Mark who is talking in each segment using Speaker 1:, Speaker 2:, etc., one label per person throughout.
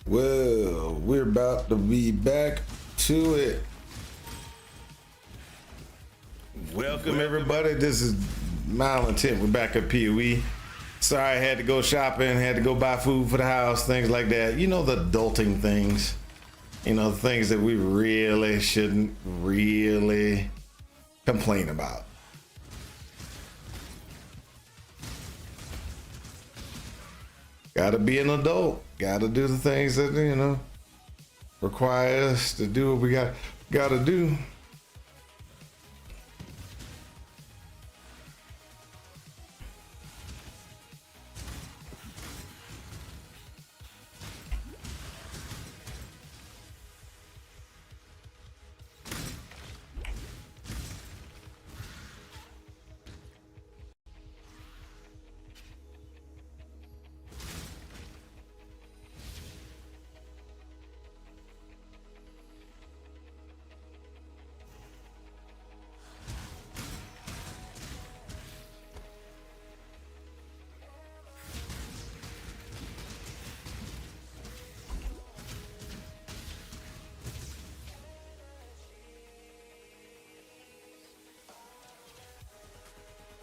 Speaker 1: Well, we're about to be back to it. Welcome everybody. This is Mile Intent. We're back at PoE. Sorry, I had to go shopping, had to go buy food for the house, things like that. You know, the adulting things. You know, things that we really shouldn't really complain about. Gotta be an adult. Gotta do the things that, you know, require us to do what we gotta do.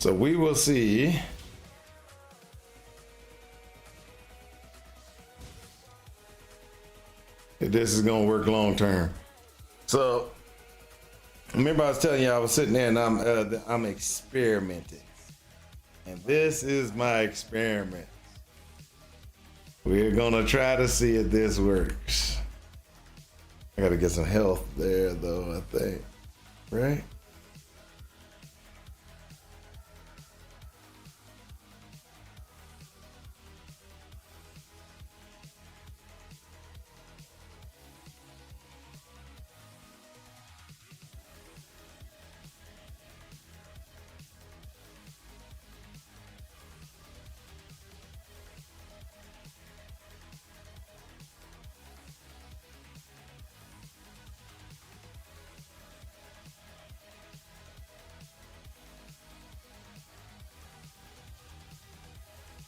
Speaker 1: So we will see if this is gonna work long term. So remember I was telling you I was sitting there and I'm experimenting, and this is my experiment. We're gonna try to see if this works. I gotta get some health there though, I think, right?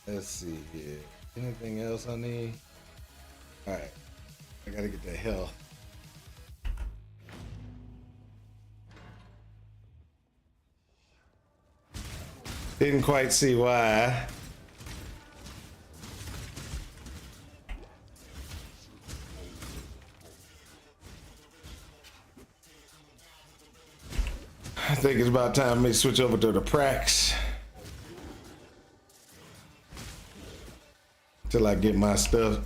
Speaker 1: Let's see here. Anything else I need? All right, I gotta get the health. Didn't quite see why. I think it's about time for me to switch over to the Prax. Till I get my stuff.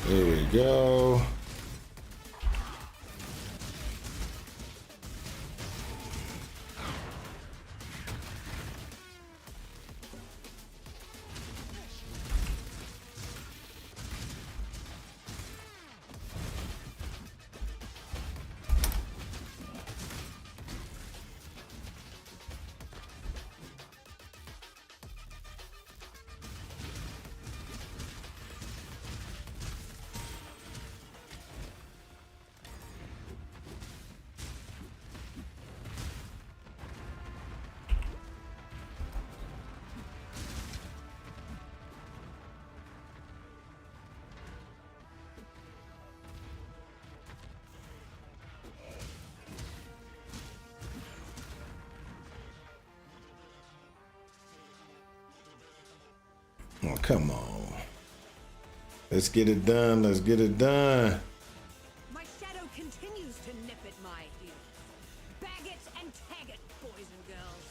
Speaker 1: There we go. Oh, come on. Let's get it done. Let's get it done.
Speaker 2: My shadow continues to nip at my heels. Bag it and tag it, boys and girls.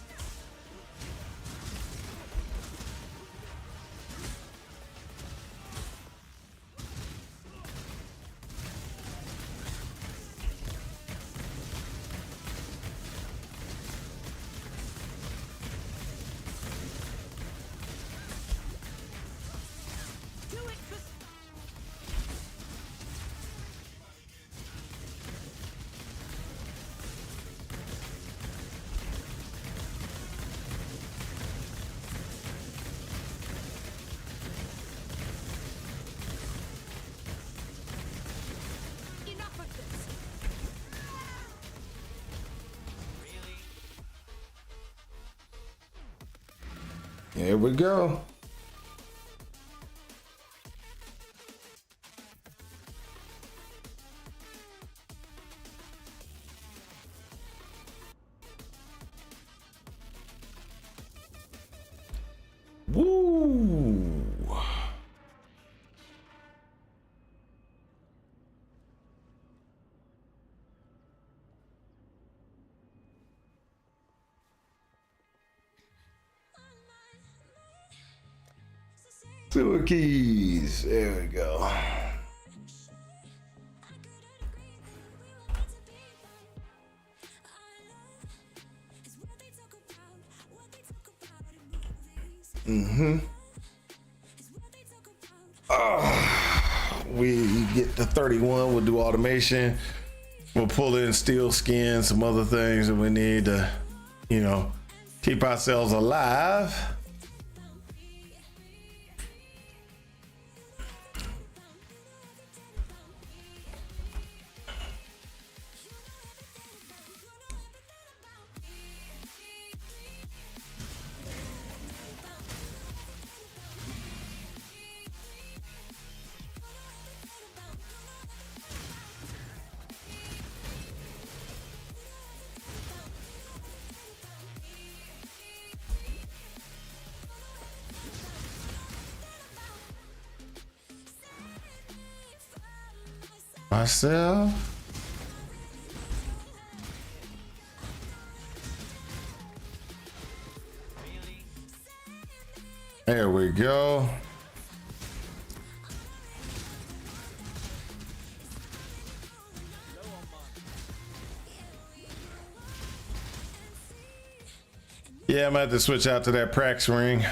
Speaker 1: Here we go. Woo! Sewer keys. There we go. We get to 31. We'll do automation. We'll pull in steel skin, some other things that we need to, you know, keep ourselves alive. Myself. There we go. Yeah, I'm gonna have to switch out to that Prax ring.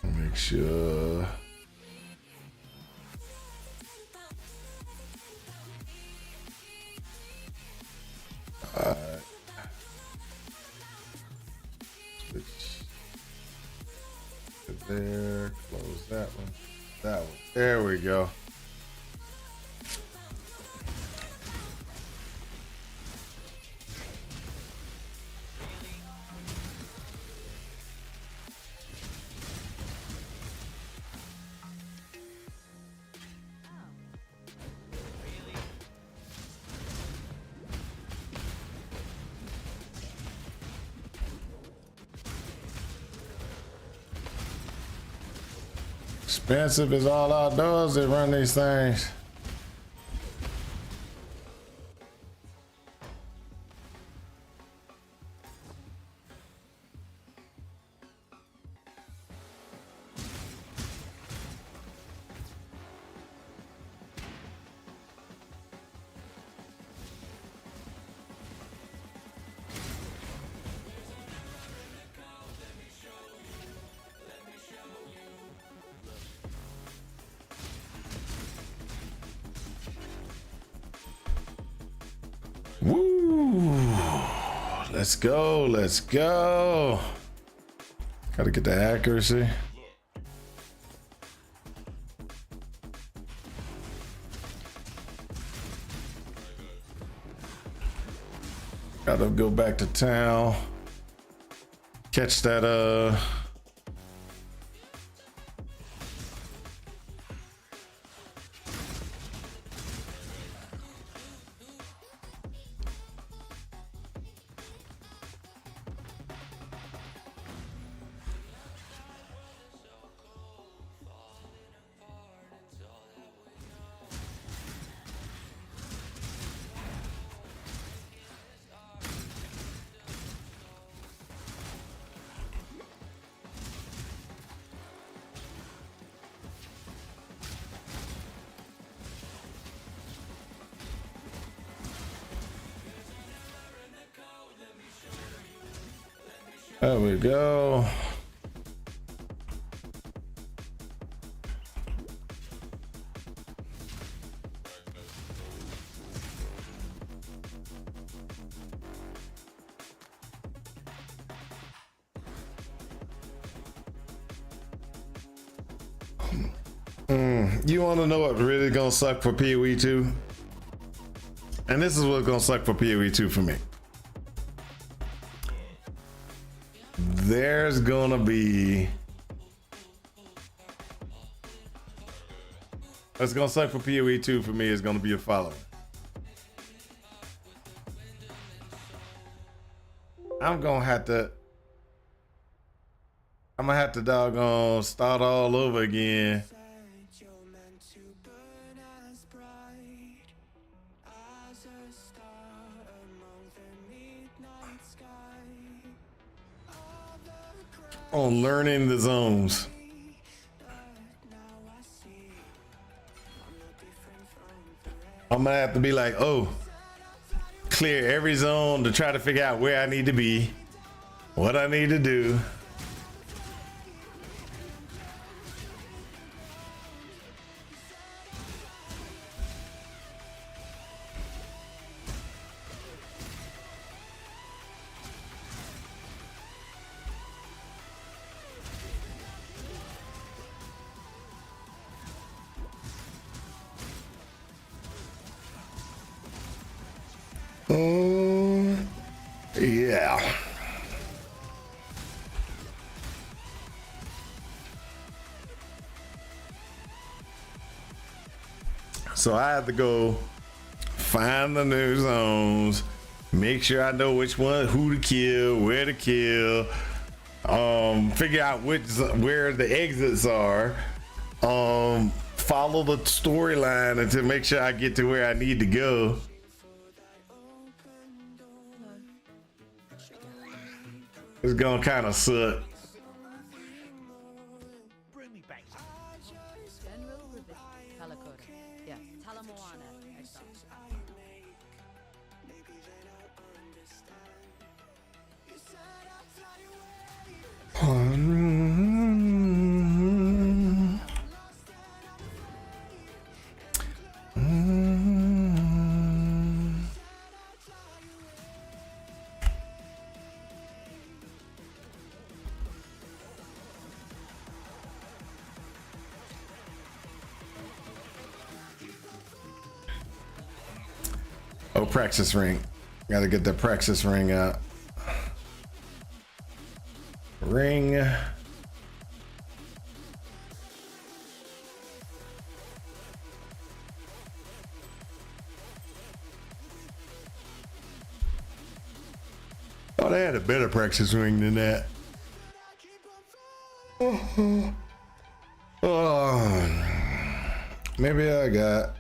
Speaker 1: Make sure. Switch to there. Close that one. That one. There we go. Expensive as all outdoors that run these things. Woo! Let's go, let's go. Gotta get the accuracy. Gotta go back to town. Catch that there we go. You want to know what really gonna suck for PoE 2? And this is what's gonna suck for PoE 2 for me. There's gonna be. What's gonna suck for PoE 2 for me is gonna be a following. I'm gonna have to doggone start all over again. On learning the zones. I'm gonna have to be like, oh, clear every zone to try to figure out where I need to be, what I need to do. Yeah. So I have to go find the new zones, make sure I know which one, who to kill, where to kill, figure out where the exits are, follow the storyline and to make sure I get to where I need to go. It's gonna kind of suck.
Speaker 2: Bring me back. General Ribbit, Talakoda. Yeah, Talamoana, Exile.
Speaker 1: Oh, practice ring. Gotta get the practice ring out. Ring. Oh, they had a better practice ring than that. Oh, maybe I got.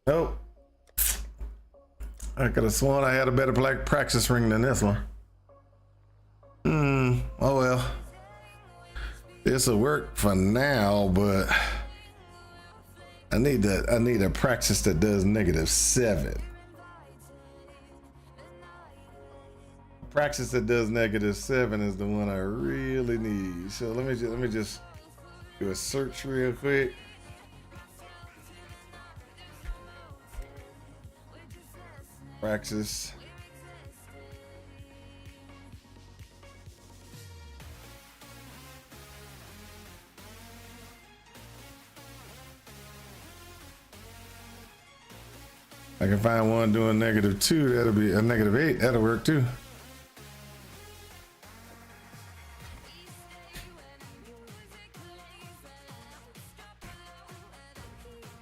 Speaker 1: Nope. I could have sworn I had a better practice ring than this one. Oh well. This'll work for now, but I need a practice that does -7. Practice that does -7 is the one I really need. So let me just do a search real quick. Praxis. I can find one doing -2. That'll be a -8. That'll work too.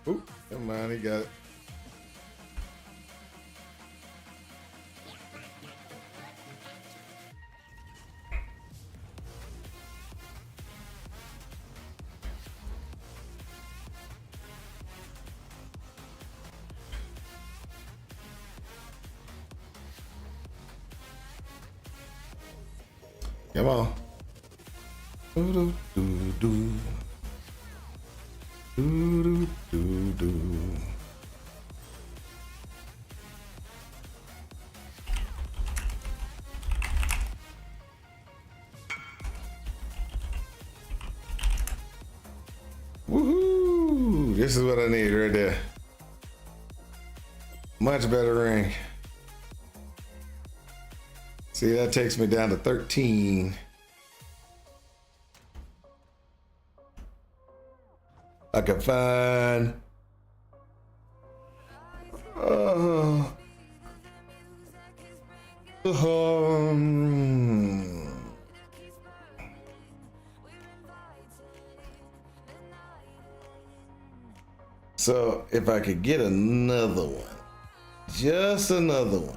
Speaker 1: Oop, never mind. He got it. Come on. Do, do, do, do. Do, do, do, do. Woohoo! This is what I need right there. Much better rank. See, that takes me down to 13. I can find so if I could get another one, just another one.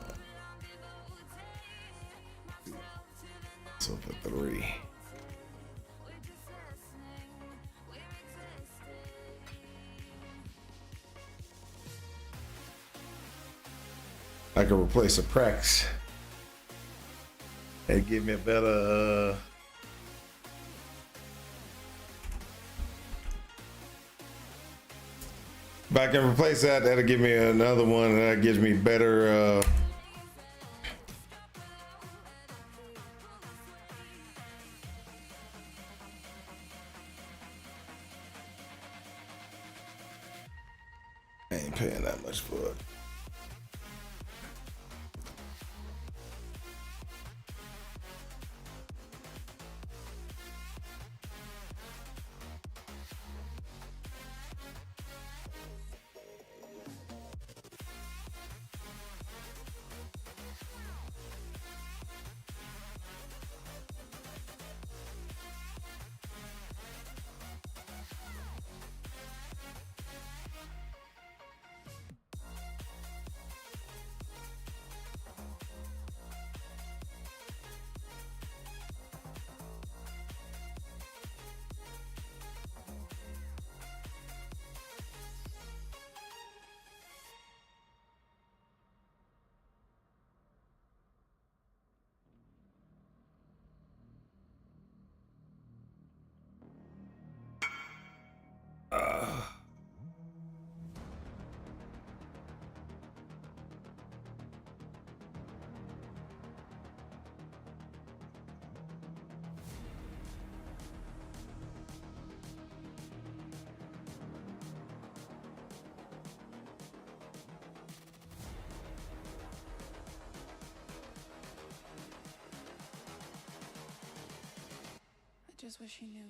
Speaker 1: So for 3. I could replace a Prax and give me a better if I can replace that, that'll give me another one that gives me better I ain't paying that much for it.
Speaker 3: I just wish he knew.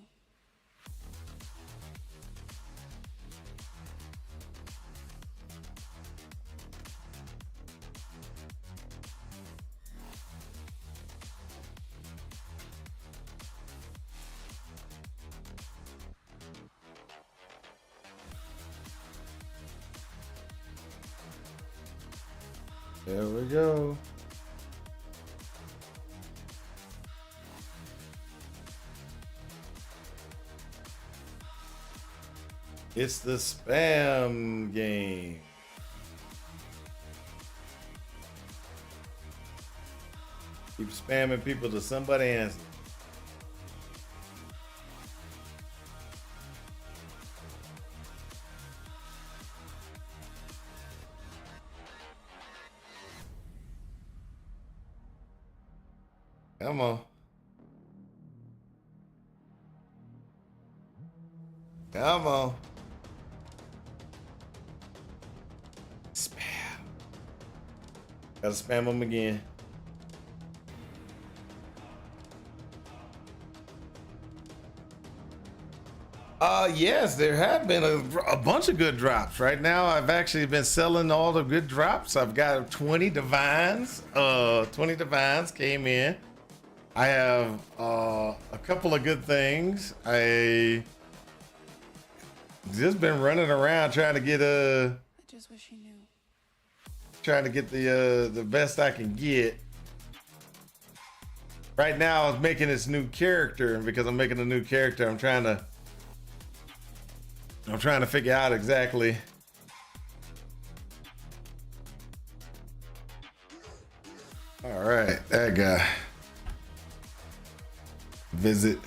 Speaker 1: There we go. It's the spam game. Keep spamming people till somebody answers. Come on. Come on. Spam. Gotta spam them again. Yes, there have been a bunch of good drops. Right now, I've actually been selling all the good drops. I've got 20 divines. 20 divines came in. I have a couple of good things. I just been running around trying to get
Speaker 3: I just wish he knew.
Speaker 1: trying to get the best I can get. Right now, I'm making this new character, and because I'm making a new character, I'm trying to figure out exactly. All right, that guy. Visit.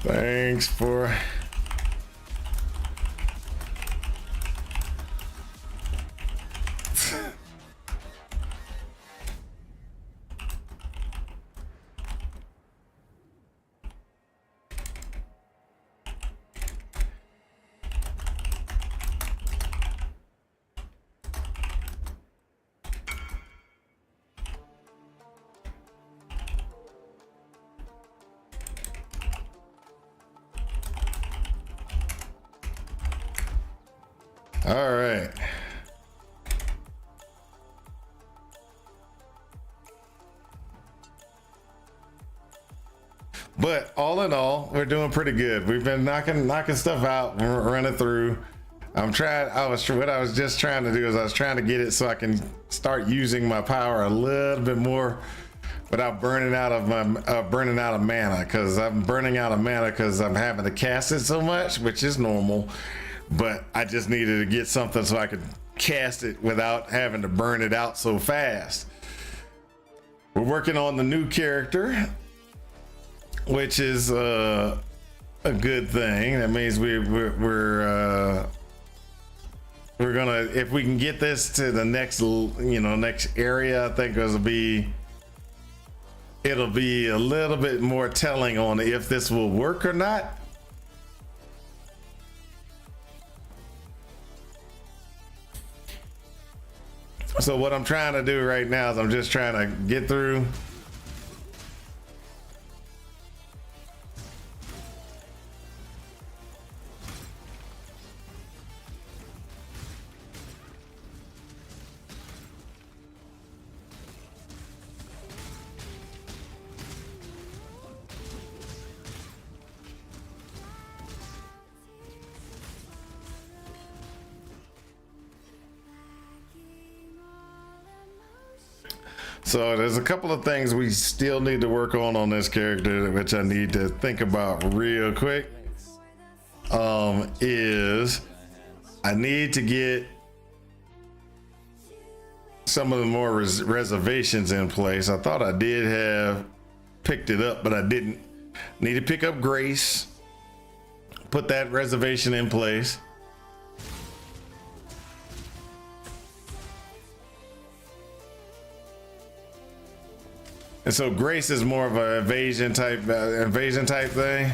Speaker 1: Thanks for All right. But all in all, we're doing pretty good. We've been knocking stuff out, running through. What I was just trying to do is I was trying to get it so I can start using my power a little bit more without burning out of mana, because I'm burning out of mana because I'm having to cast it so much, which is normal. But I just needed to get something so I could cast it without having to burn it out so fast. We're working on the new character, which is a good thing. That means we're gonna, if we can get this to the next next area, I think it'll be a little bit more telling on if this will work or not. So what I'm trying to do right now is I'm just trying to get through. So there's a couple of things we still need to work on this character, which I need to think about real quick. Is I need to get some of the more reservations in place. I thought I did have picked it up, but I didn't. Need to pick up Grace, put that reservation in place. And so Grace is more of an invasion type thing. And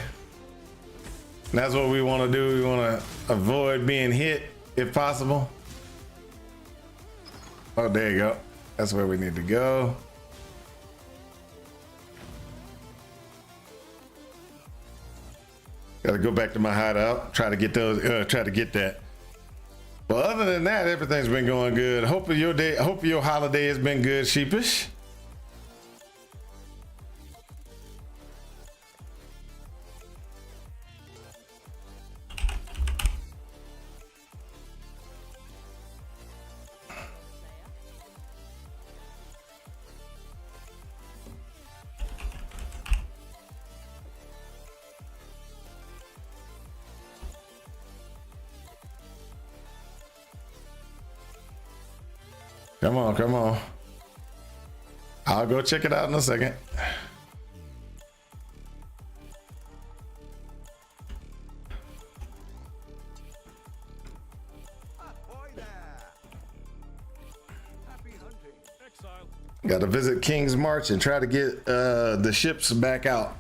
Speaker 1: that's what we want to do. We want to avoid being hit if possible. Oh, there you go. That's where we need to go. Got to go back to my hideout. Try to get that. But other than that, everything's been going good. Hope your holiday has been good, Sheepish. Come on. I'll go check it out in a second.
Speaker 4: Exile.
Speaker 1: Got to visit King's March and try to get the ships back out.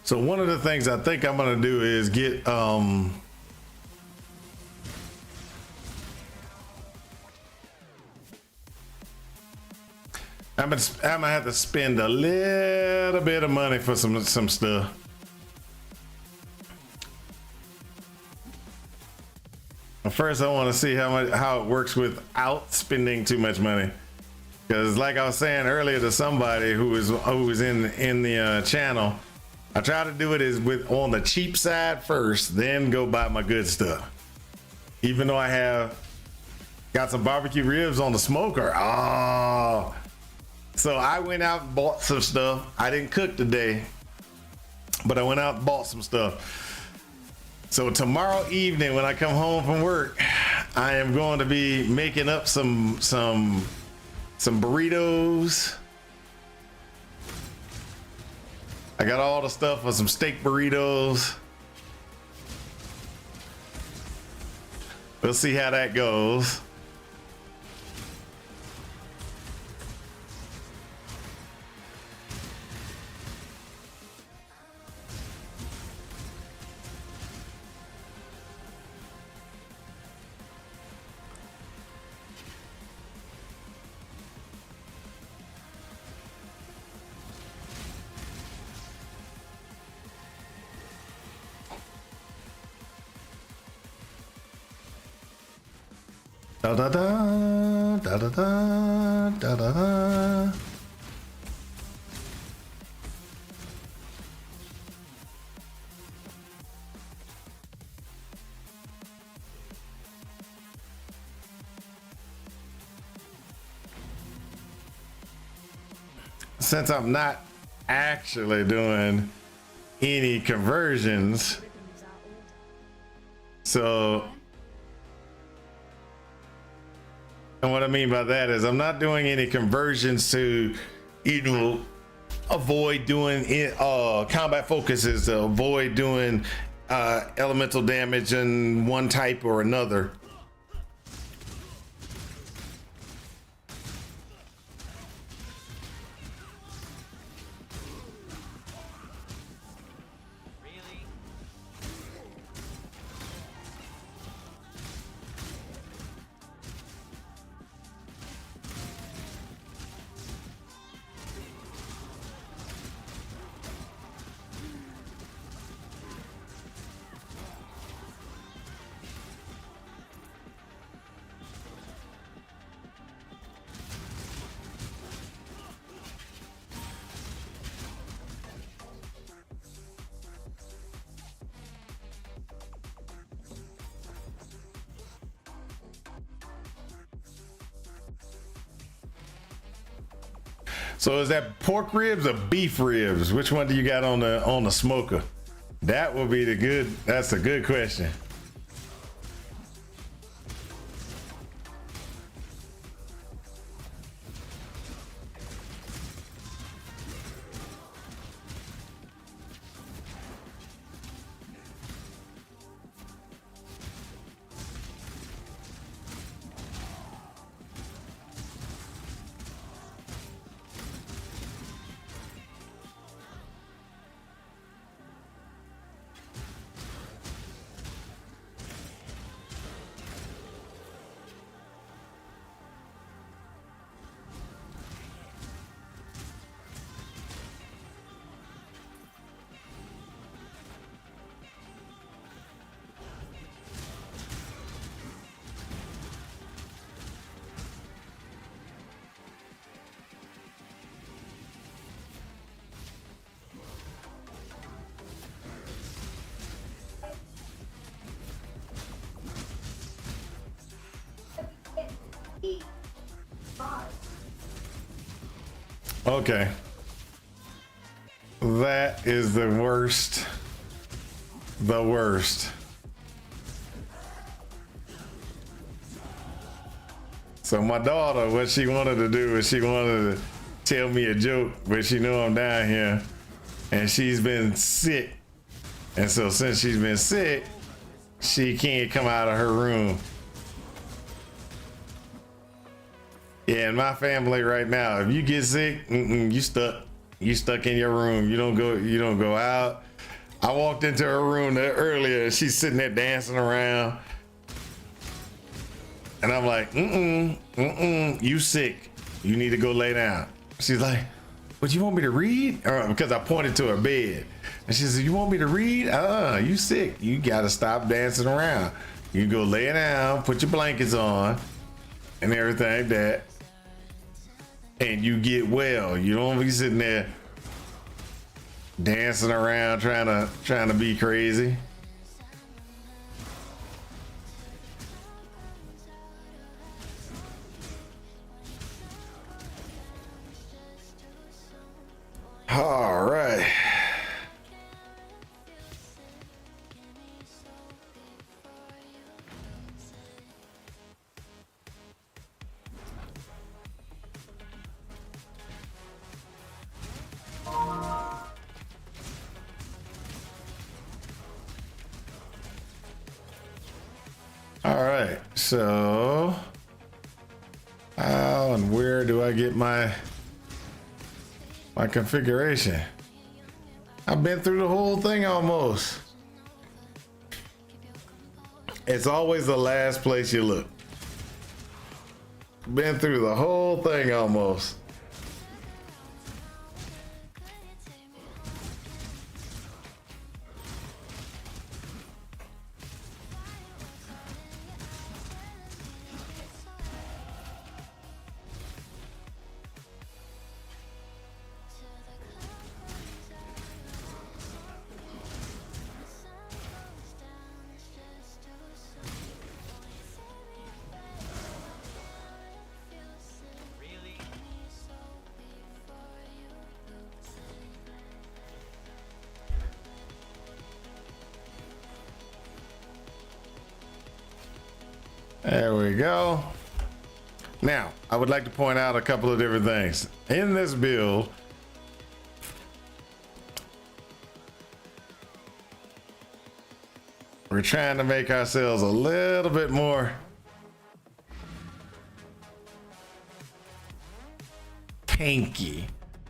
Speaker 1: So one of the things I think I'm gonna do is get I'm gonna have to spend a little bit of money for some stuff. First, I want to see how it works without spending too much money. Because, like I was saying earlier to somebody who was in the channel, I try to do it on the cheap side first, then go buy my good stuff. even though I have got some barbecue ribs on the smoker. Oh, so I went out and bought some stuff. I didn't cook today, but I went out and bought some stuff. So tomorrow evening when I come home from work, I am going to be making up some burritos. I got all the stuff for some steak burritos. We'll see how that goes. Da da da da da da da da. Since I'm not actually doing any conversions, so. And what I mean by that is I'm not doing any conversions to, avoid doing combat focuses, to avoid doing elemental damage in one type or another. So is that pork ribs or beef ribs? Which one do you got on the smoker? That will be that's a good question. Okay. That is the worst. The worst. So my daughter, what she wanted to do is she wanted to tell me a joke, but she know I'm down here and she's been sick. And so since she's been sick, she can't come out of her room. Yeah, in my family right now, if you get sick, you stuck. You stuck in your room. You don't go out. I walked into her room earlier. She's sitting there dancing around, and I'm like, you sick. You need to go lay down. She's like, "What, you want me to read?" Because I pointed to her bed, and she said, "You want me to read? You sick. You gotta stop dancing around. You go lay down, put your blankets on, and everything like that." And you get well. You don't be sitting there dancing around trying to be crazy. All right. All right, so how and where do I get my configuration? I've been through the whole thing almost. It's always the last place you look. Been through the whole thing almost. There we go. Now, I would like to point out a couple of different things. In this build, we're trying to make ourselves a little bit more tanky.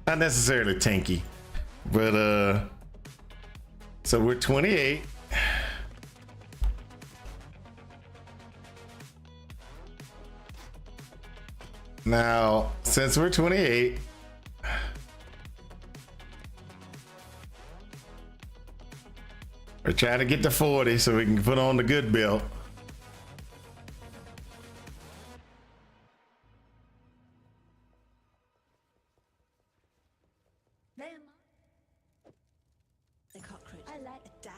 Speaker 1: Not necessarily tanky, but so we're 28. Now, since we're 28, we're trying to get to 40 so we can put on the good belt.
Speaker 2: Them. A cockroach. I like a dash.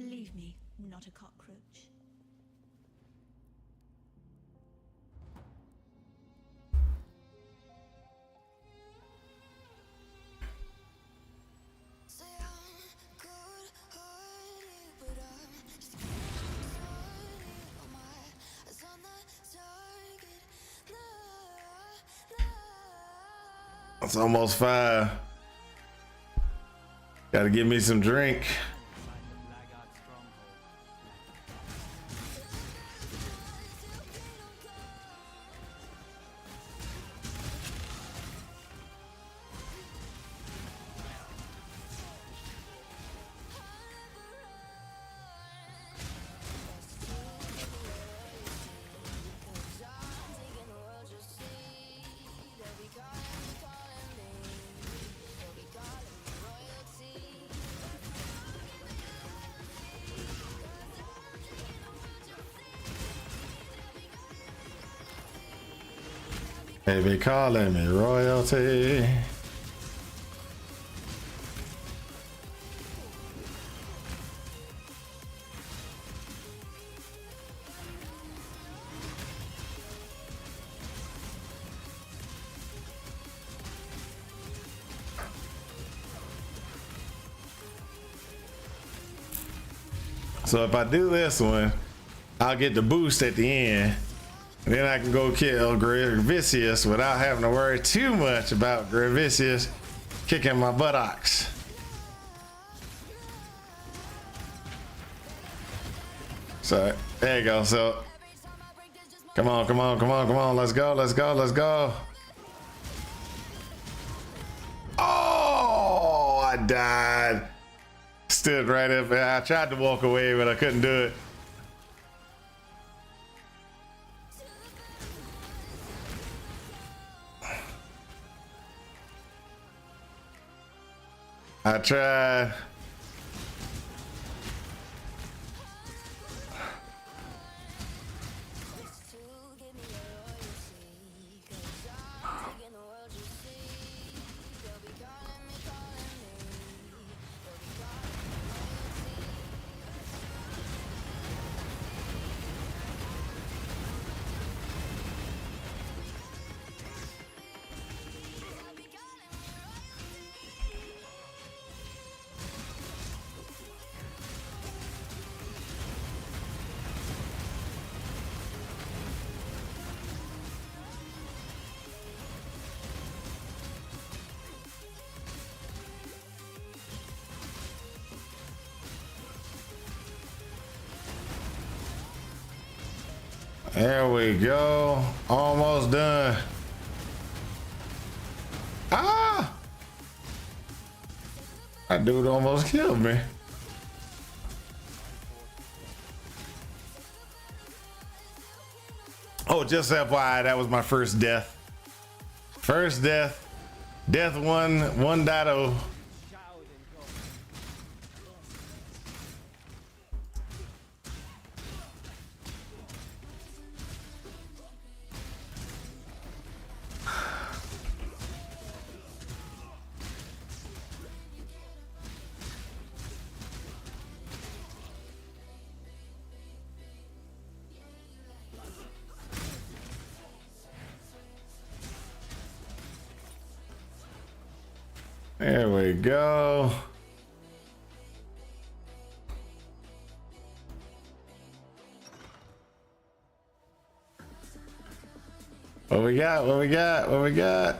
Speaker 2: Leave me, not a cockroach.
Speaker 1: It's almost 5. Gotta give me some drink. They be calling me royalty. So if I do this one, I'll get the boost at the end. And then I can go kill Gravicious without having to worry too much about Gravicious kicking my buttocks. So there you go. So come on, come on, come on, come on. Let's go, let's go, let's go. Oh, I died. Stood right up. I tried to walk away, but I couldn't do it. I tried. There we go. Almost done. Ah! That dude almost killed me. Oh, just FYI, that was my first death. First death. Death 1.0. There we go. What we got? What we got? What we got?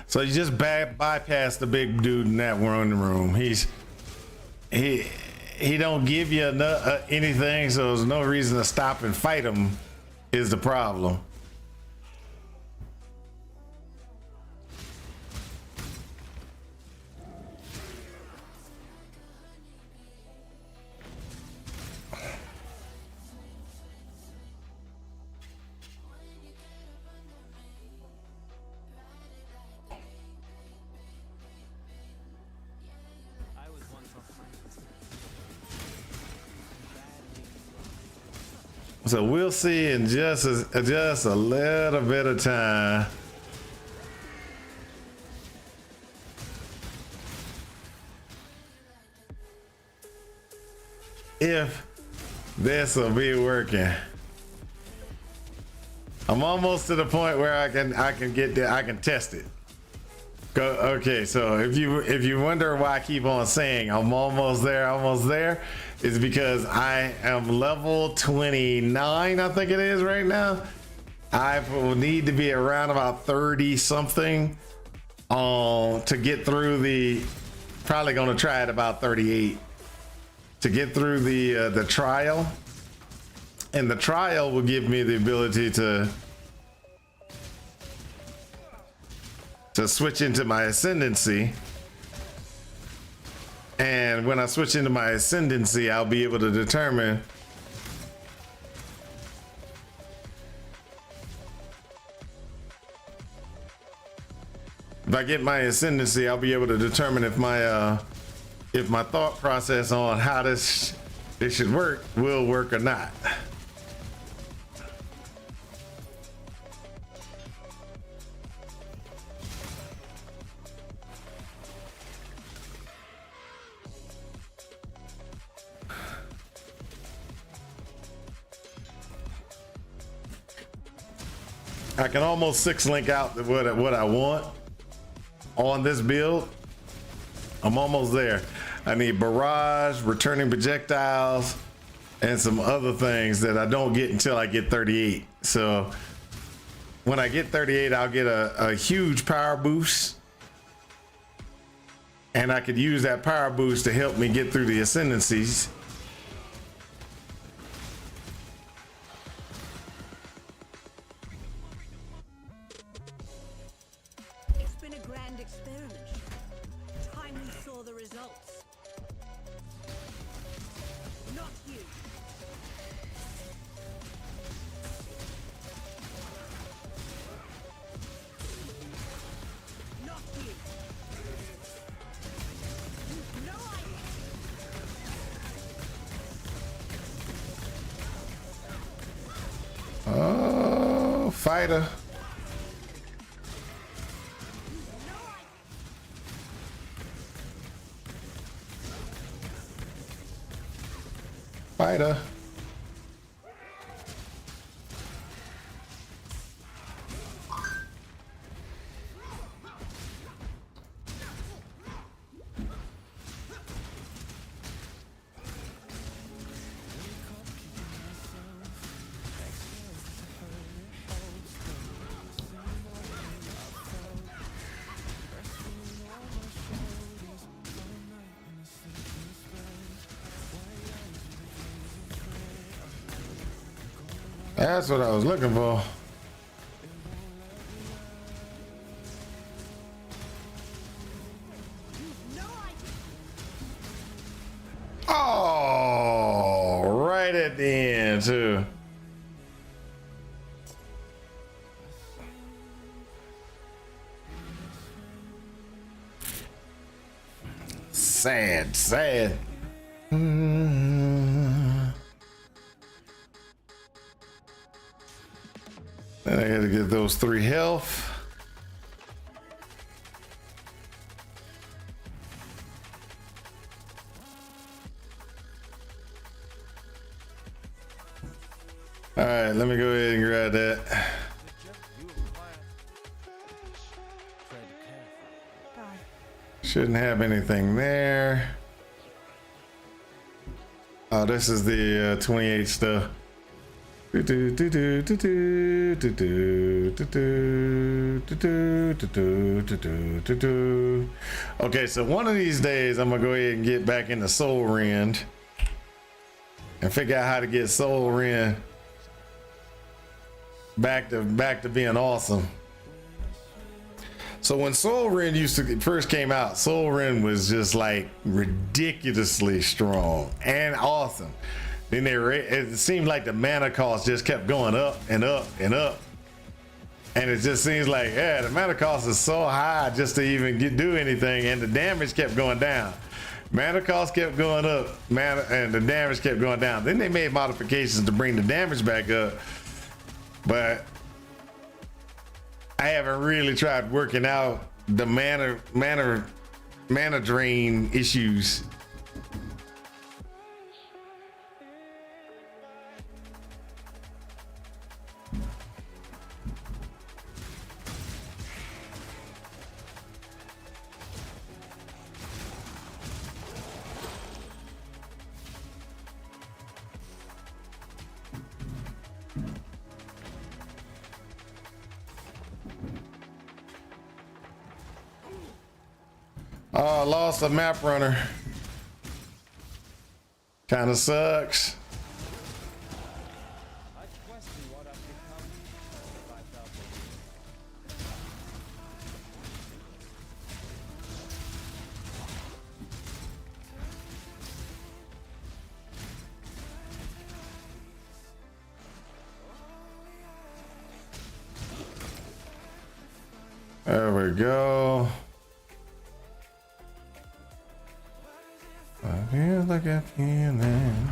Speaker 1: So you just bypass the big dude in that room. He don't give you anything, so there's no reason to stop and fight him. Is the problem? So we'll see in just a little bit of time. If this will be working. I'm almost to the point where I can get there. I can test it. Go. Okay, so if you wonder why I keep on saying I'm almost there, it's because I am level 29, I think it is right now. I will need to be around about 30 something to get through the, probably gonna try at about 38 to get through the trial. And the trial will give me the ability to switch into my ascendancy. And when I switch into my ascendancy, I'll be able to determine if I get my ascendancy, I'll be able to determine if my thought process on how this should work will work or not. I can almost 6-link out what I want on this build. I'm almost there. I need barrage, returning projectiles, and some other things that I don't get until I get 38. So when I get 38, I'll get a huge power boost. And I could use that power boost to help me get through the ascendancies. Oh, fighter. Fighter. That's what I was looking for. Oh, right at the end too. Sad, sad. Then I gotta get those 3 health. All right, let me go ahead and grab that. Shouldn't have anything there. Oh, this is the 28 stuff. Okay, so one of these days I'm gonna go ahead and get back into Soul Rend and figure out how to get Soul Rend back to being awesome. So when Soul Rend first came out, Soul Rend was just like ridiculously strong and awesome. Then it seemed like the mana cost just kept going up and up and up. And it just seems like, yeah, the mana cost is so high just to even do anything, and the damage kept going down. Mana cost kept going up, and the damage kept going down. Then they made modifications to bring the damage back up. But I haven't really tried working out the mana drain issues. Oh, I lost a map runner. Kind of sucks. There we go. I feel like a feeling.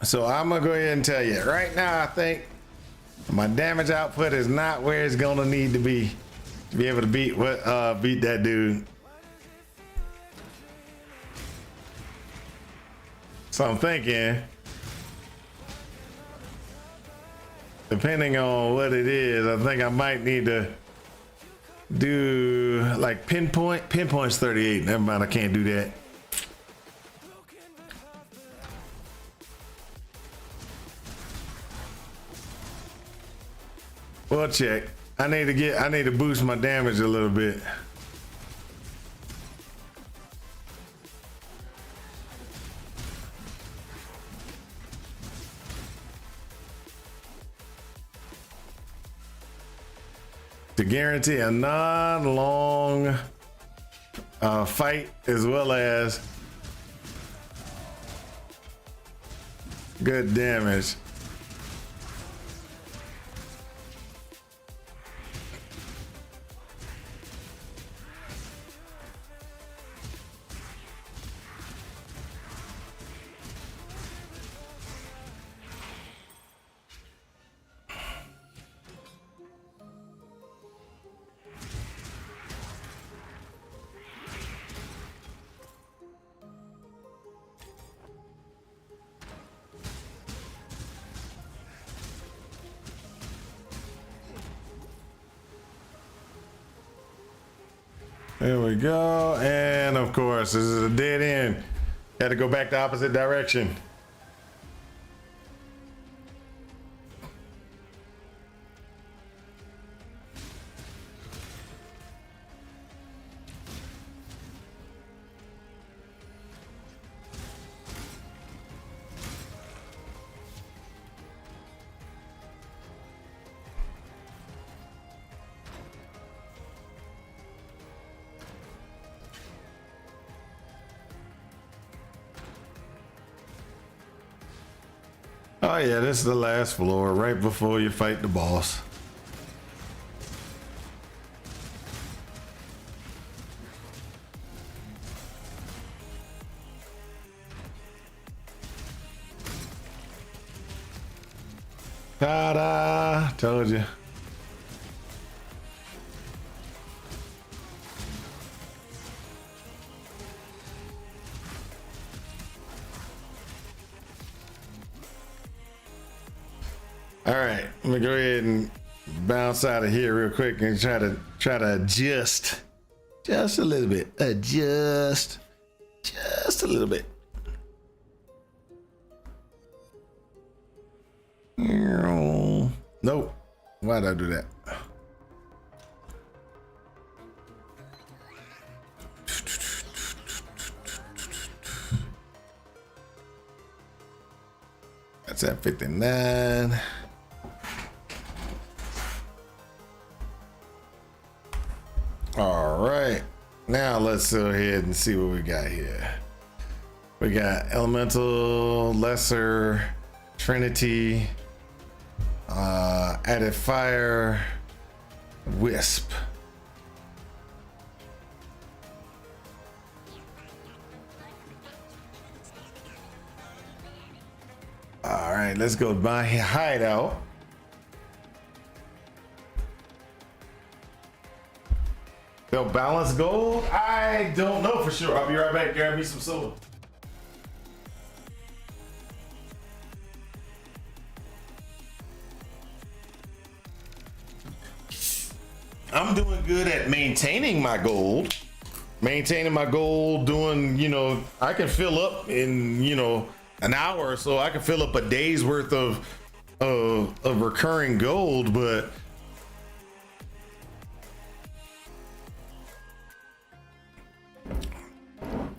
Speaker 1: So I'm gonna go ahead and tell you right now, I think my damage output is not where it's gonna need to be able to beat that dude. So I'm thinking, depending on what it is, I think I might need to do like pinpoint. Pinpoint's 38. Never mind, I can't do that. Well, check. I need to boost my damage a little bit. To guarantee a non-long fight as well as good damage. There we go. And of course, this is a dead end. Had to go back the opposite direction. Oh yeah, this is the last floor, right before you fight the boss. Ta-da! Told you. All right, let me go ahead and bounce out of here real quick and try to adjust just a little bit. Adjust just a little bit. Nope. Why'd I do that? That's at 59. All right, now let's go ahead and see what we got here. We got Elemental, Lesser, Trinity, Added Fire, Wisp. All right, let's go to my hideout. They'll balance gold? I don't know for sure. I'll be right back. Grab me some soda. I'm doing good at maintaining my gold. Doing, you know, I can fill up in, you know, an hour or so. I can fill up a day's worth of recurring gold, but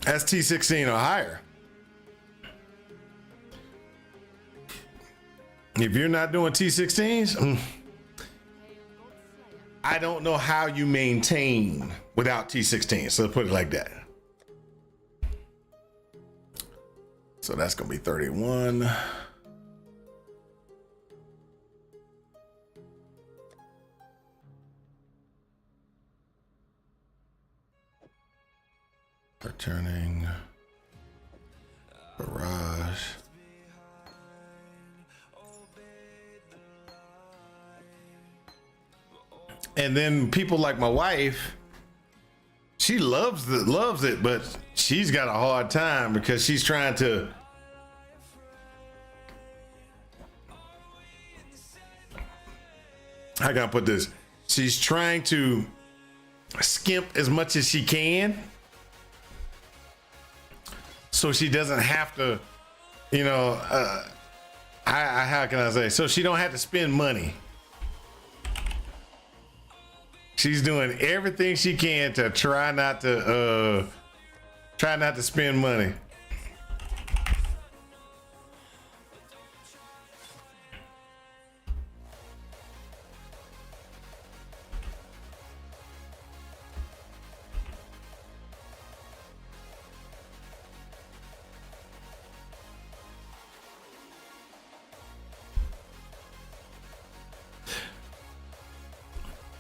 Speaker 1: that's T16 or higher. If you're not doing T16s, I don't know how you maintain without T16. So put it like that. So that's gonna be 31. Returning barrage. And then people like my wife, she loves it, but she's got a hard time because she's trying to how can I put this? She's trying to skimp as much as she can, so she doesn't have to, you know, how can I say? So she don't have to spend money. She's doing everything she can to try not to spend money.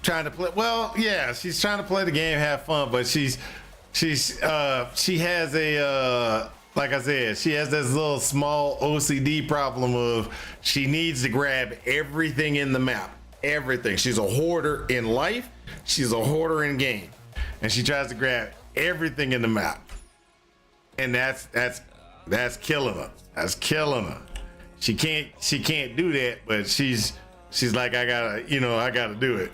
Speaker 1: Trying to play, well, yeah, she's trying to play the game, have fun, but she has a like I said, she has this little small OCD problem of she needs to grab everything in the map, everything. She's a hoarder in life, she's a hoarder in game, and she tries to grab everything in the map, and that's killing her. That's killing her. She can't do that, but she's like, I gotta do it.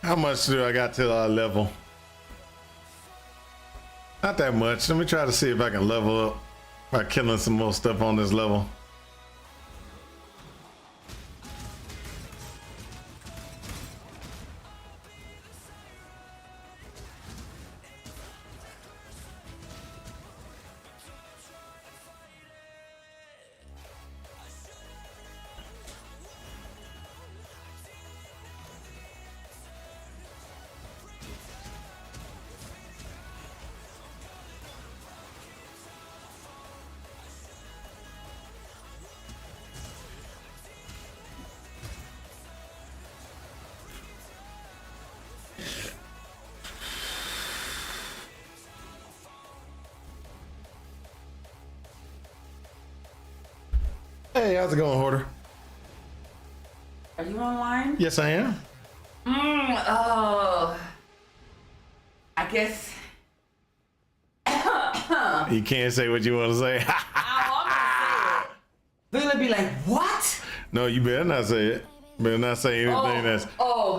Speaker 1: How much do I got to our level? Not that much. Let me try to see if I can level up by killing some more stuff on this level. Hey, how's it going, Hoarder?
Speaker 4: Are you online?
Speaker 1: Yes, I am.
Speaker 4: Oh. I guess.
Speaker 1: You can't say what you want to say.
Speaker 4: Oh, I'm gonna say it. They're gonna be like, what?
Speaker 1: No, you better not say it. Better not say anything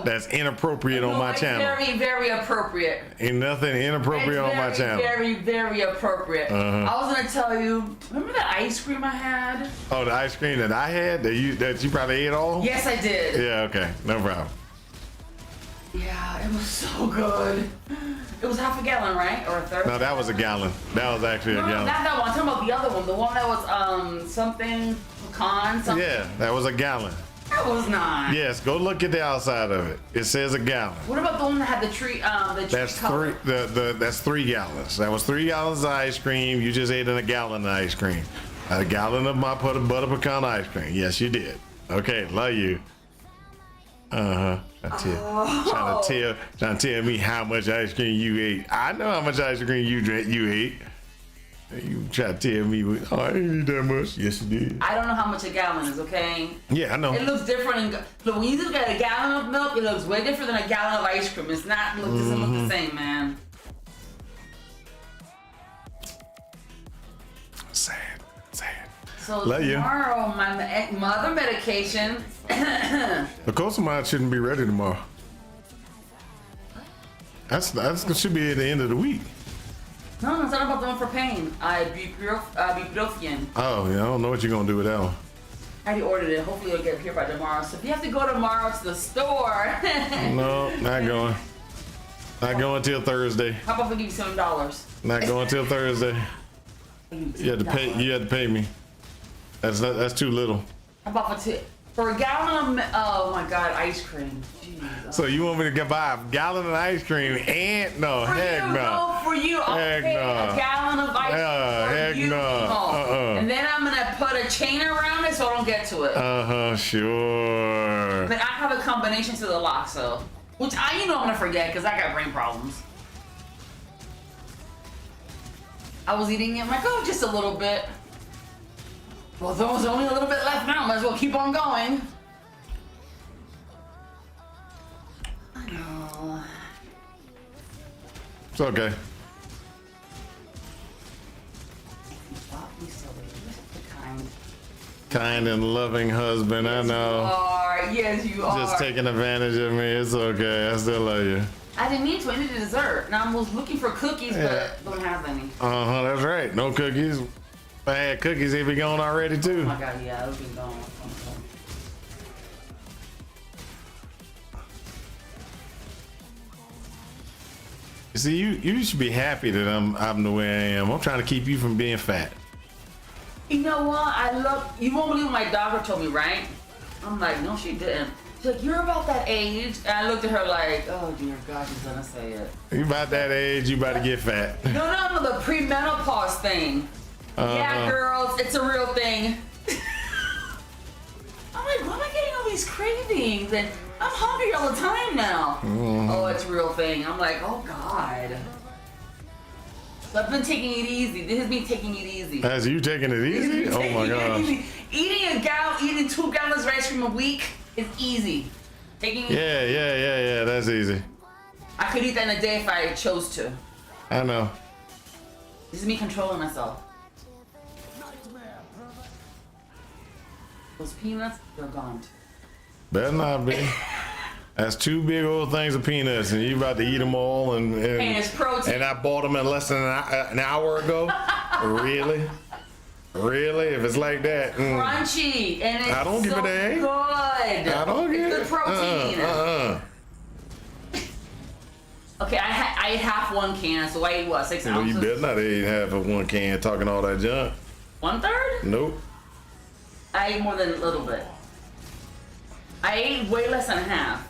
Speaker 1: that's inappropriate on my channel.
Speaker 4: Very, very appropriate.
Speaker 1: Ain't nothing inappropriate on my channel.
Speaker 4: Very, very appropriate. I was gonna tell you. Remember the ice cream I had?
Speaker 1: Oh, the ice cream that I had that you probably ate all?
Speaker 4: Yes, I did.
Speaker 1: Yeah. Okay. No problem.
Speaker 4: Yeah, it was so good. It was half a gallon, right? Or a third?
Speaker 1: No, that was a gallon. That was actually a
Speaker 4: No,
Speaker 1: gallon.
Speaker 4: not that one. I'm talking about the other one. The one that was something pecan. Something.
Speaker 1: Yeah, that was a gallon.
Speaker 4: That was not.
Speaker 1: Yes, go look at the outside of it. It says a gallon.
Speaker 4: What about the one that had the tree?
Speaker 1: That's
Speaker 4: color?
Speaker 1: That's 3 gallons. That was 3 gallons of ice cream. You just ate in a gallon of ice cream. A gallon of my butter pecan ice cream. Yes, you did. Okay, love you. Trying to tell me how much ice cream you ate. I know how much ice cream you ate. You try to tell me, oh, I ain't eat that much. Yes, you did.
Speaker 4: I don't know how much a gallon is, okay?
Speaker 1: Yeah, I know.
Speaker 4: It looks different. Look, when you look at a gallon of milk, it looks way different than a gallon of ice cream. It's not, doesn't look the same, man.
Speaker 1: Sad.
Speaker 4: So
Speaker 1: Love you.
Speaker 4: tomorrow, my mother medication.
Speaker 1: The Cosamide shouldn't be ready tomorrow. That should be at the end of the week.
Speaker 4: No, it's not about the one for pain. Ibuprofen.
Speaker 1: Oh, yeah, I don't know what you're gonna do with that one.
Speaker 4: I already ordered it. Hopefully it'll get here by tomorrow. So if you have to go tomorrow to the store.
Speaker 1: No, not going. Not going till Thursday.
Speaker 4: How about we give you $7?
Speaker 1: Not going till Thursday. You had to pay. You had to pay me. That's too little.
Speaker 4: How about for a gallon of oh my god, ice cream. Jeez.
Speaker 1: So you want me to buy a gallon of ice cream and no, heck no.
Speaker 4: No, for you, I'll
Speaker 1: Heck
Speaker 4: pay
Speaker 1: no.
Speaker 4: a gallon of ice cream for
Speaker 1: Heck
Speaker 4: you.
Speaker 1: no.
Speaker 4: And then I'm gonna put a chain around it so I don't get to it.
Speaker 1: Sure.
Speaker 4: But I have a combination to the lock, so which I'm gonna forget because I got brain problems. I was eating it, I'm like, oh, just a little bit. Well, there was only a little bit left now. Might as well keep on going. I know.
Speaker 1: It's okay.
Speaker 4: Kind.
Speaker 1: Kind and loving husband, I know.
Speaker 4: Yes, you are.
Speaker 1: Just taking advantage of me. It's okay. I still love you.
Speaker 4: I didn't mean to. I needed dessert. Now I was looking for cookies,
Speaker 1: Yeah.
Speaker 4: but don't have any.
Speaker 1: That's right. No cookies. If I had cookies, they'd be gone already
Speaker 4: Oh
Speaker 1: too.
Speaker 4: my god, yeah, it'll be gone. Okay.
Speaker 1: See, you should be happy that I'm the way I am. I'm trying to keep you from being fat.
Speaker 4: You know what? I love. You won't believe what my doctor told me, right? I'm like, no, she didn't. She's like, you're about that age. And I looked at her like, oh dear God, she's gonna say it.
Speaker 1: You about that age, you about to get fat.
Speaker 4: No, the premenopause thing. Yeah, girls, it's a real thing. I'm like, why am I getting all these cravings? And I'm hungry all the time now. Oh, it's a real thing. I'm like, oh God. So I've been taking it easy. This is me taking it easy.
Speaker 1: As you taking it easy? Oh my gosh.
Speaker 4: Eating 2 gallons of ice cream a week is easy. Taking
Speaker 1: Yeah. That's easy.
Speaker 4: I could eat that in a day if I chose to.
Speaker 1: I know.
Speaker 4: This is me controlling myself. Those peanuts, they're gone.
Speaker 1: Better not be. That's 2 big old things of peanuts, and you about to eat them all, and
Speaker 4: it's protein.
Speaker 1: And I bought them in less than an hour ago. Really? Really? If it's like that,
Speaker 4: Crunchy, and it's
Speaker 1: I don't give
Speaker 4: so
Speaker 1: a dang.
Speaker 4: good.
Speaker 1: I don't get
Speaker 4: It's good protein. Okay, I ate half 1 can, so I ate what, 6
Speaker 1: Well,
Speaker 4: ounces?
Speaker 1: you better not eat half of 1 can talking all that junk.
Speaker 4: 1/3?
Speaker 1: Nope.
Speaker 4: I ate more than a little bit. I ate way less than half.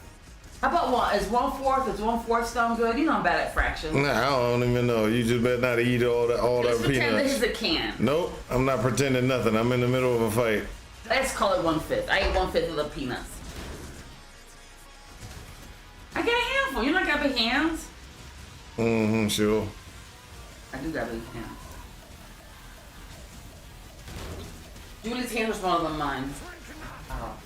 Speaker 4: How about one? Is 1/4? Is 1/4 sound good? You know I'm bad at fractions.
Speaker 1: Nah, I don't even know. You just better not eat all that
Speaker 4: Just pretend this
Speaker 1: peanuts.
Speaker 4: is a can.
Speaker 1: Nope, I'm not pretending nothing. I'm in the middle of a fight.
Speaker 4: Let's call it 1/5. I ate 1/5 of the peanuts. I get a handful. You not got big hands?
Speaker 1: Sure.
Speaker 4: I do got big hands. Julie's hand was smaller than mine. Oh.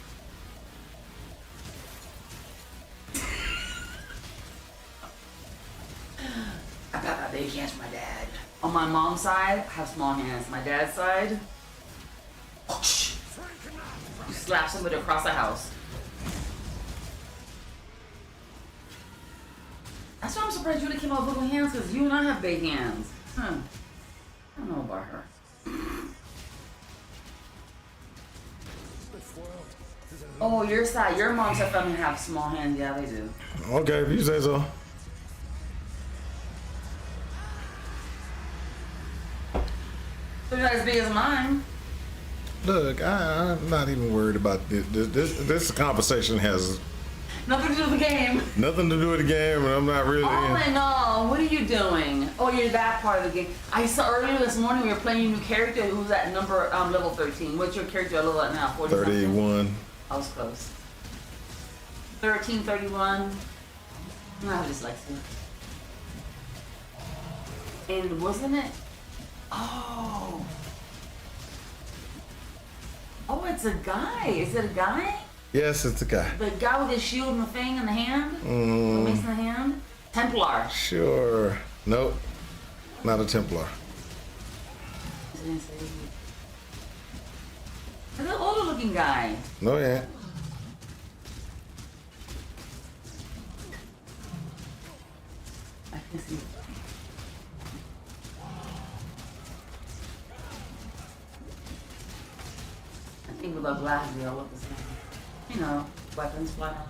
Speaker 4: I got my big hands from my dad. On my mom's side, I have small hands. My dad's side, you slap somebody across the house. That's why I'm surprised Julie came out with little hands, because you and I have big hands. I don't know about her. Oh, your side, your mom's family have small hands. Yeah, they do.
Speaker 1: Okay, if you say so.
Speaker 4: They're not as big as mine.
Speaker 1: Look, I'm not even worried about this. This conversation has
Speaker 4: Nothing to do with the game.
Speaker 1: nothing to do with the game, and I'm not really.
Speaker 4: Oh my no, what are you doing? Oh, you're that part of the game. I saw earlier this morning we were playing a new character who's at number level 13. What's your character level at now? 40 something?
Speaker 1: 31.
Speaker 4: I was close. 13, 31. I have dyslexia. And wasn't it? Oh. Oh, it's a guy. Is it a guy?
Speaker 1: Yes, it's a guy.
Speaker 4: The guy with his shield and the thing in the hand? The mace in the hand? Templar.
Speaker 1: Sure. Nope. Not a Templar.
Speaker 4: It's an older looking guy.
Speaker 1: No, yeah.
Speaker 4: I can see. I think with the glasses, they all look the same. You know, weapons fly out.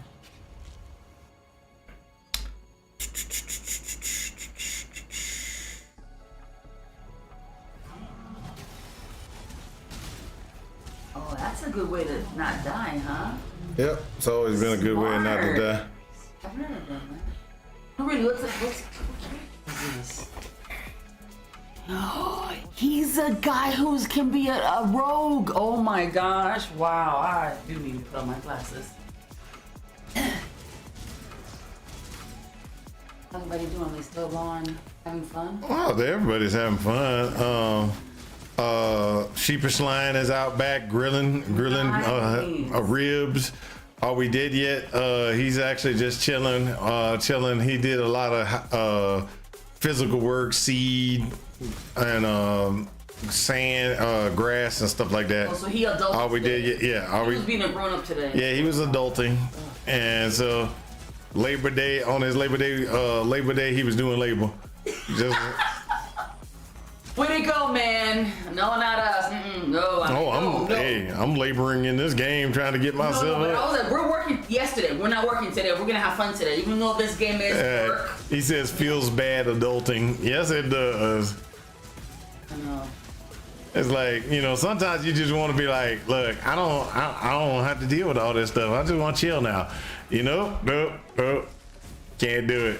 Speaker 4: Oh, that's a good way to not die, huh?
Speaker 1: Yep. It's always been a good way not to
Speaker 4: Smart.
Speaker 1: die.
Speaker 4: I've never done that. No, really, what's this? Oh, he's a guy who can be a rogue. Oh my gosh! Wow, I do need to put on my glasses. How's everybody doing? They still on having fun?
Speaker 1: Oh, everybody's having fun. Sheepish Lion is out back grilling
Speaker 4: Nice.
Speaker 1: ribs. All we did yet, he's actually just chilling. He did a lot of physical work, seed, and sand, grass, and stuff like that.
Speaker 4: Oh, so he adulted.
Speaker 1: All we did, yeah.
Speaker 4: He was being a grown up today.
Speaker 1: Yeah, he was adulting, and so Labor Day on his Labor Day, he was doing labor. Just.
Speaker 4: Way to go, man! No, not us. No.
Speaker 1: I'm laboring in this game trying to get myself
Speaker 4: but I
Speaker 1: up.
Speaker 4: was like, we're working yesterday. We're not working today. We're gonna have fun today, even though this game is work.
Speaker 1: He says feels bad adulting. Yes, it does.
Speaker 4: I know.
Speaker 1: It's like, you know, sometimes you just want to be like, look, I don't have to deal with all this stuff. I just want to chill now. You know, nope, can't do it.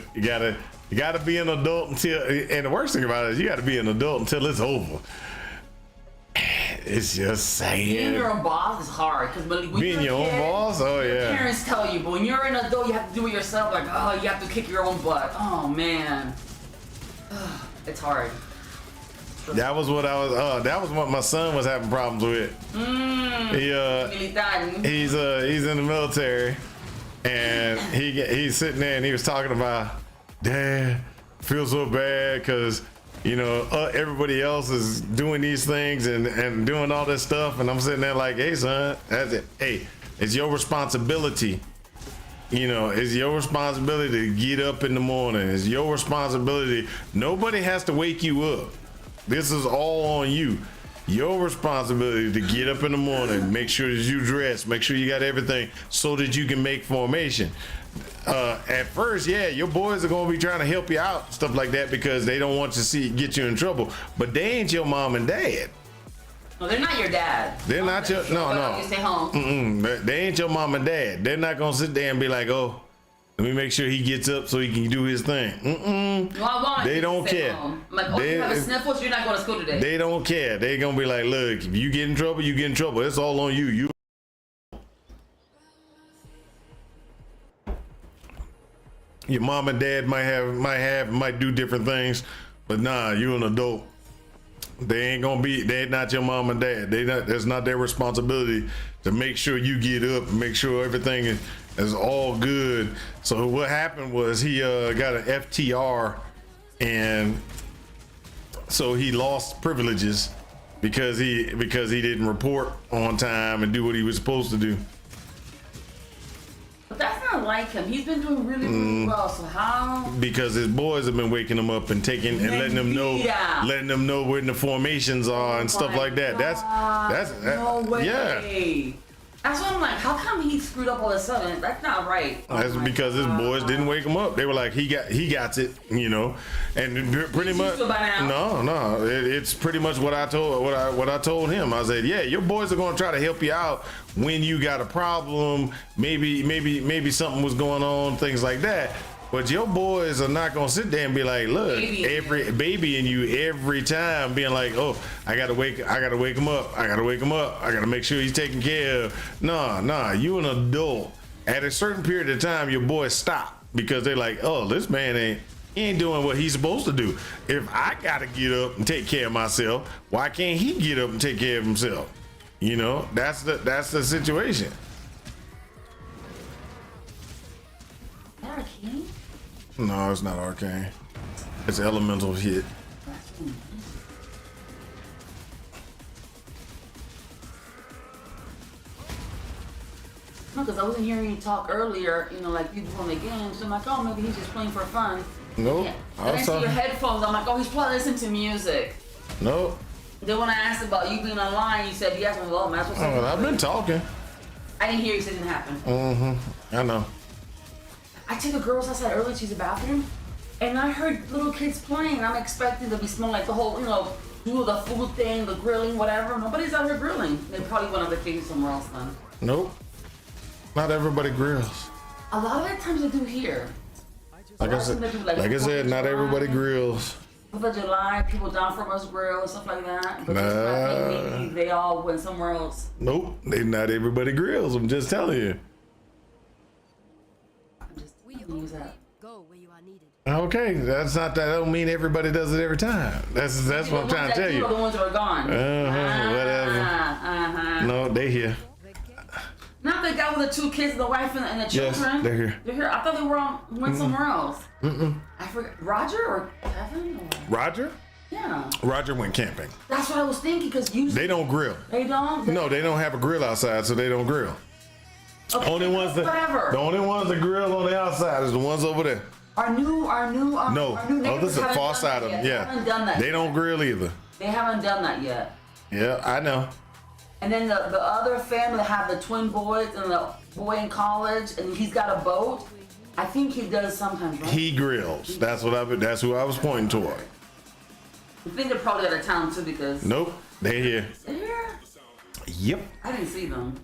Speaker 1: You gotta be an adult until, and the worst thing about it is you gotta be an adult until it's over. It's just saying.
Speaker 4: Being your own boss is hard because when
Speaker 1: being your own boss, oh yeah.
Speaker 4: Parents tell you, but when you're an adult, you have to do it yourself. Like, oh, you have to kick your own butt. Oh man, it's hard.
Speaker 1: That was what that was what my son was having problems with. He's in the military, and he's sitting there and he was talking about, Dad, I feel so bad because, you know, everybody else is doing these things and doing all this stuff, and I'm sitting there like, hey son, that's it. Hey, it's your responsibility. You know, it's your responsibility to get up in the morning. It's your responsibility. Nobody has to wake you up. This is all on you. Your responsibility to get up in the morning, make sure that you dress, make sure you got everything so that you can make formation. At first, yeah, your boys are gonna be trying to help you out, stuff like that, because they don't want to get you in trouble. But they ain't your mom and dad.
Speaker 4: No, they're not your dad.
Speaker 1: They're not your no.
Speaker 4: You stay home.
Speaker 1: They ain't your mom and dad. They're not gonna sit there and be like, oh, let me make sure he gets up so he can do his thing.
Speaker 4: No, I want
Speaker 1: they don't care.
Speaker 4: Home. I'm like, oh, you have a sniffle, so you're not going to school today.
Speaker 1: They don't care. They gonna be like, look, if you get in trouble, you get in trouble. It's all on you. Your mom and dad might do different things, but nah, you an adult. They're not your mom and dad. That's not their responsibility to make sure you get up and make sure everything is all good. So what happened was he got an FTR, and so he lost privileges because he didn't report on time and do what he was supposed to do.
Speaker 4: But that's not like him. He's been doing really well. So how?
Speaker 1: Because his boys have been waking him up and letting them know when the formations are and stuff like that. That's
Speaker 4: no way.
Speaker 1: Yeah.
Speaker 4: That's what I'm like. How come he screwed up all of a sudden? That's not right.
Speaker 1: That's because his boys didn't wake him up. They were like, he got it, you know, and pretty much. No, it's pretty much what I told him. I said, yeah, your boys are gonna try to help you out when you got a problem. Maybe something was going on, things like that. But your boys are not gonna sit there and be like, look, baby in you every time, being like, oh, I gotta wake him up. I gotta make sure he's taken care of. Nah, you an adult. At a certain period of time, your boys stop because they're like, oh, this man ain't doing what he's supposed to do. If I gotta get up and take care of myself, why can't he get up and take care of himself? You know, that's the situation.
Speaker 4: Arcane?
Speaker 1: No, it's not arcane. It's elemental hit.
Speaker 4: No, because I wasn't hearing you talk earlier, you know, like people from the game. So I'm like, oh, maybe he's just playing for fun.
Speaker 1: Nope.
Speaker 4: Yeah. And I see your headphones. I'm like, oh, he's probably listening to music.
Speaker 1: Nope.
Speaker 4: Then when I asked about you being online, you said yes. I'm like, oh, man, that's what's up.
Speaker 1: I've been talking.
Speaker 4: I didn't hear you say it didn't happen.
Speaker 1: I know.
Speaker 4: I took the girls outside early to the bathroom, and I heard little kids playing. I'm expecting to be smelling like the whole, you know, do the food thing, the grilling, whatever. Nobody's out here grilling. They probably went on vacation somewhere else then.
Speaker 1: Nope. Not everybody grills.
Speaker 4: A lot of the times they do here.
Speaker 1: Like I said, not everybody grills.
Speaker 4: 4th of July, people down from us grill and stuff like that. But maybe they all went somewhere else.
Speaker 1: Nope, not everybody grills. I'm just telling you.
Speaker 4: Use that.
Speaker 2: Go where you are needed.
Speaker 1: Okay, that don't mean everybody does it every time. That's what I'm trying to tell you.
Speaker 4: The ones that are gone.
Speaker 1: Whatever. No, they here.
Speaker 4: Not the guy with the 2 kids, the wife and the children.
Speaker 1: Yes, they're here.
Speaker 4: They're here. I thought they went somewhere else. I forgot. Roger or Kevin?
Speaker 1: Roger?
Speaker 4: Yeah.
Speaker 1: Roger went camping.
Speaker 4: That's what I was thinking, because usually
Speaker 1: They don't grill.
Speaker 4: They don't?
Speaker 1: No, they don't have a grill outside, so they don't grill.
Speaker 4: Okay,
Speaker 1: Only ones that
Speaker 4: whatever.
Speaker 1: the only ones that grill on the outside is the ones over there.
Speaker 4: Our new
Speaker 1: No, oh, this is the
Speaker 4: haven't
Speaker 1: far
Speaker 4: done
Speaker 1: side
Speaker 4: that
Speaker 1: of them.
Speaker 4: yet. They
Speaker 1: Yeah,
Speaker 4: haven't done that.
Speaker 1: they don't grill either.
Speaker 4: They haven't done that yet.
Speaker 1: Yeah, I know.
Speaker 4: And then the other family have the twin boys and the boy in college, and he's got a boat. I think he does sometimes, right?
Speaker 1: He grills. That's who I was pointing toward.
Speaker 4: I think they're probably out of town too, because
Speaker 1: Nope, they're here.
Speaker 4: they're here.
Speaker 1: Yep.
Speaker 4: I didn't see them.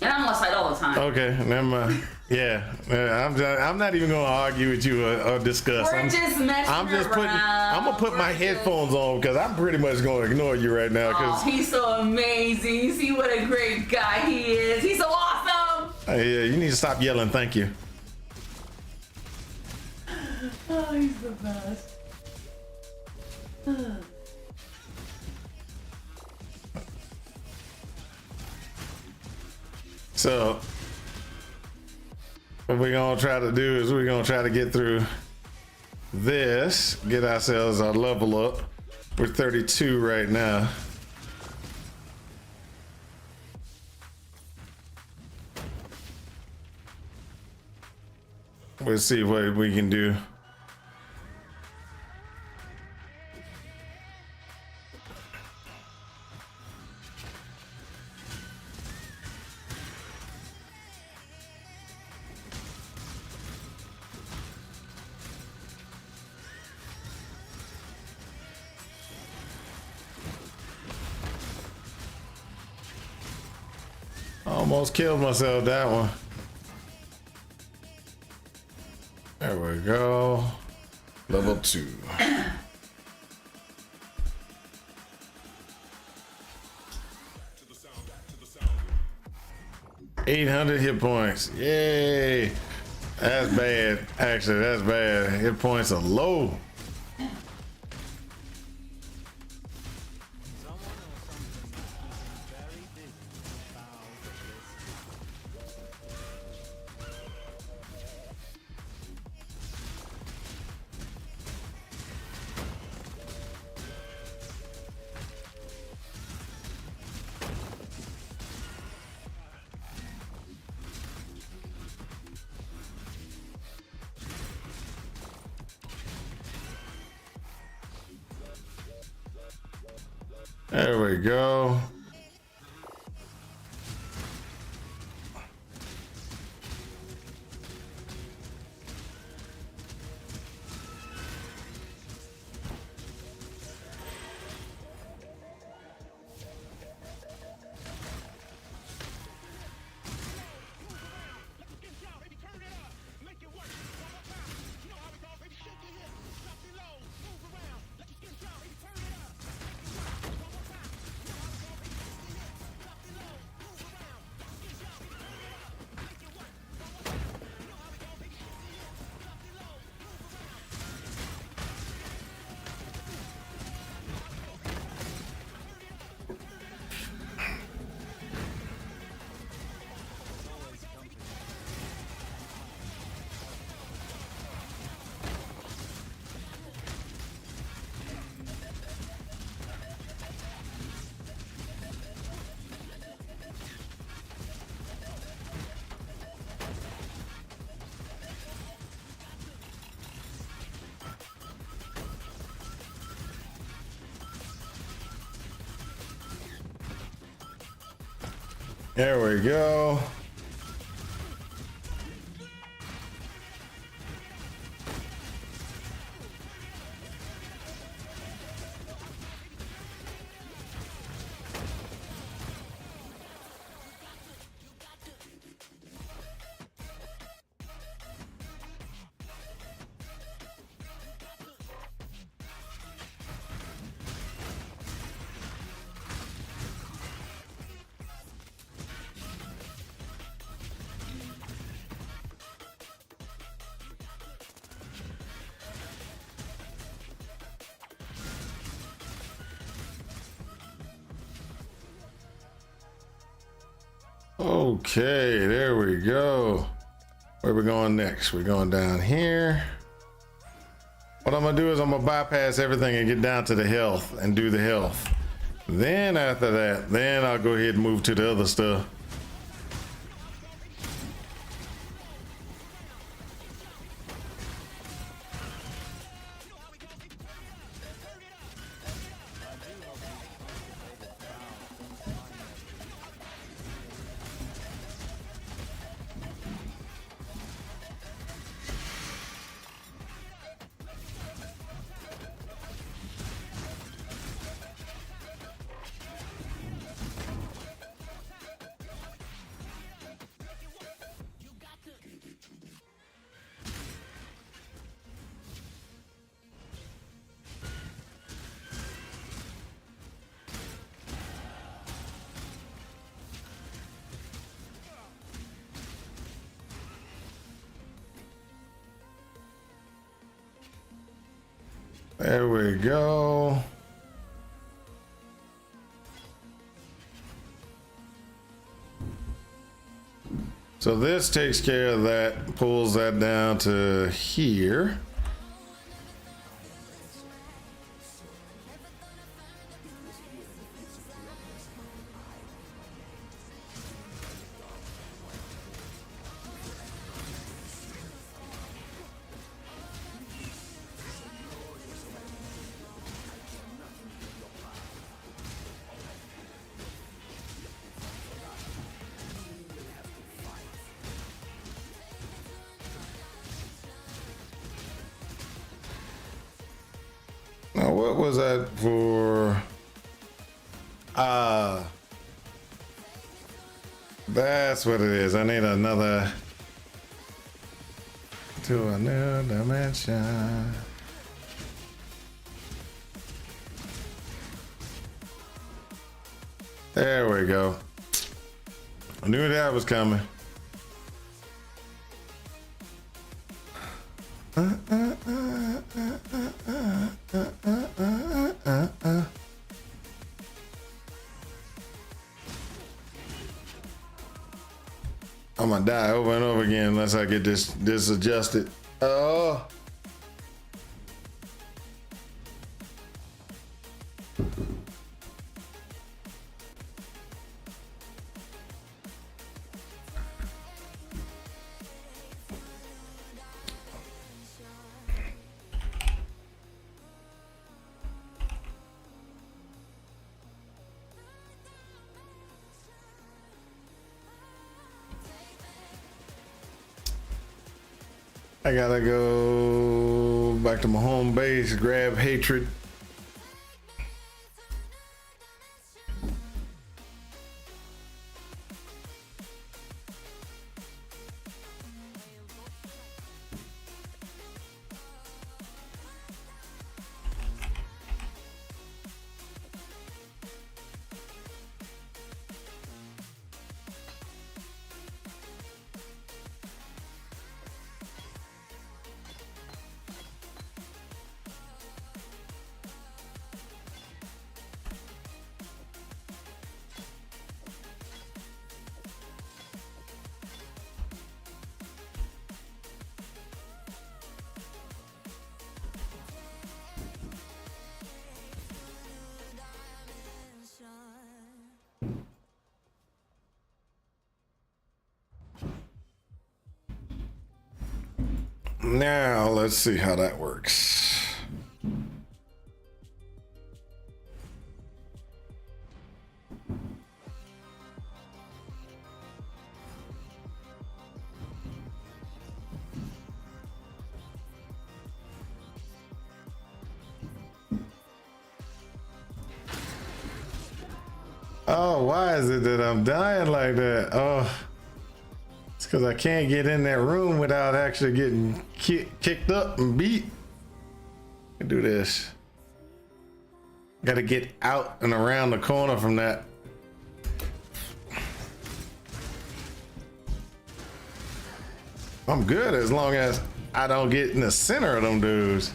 Speaker 4: And I'm outside all the time.
Speaker 1: Okay, never mind. Yeah, I'm not even gonna argue with you or discuss.
Speaker 4: We're just messing
Speaker 1: I'm just
Speaker 4: around.
Speaker 1: I'm gonna put my headphones on because I'm pretty much gonna ignore you right now.
Speaker 4: Oh,
Speaker 1: Cause
Speaker 4: he's so amazing. You see what a great guy he is. He's so awesome.
Speaker 1: yeah, you need to stop yelling. Thank you.
Speaker 4: Oh, he's the best.
Speaker 1: So what we're gonna try to do is we're gonna try to get through this, get ourselves our level up. We're 32 right now. We'll see what we can do. Almost killed myself that one. There we go. Level 2. $800 hit points. Yay. That's bad. Actually, that's bad. Hit points are low. There we go. There we go. Okay, there we go. Where we going next? We're going down here. What I'm gonna do is I'm gonna bypass everything and get down to the health and do the health. Then after that, then I'll go ahead and move to the other stuff. There we go. So this takes care of that, pulls that down to here. Now, what was that for? That's what it is. I need another to a new dimension. There we go. I knew that was coming. I'm gonna die over and over again unless I get this adjusted. Oh. I gotta go back to my home base, grab hatred. Now let's see how that works. Oh, why is it that I'm dying like that? Oh, it's because I can't get in that room without actually getting kicked up and beat. I can do this. Got to get out and around the corner from that. I'm good as long as I don't get in the center of them dudes.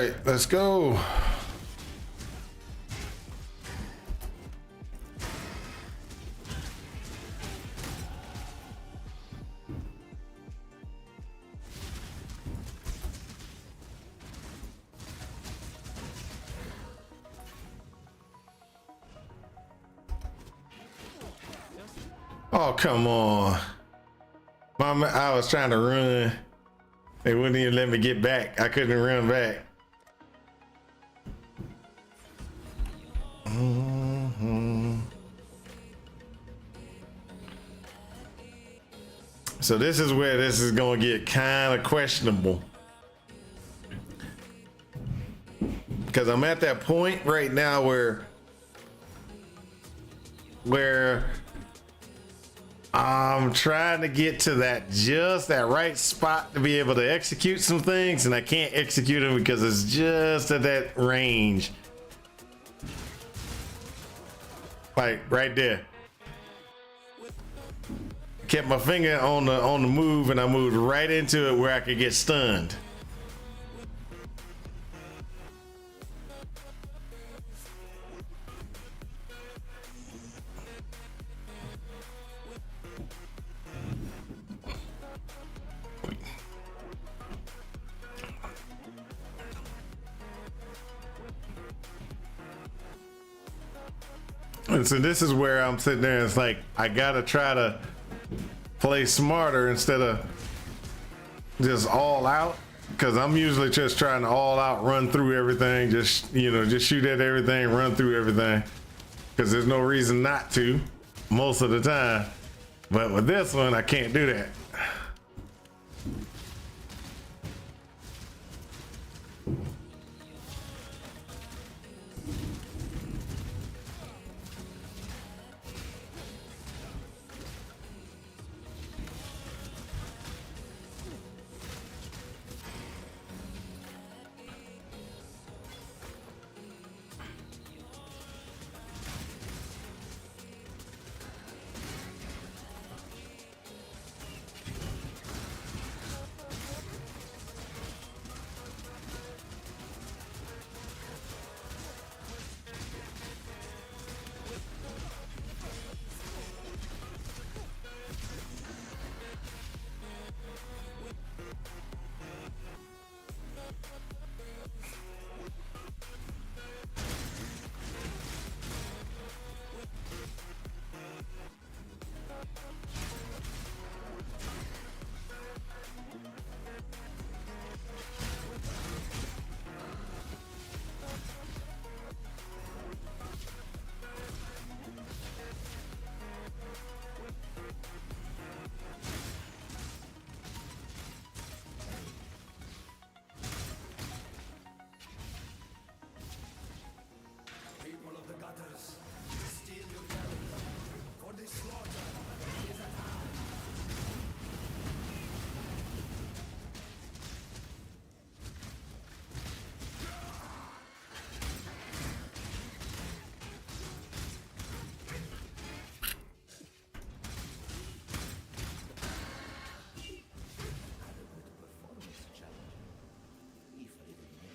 Speaker 1: right, let's go. Oh, come on. Mama, I was trying to run. They wouldn't even let me get back. I couldn't run back. So this is where this is gonna get kind of questionable. Because I'm at that point right now where I'm trying to get to that right spot to be able to execute some things, and I can't execute them because it's just at that range. Like right there. Kept my finger on the move, and I moved right into it where I could get stunned. And so this is where I'm sitting there, and it's like I gotta try to play smarter instead of just all out, because I'm usually just trying to all out run through everything, just shoot at everything, run through everything, because there's no reason not to most of the time. But with this one, I can't do that.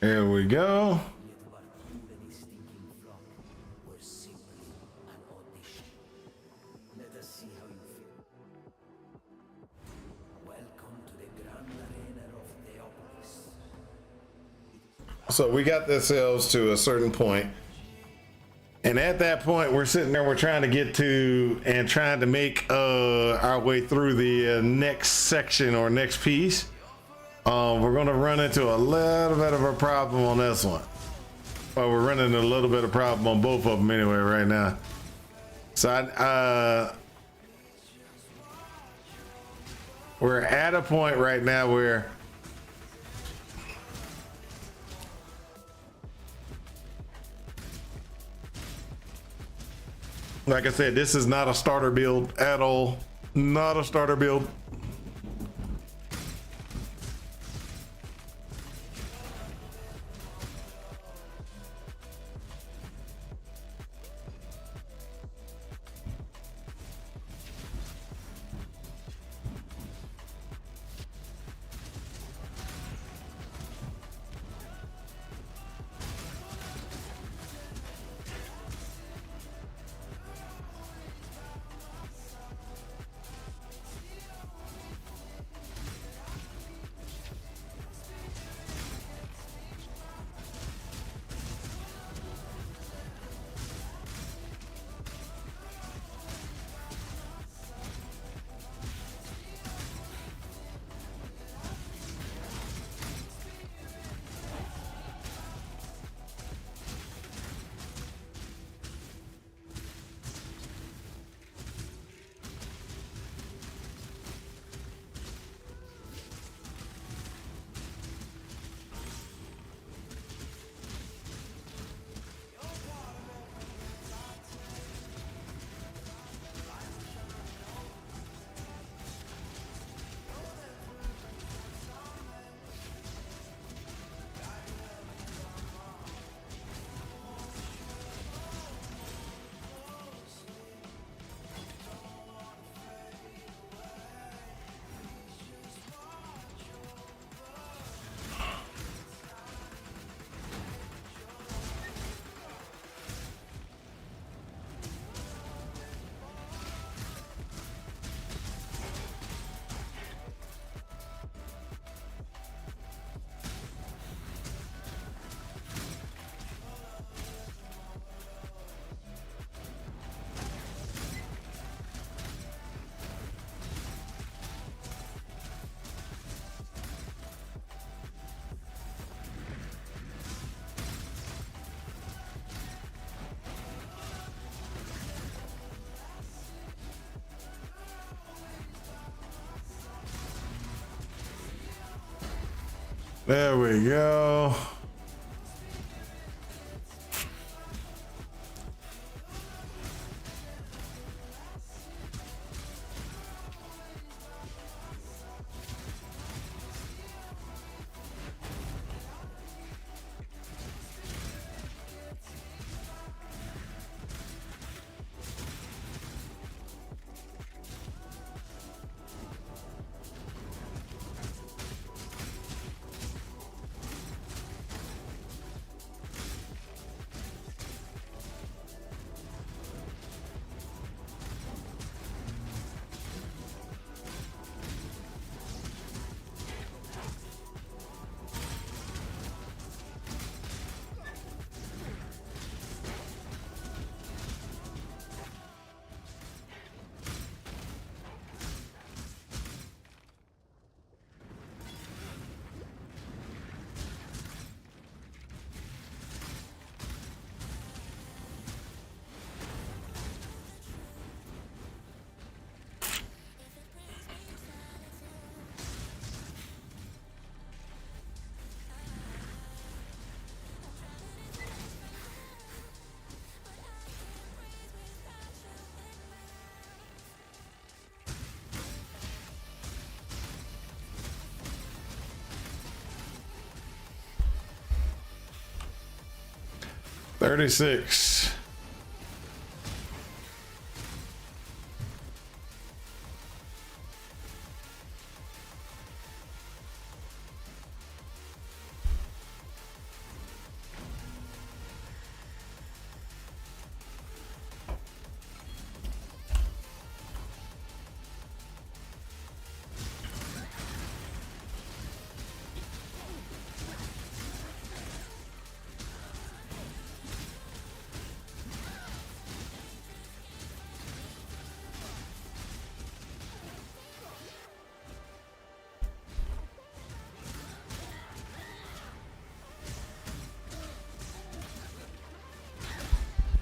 Speaker 1: There we go. So we got ourselves to a certain point, and at that point we're sitting there, we're trying to get to and trying to make our way through the next section or next piece. We're going to run into a little bit of a problem on this one. Well, we're running a little bit of problem on both of them anyway right now. So we're at a point right now where like I said, this is not a starter build at all. Not a starter build. There we go. $36.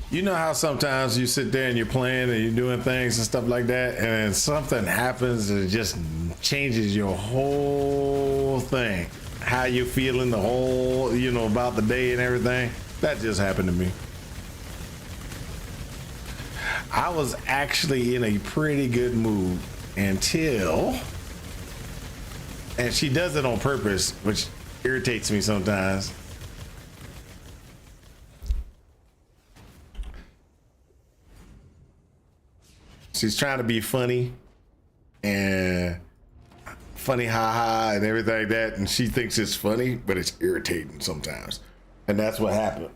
Speaker 1: You know how sometimes you sit there and you're playing and you're doing things and stuff like that, and then something happens and it just changes your whole thing. How you feeling the whole, you know, about the day and everything. That just happened to me. I was actually in a pretty good mood until, and she does it on purpose, which irritates me sometimes. She's trying to be funny and funny ha and everything like that, and she thinks it's funny, but it's irritating sometimes. And that's what happened.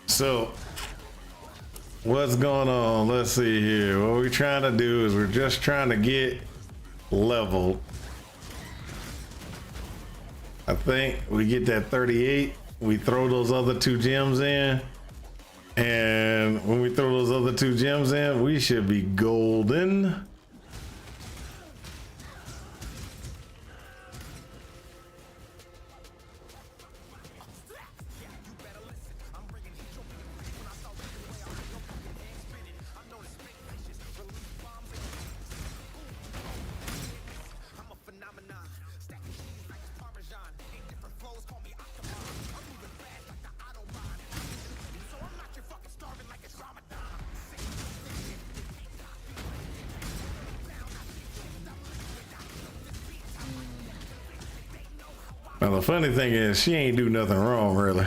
Speaker 1: So what's going on? Let's see here. What we're trying to do is we're just trying to get leveled. I think we get that 38. We throw those other 2 gems in. And when we throw those other 2 gems in, we should be golden. Now the funny thing is she ain't do nothing wrong really.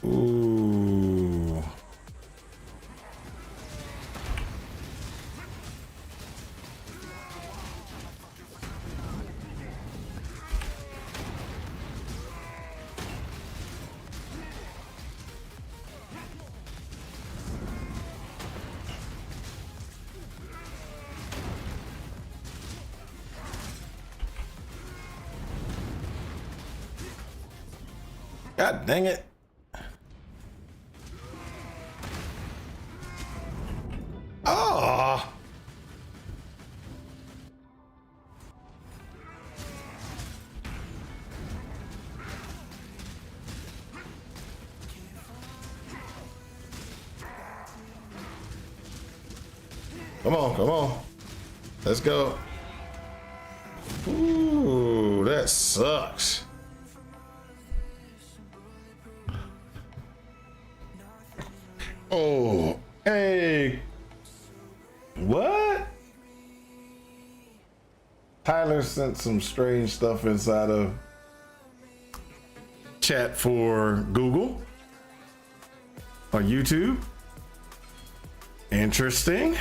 Speaker 1: Ooh. God dang it. Oh. Come on, come on. Let's go. Ooh, that sucks. Oh, hey. What? Tyler sent some strange stuff inside of chat for Google or YouTube. Interesting.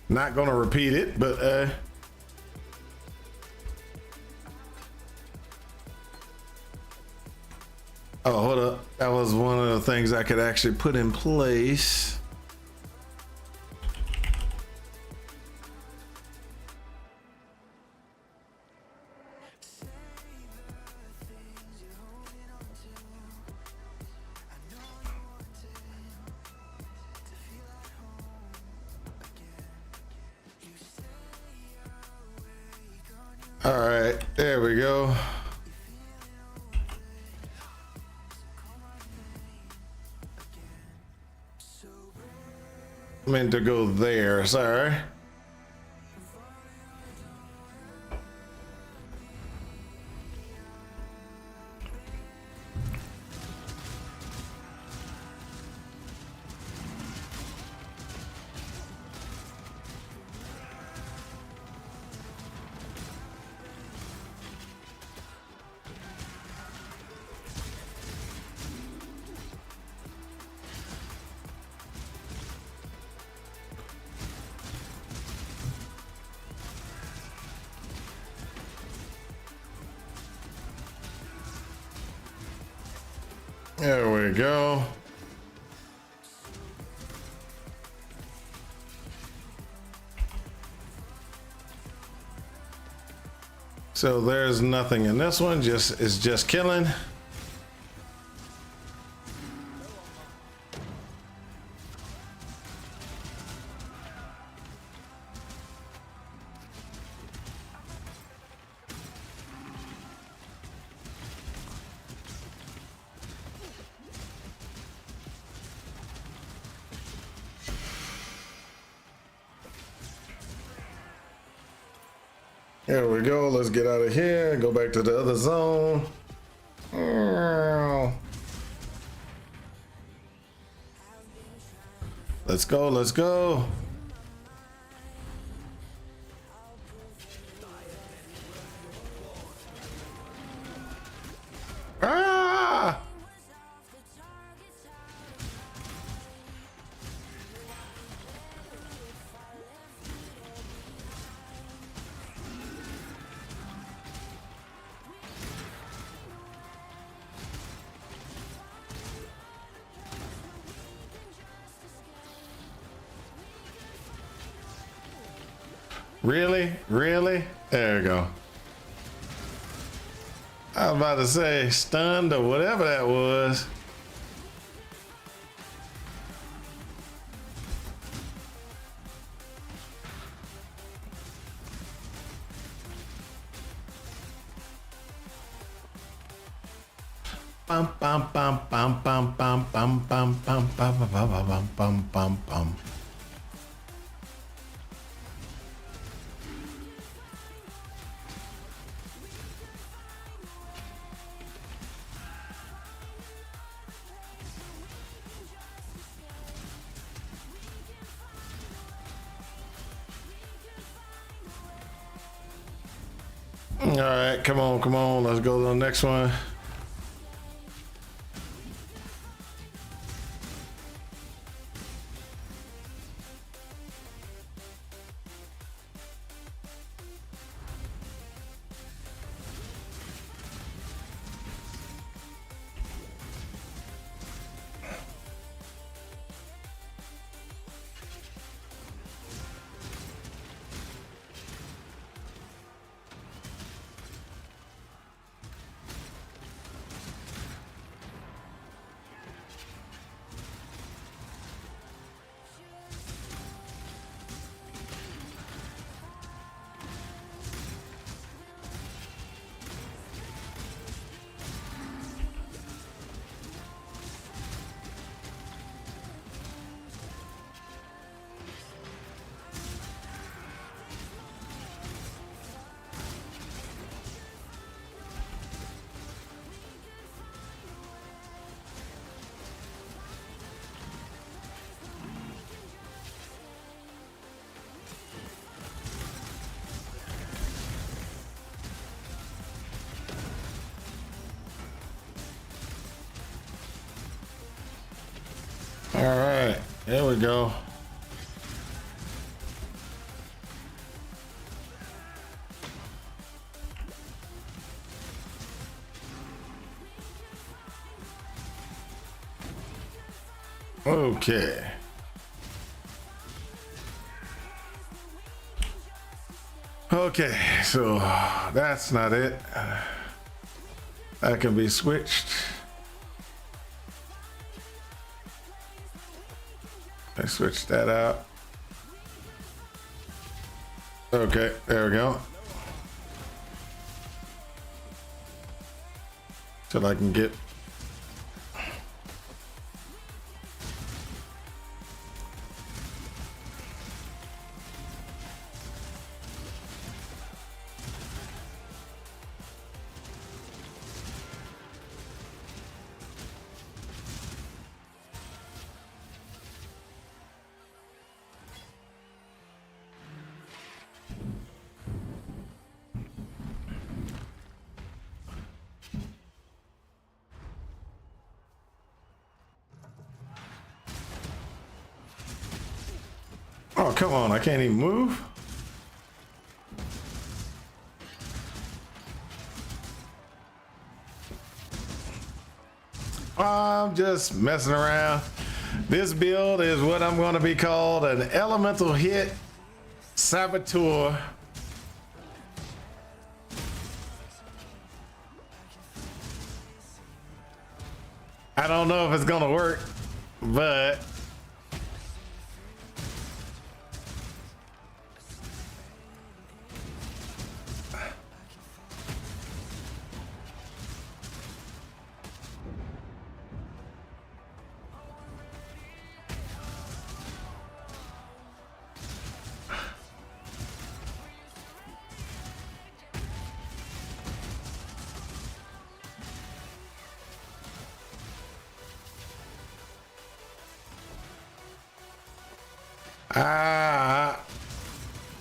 Speaker 1: Not gonna repeat it, but oh, hold up. That was one of the things I could actually put in place. All right, there we go. Meant to go there, sorry. There we go. So there's nothing in this one, it's just killing. There we go. Let's get out of here. Go back to the other zone. Let's go. Let's go. Ah! Really? Really? There we go. I was about to say stunned or whatever that was. Bum bum bum bum bum bum bum bum bum bum bum bum bum bum bum. All right, come on, let's go to the next one. There we go. Okay. Okay, so that's not it. That can be switched. I switched that out. Okay, there we go. Till I can get. Oh, come on, I can't even move. I'm just messing around. This build is what I'm going to be called an elemental hit saboteur. I don't know if it's going to work, but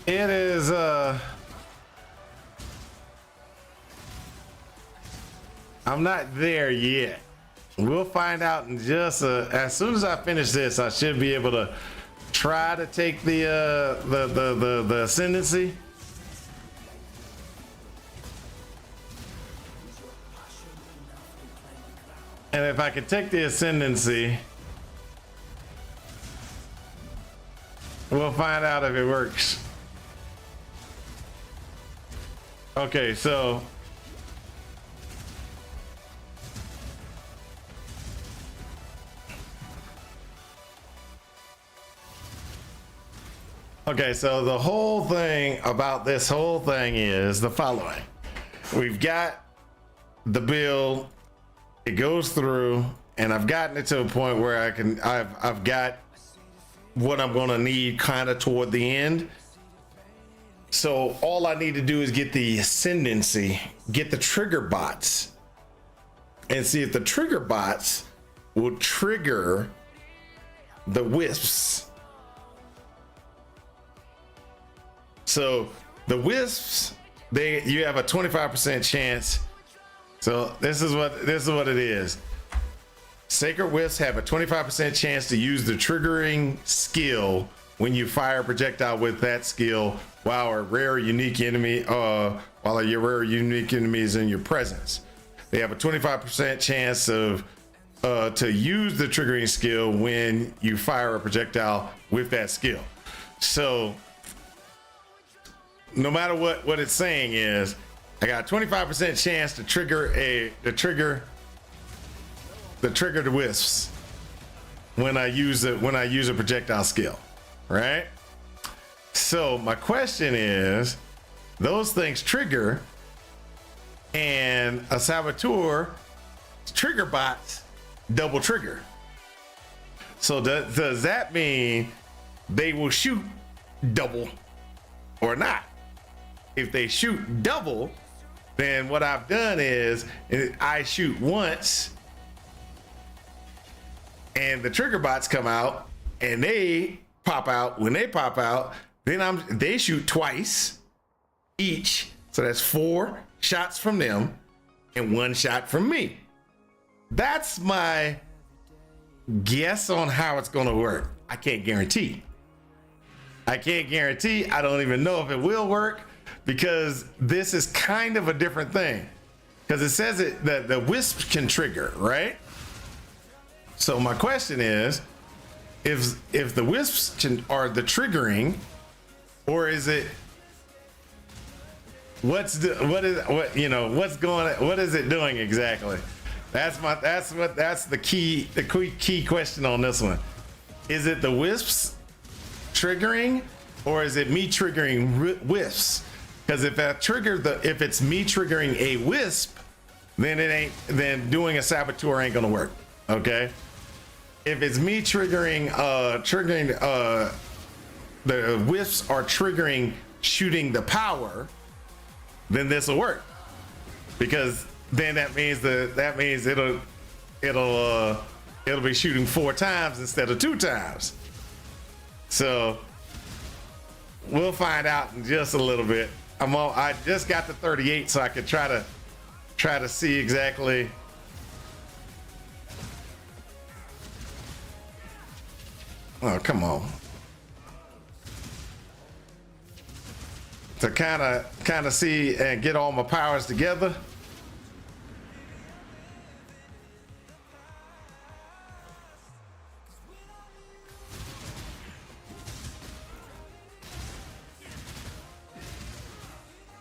Speaker 1: it is I'm not there yet. We'll find out in just as soon as I finish this, I should be able to try to take the ascendancy. And if I can take the ascendancy, we'll find out if it works. Okay, so the whole thing about this whole thing is the following. We've got the build, it goes through, and I've gotten it to a point where I've got what I'm gonna need kind of toward the end. So all I need to do is get the ascendancy, get the trigger bots, and see if the trigger bots will trigger the wisps. So the wisps, you have a 25% chance. So this is what it is. Sacred Wisps have a 25% chance to use the triggering skill when you fire a projectile with that skill while your rare unique enemy is in your presence. They have a 25% chance of to use the triggering skill when you fire a projectile with that skill. So no matter what it's saying is, I got a 25% chance to trigger the wisps when I use a projectile skill, right? So my question is, those things trigger, and a saboteur trigger bots double trigger. So does that mean they will shoot double or not? If they shoot double, then what I've done is I shoot once and the trigger bots come out and they pop out. When they pop out, then they shoot twice each. So that's 4 shots from them and 1 shot from me. That's my guess on how it's going to work. I can't guarantee. I can't guarantee. I don't even know if it will work because this is kind of a different thing. Because it says that the wisps can trigger, right? So my question is, if the wisps are the triggering, or is it what is it doing exactly? That's the key question on this one. Is it the wisps triggering, or is it me triggering wisps? Because if it's me triggering a wisp, then doing a saboteur ain't gonna work. Okay. If it's me triggering the wisps are triggering shooting the power, then this will work. Because then that means it'll be shooting 4 times instead of 2 times. So we'll find out in just a little bit. I just got to 38, so I could try to see exactly. Oh, come on. To kind of see and get all my powers together.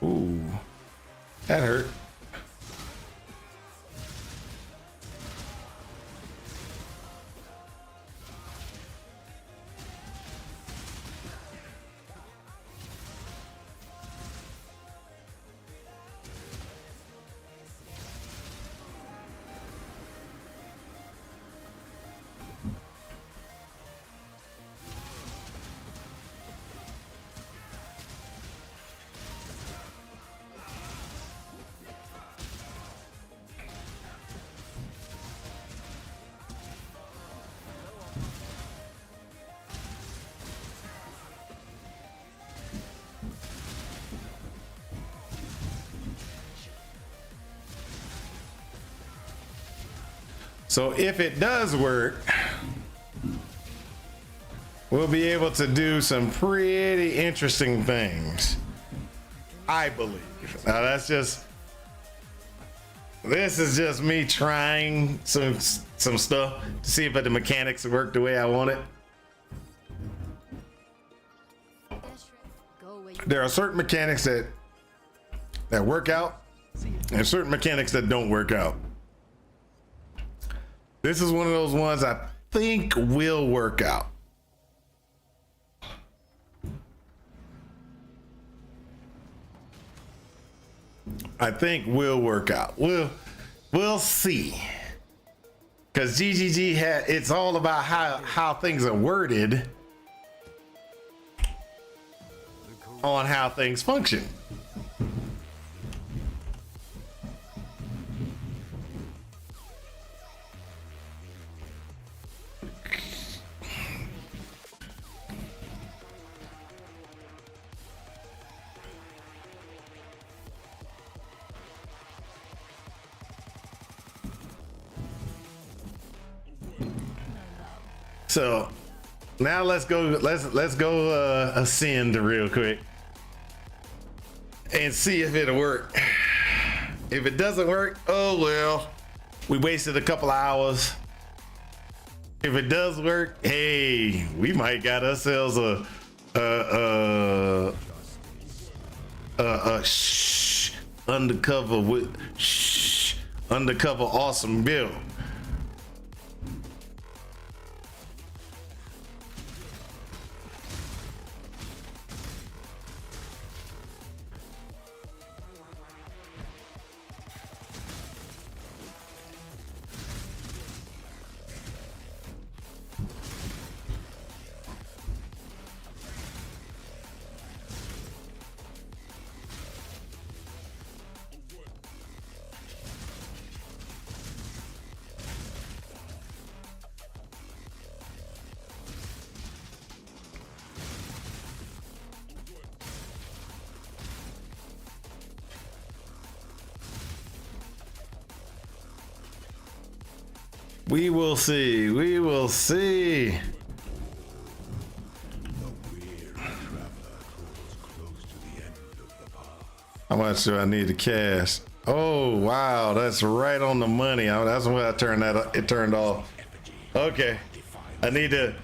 Speaker 1: Ooh, that hurt. So if it does work, we'll be able to do some pretty interesting things, I believe. Now this is just me trying some stuff to see if the mechanics work the way I want it. There are certain mechanics that work out and certain mechanics that don't work out. This is one of those ones I think will work out. I think will work out. We'll see. Because GGG it's all about how things are worded on how things function. So now let's go ascend real quick and see if it'll work. If it doesn't work, oh well, we wasted a couple hours. If it does work, hey, we might got ourselves a undercover awesome build. We will see. We will see. How much do I need to cash? Oh wow, that's right on the money. That's why I turned that. It turned off. Okay, I need to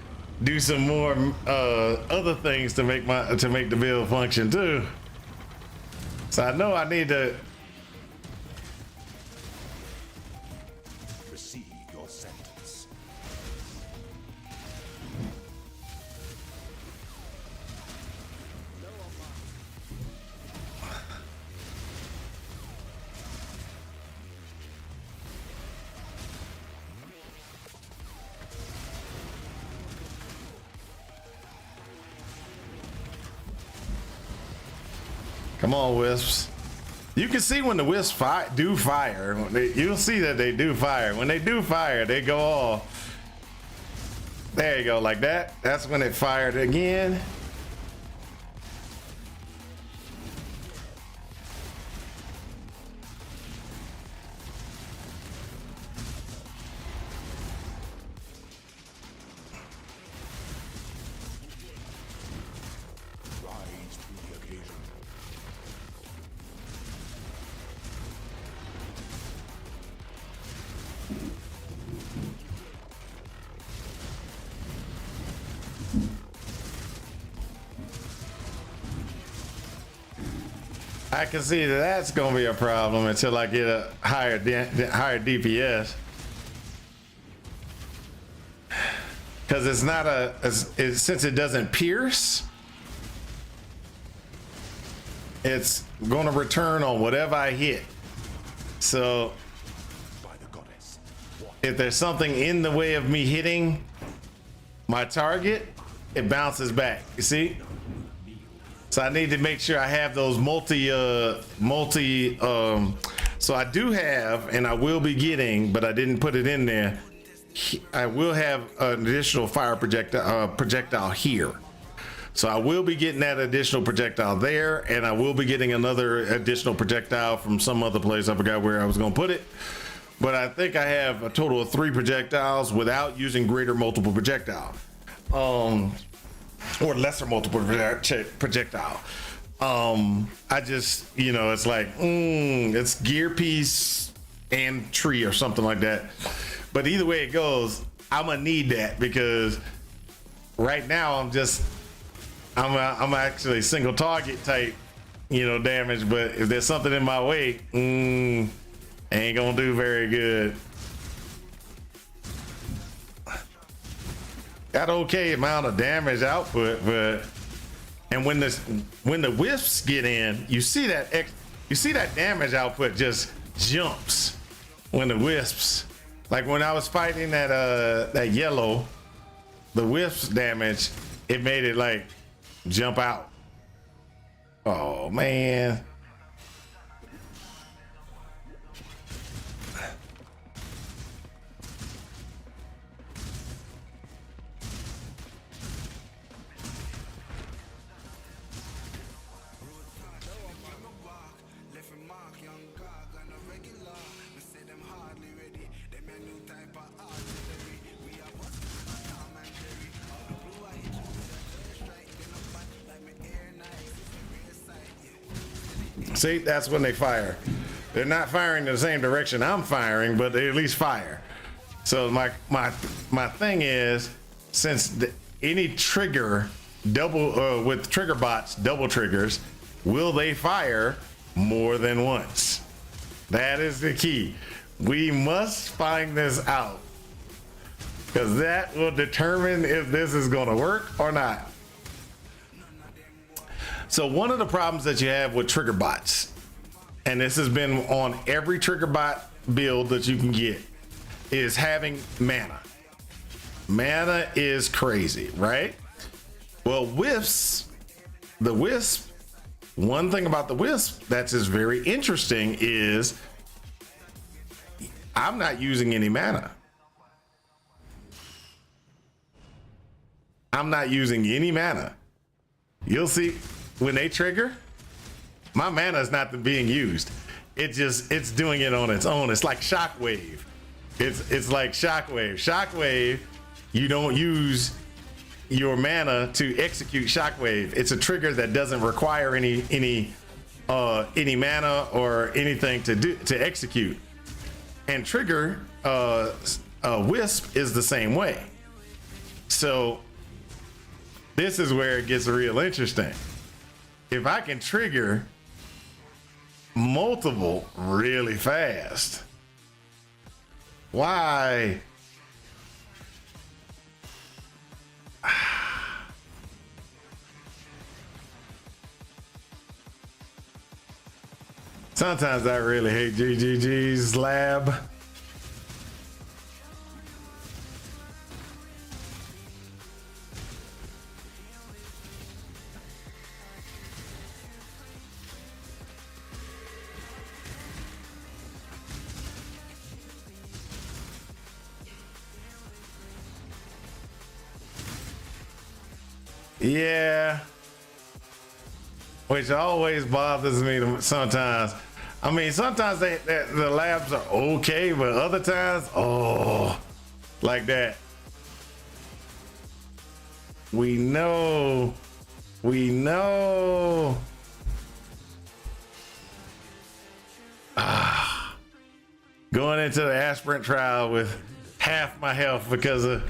Speaker 1: do some more other things to make the build function too. So I know I need to.
Speaker 5: Receive your sentence.
Speaker 1: Come on, wisps. You can see when the wisps do fire. You'll see that they do fire. When they do fire, they go off. There you go, like that. That's when it fired again.
Speaker 5: Rise to the occasion.
Speaker 1: I can see that that's gonna be a problem until I get a higher DPS. Because it's not since it doesn't pierce, it's gonna return on whatever I hit. So
Speaker 5: By the goddess.
Speaker 1: if there's something in the way of me hitting my target, it bounces back. You see? So I need to make sure I have those so I do have, and I will be getting, but I didn't put it in there. I will have an additional fire projectile here. So I will be getting that additional projectile there, and I will be getting another additional projectile from some other place. I forgot where I was gonna put it. But I think I have a total of 3 projectiles without using greater multiple projectile. Or lesser multiple projectile. I just, it's like, it's gear piece and tree or something like that. But either way it goes, I'm gonna need that because right now I'm actually single target type, damage. But if there's something in my way, ain't gonna do very good. Got okay amount of damage output, and when the wisps get in, you see that damage output just jumps when the wisps, like when I was fighting that yellow, the wisps damage, it made it like jump out. Oh man. See, that's when they fire. They're not firing in the same direction I'm firing, but they at least fire. So my thing is, since any trigger with trigger bots double triggers, will they fire more than once? That is the key. We must find this out, because that will determine if this is going to work or not. So one of the problems that you have with trigger bots, and this has been on every trigger bot build that you can get, is having mana. Mana is crazy, right? Well, the wisp, one thing about the wisp that's just very interesting is I'm not using any mana. I'm not using any mana. You'll see when they trigger, my mana is not being used. It's doing it on its own. It's like shockwave. It's like shockwave. Shockwave, you don't use your mana to execute shockwave. It's a trigger that doesn't require any any mana or anything to execute. And trigger wisp is the same way. So this is where it gets real interesting. If I can trigger multiple really fast, why? Sometimes I really hate GGG's lab. Yeah. Which always bothers me sometimes. I mean, sometimes the labs are okay, but other times, oh, like that. We know. Going into the aspirant trial with half my health because of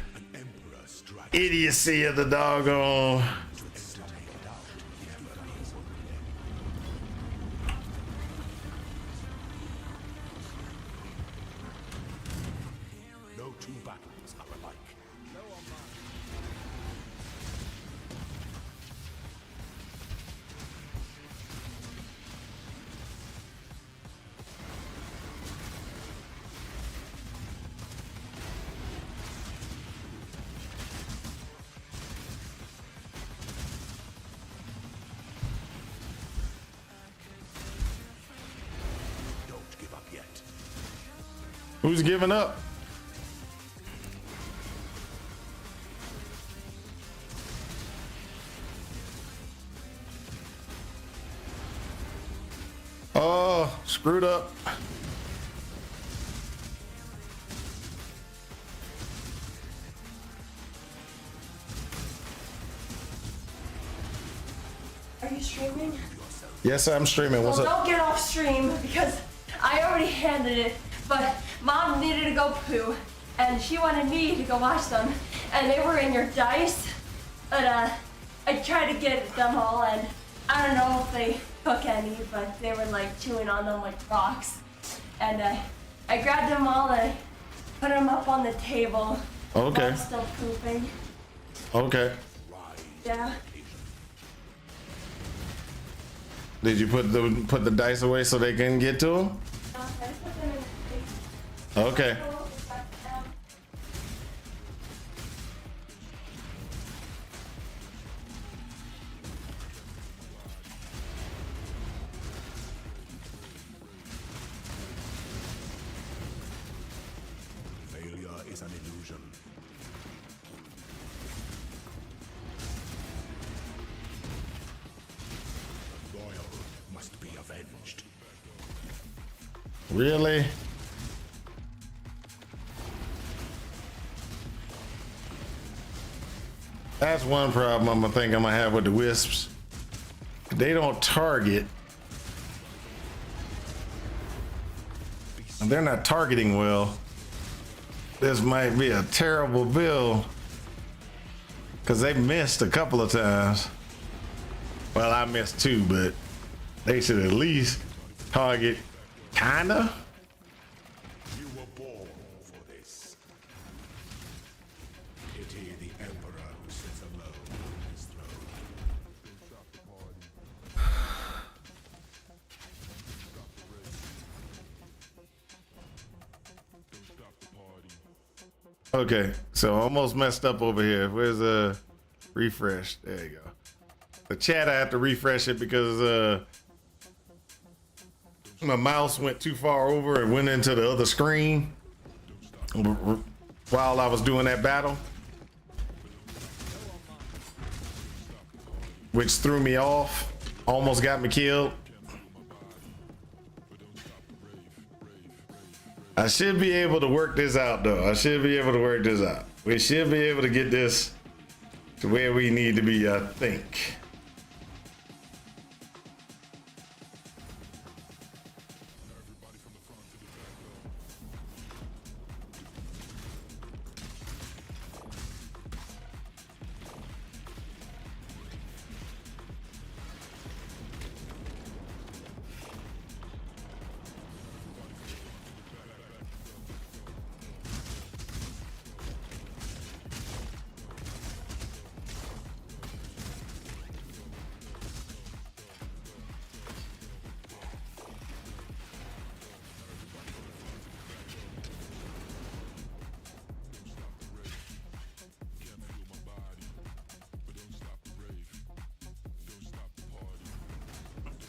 Speaker 1: idiocy of the doggone.
Speaker 5: No two battles are alike. Don't give up yet.
Speaker 1: Who's giving up? Oh, screwed up.
Speaker 6: Are you streaming?
Speaker 1: Yes, I'm streaming. What's
Speaker 6: Well,
Speaker 1: up?
Speaker 6: don't get off stream because I already handed it, but Mom needed to go poo, and she wanted me to go watch them, and they were in your dice, but I tried to get them all, and I don't know if they took any, but they were like chewing on them like rocks, and I grabbed them all and I put them up on the table.
Speaker 1: Okay.
Speaker 6: Mom's still pooping.
Speaker 1: Okay.
Speaker 6: Yeah.
Speaker 1: Did you put the dice away so they can get to them?
Speaker 6: I just put them in the
Speaker 1: Okay.
Speaker 5: Failure is an illusion. The loyal must be avenged.
Speaker 1: Really? That's one problem I think I'm gonna have with the wisps. They don't target. And they're not targeting well. This might be a terrible build. Cause they missed a couple of times. Well, I missed two, but they should at least target kinda.
Speaker 5: You were born for this. Pity the Emperor who sits alone on his throne.
Speaker 1: Okay, so almost messed up over here. Where's the refresh? There you go. The chat, I have to refresh it because my mouse went too far over and went into the other screen while I was doing that battle, which threw me off, almost got me killed. I should be able to work this out though. I should be able to work this out. We should be able to get this to where we need to be, I think.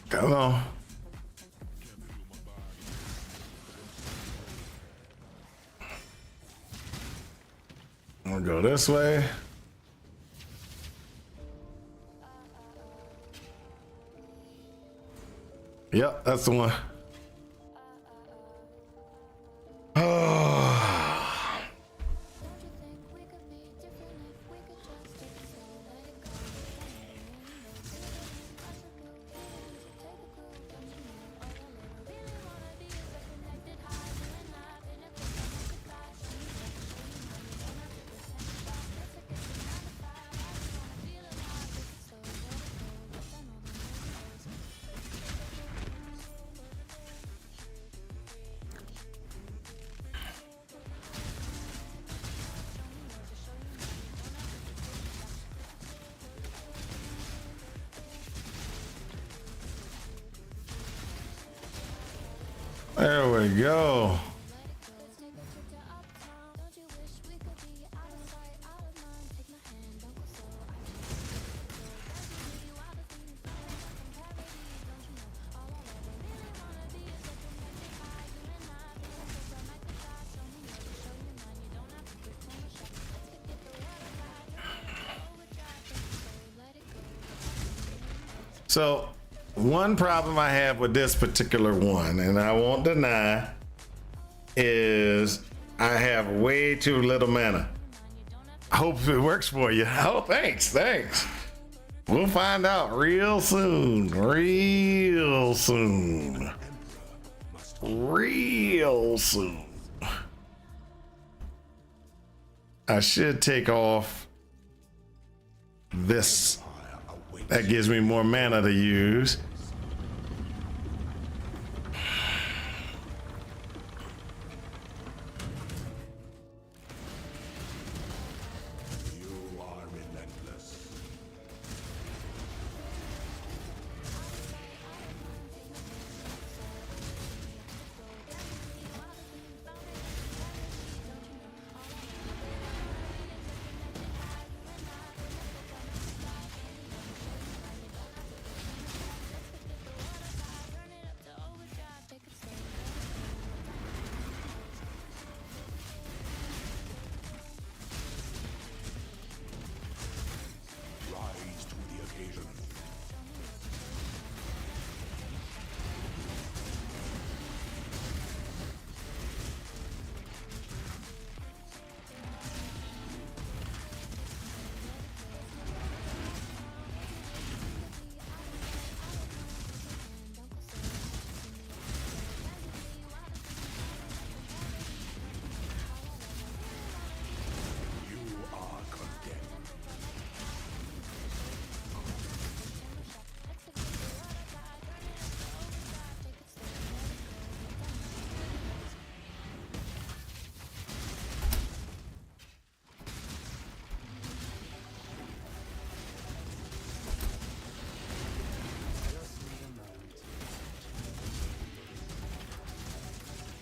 Speaker 1: Come on. I'm gonna go this way. Yep, that's the one. Oh. There we go. So one problem I have with this particular one, and I won't deny, is I have way too little mana. I hope it works for you. Oh, thanks. We'll find out real soon. Real soon. I should take off this. That gives me more mana to use.
Speaker 5: You are relentless. Rise to the occasion. You are condemned.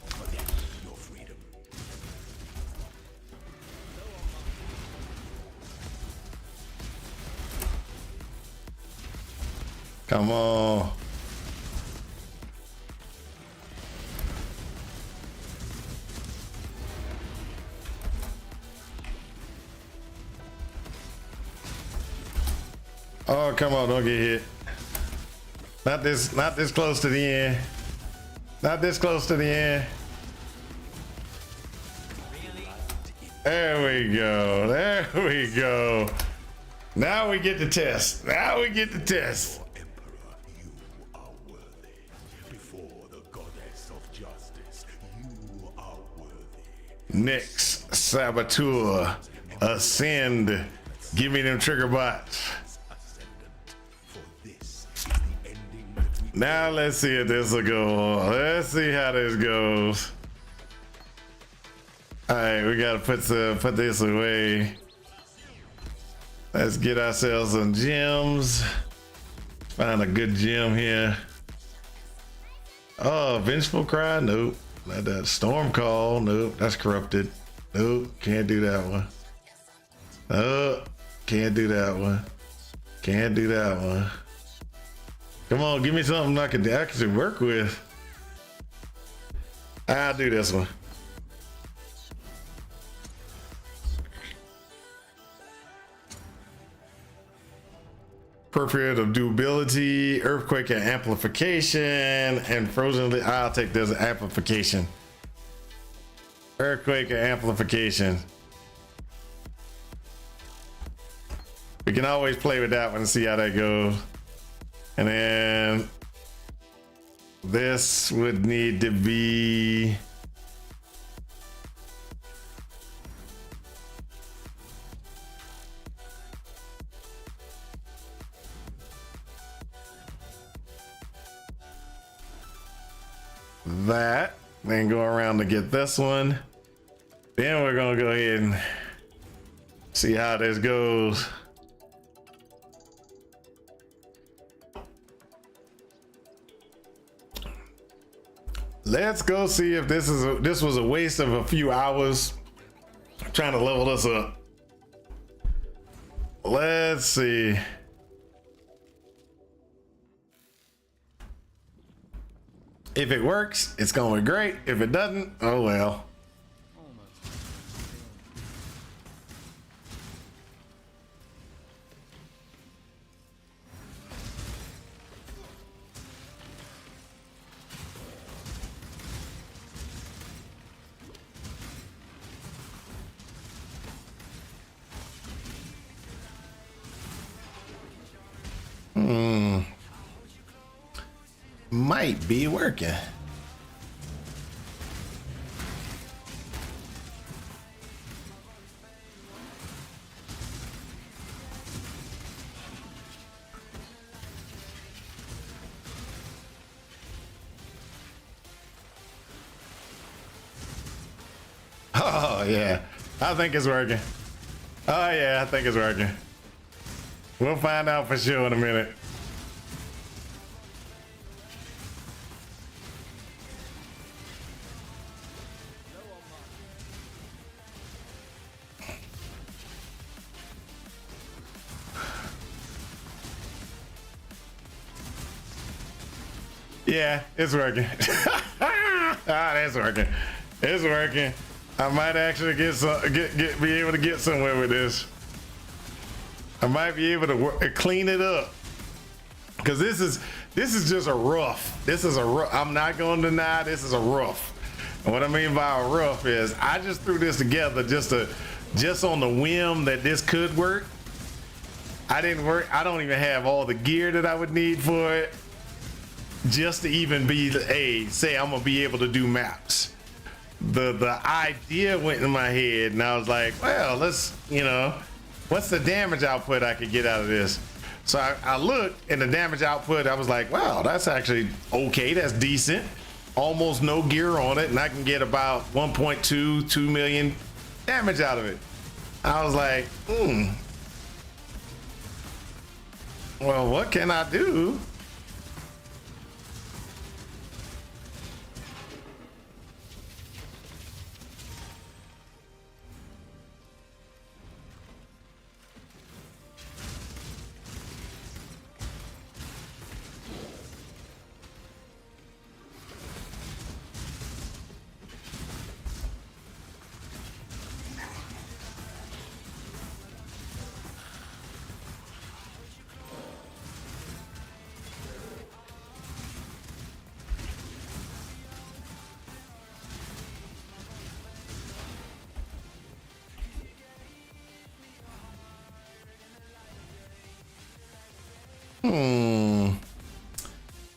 Speaker 5: Protect your freedom.
Speaker 1: Come on. Oh, come on, don't get hit. Not this close to the end. Not this close to the end. There we go. Now we get the test.
Speaker 5: Emperor, you are worthy. Before the goddess of justice, you are worthy.
Speaker 1: Next, Saboteur. Ascend. Give me them trigger bots.
Speaker 5: For this is the ending that we
Speaker 1: Now let's see if this will go on. Let's see how this goes. All right, we gotta put this away. Let's get ourselves some gems. Find a good gem here. Oh, Vengeful Cry? Nope. Not that. Storm Call? Nope. That's corrupted. Nope. Can't do that one. Oh, can't do that one. Can't do that one. Come on, give me something I can actually work with. I'll do this one. Appropriate of durability, earthquake and amplification, and frozen. I'll take this amplification. Earthquake and amplification. We can always play with that one and see how that goes. And then this would need to be that, then go around to get this one. Then we're gonna go ahead and see how this goes. Let's go see if this was a waste of a few hours trying to level this up. Let's see. If it works, it's gonna be great. If it doesn't, oh well. Might be working. Oh yeah, I think it's working. Oh yeah, I think it's working. We'll find out for sure in a minute. Yeah, it's working. That's working. It's working. I might actually be able to get somewhere with this. I might be able to clean it up, because this is just a rough. This is a rough. I'm not going to deny this is a rough. And what I mean by a rough is I just threw this together just on the whim that this could work. I didn't work. I don't even have all the gear that I would need for it, just to even be say I'm gonna be able to do maps. The idea went in my head, and I was like, well, let's, what's the damage output I could get out of this? So I looked, and the damage output, I was like, wow, that's actually okay. That's decent. Almost no gear on it, and I can get about 1.2 million damage out of it. I was like, well, what can I do?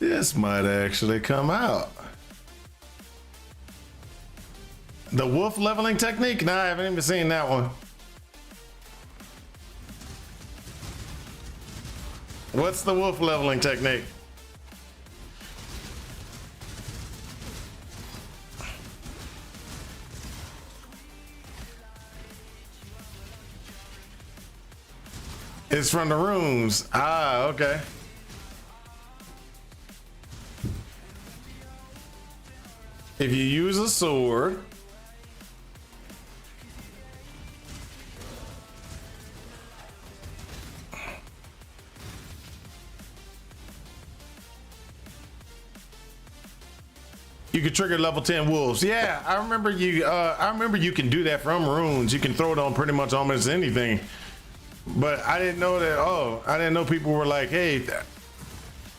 Speaker 1: This might actually come out. The wolf leveling technique? No, I haven't even seen that one. What's the wolf leveling technique? It's from the runes. Ah, okay. If you use a sword, You can trigger level 10 wolves. Yeah, I remember you. I remember you can do that from runes. You can throw it on pretty much almost anything. But I didn't know that. Oh, I didn't know people were like, hey,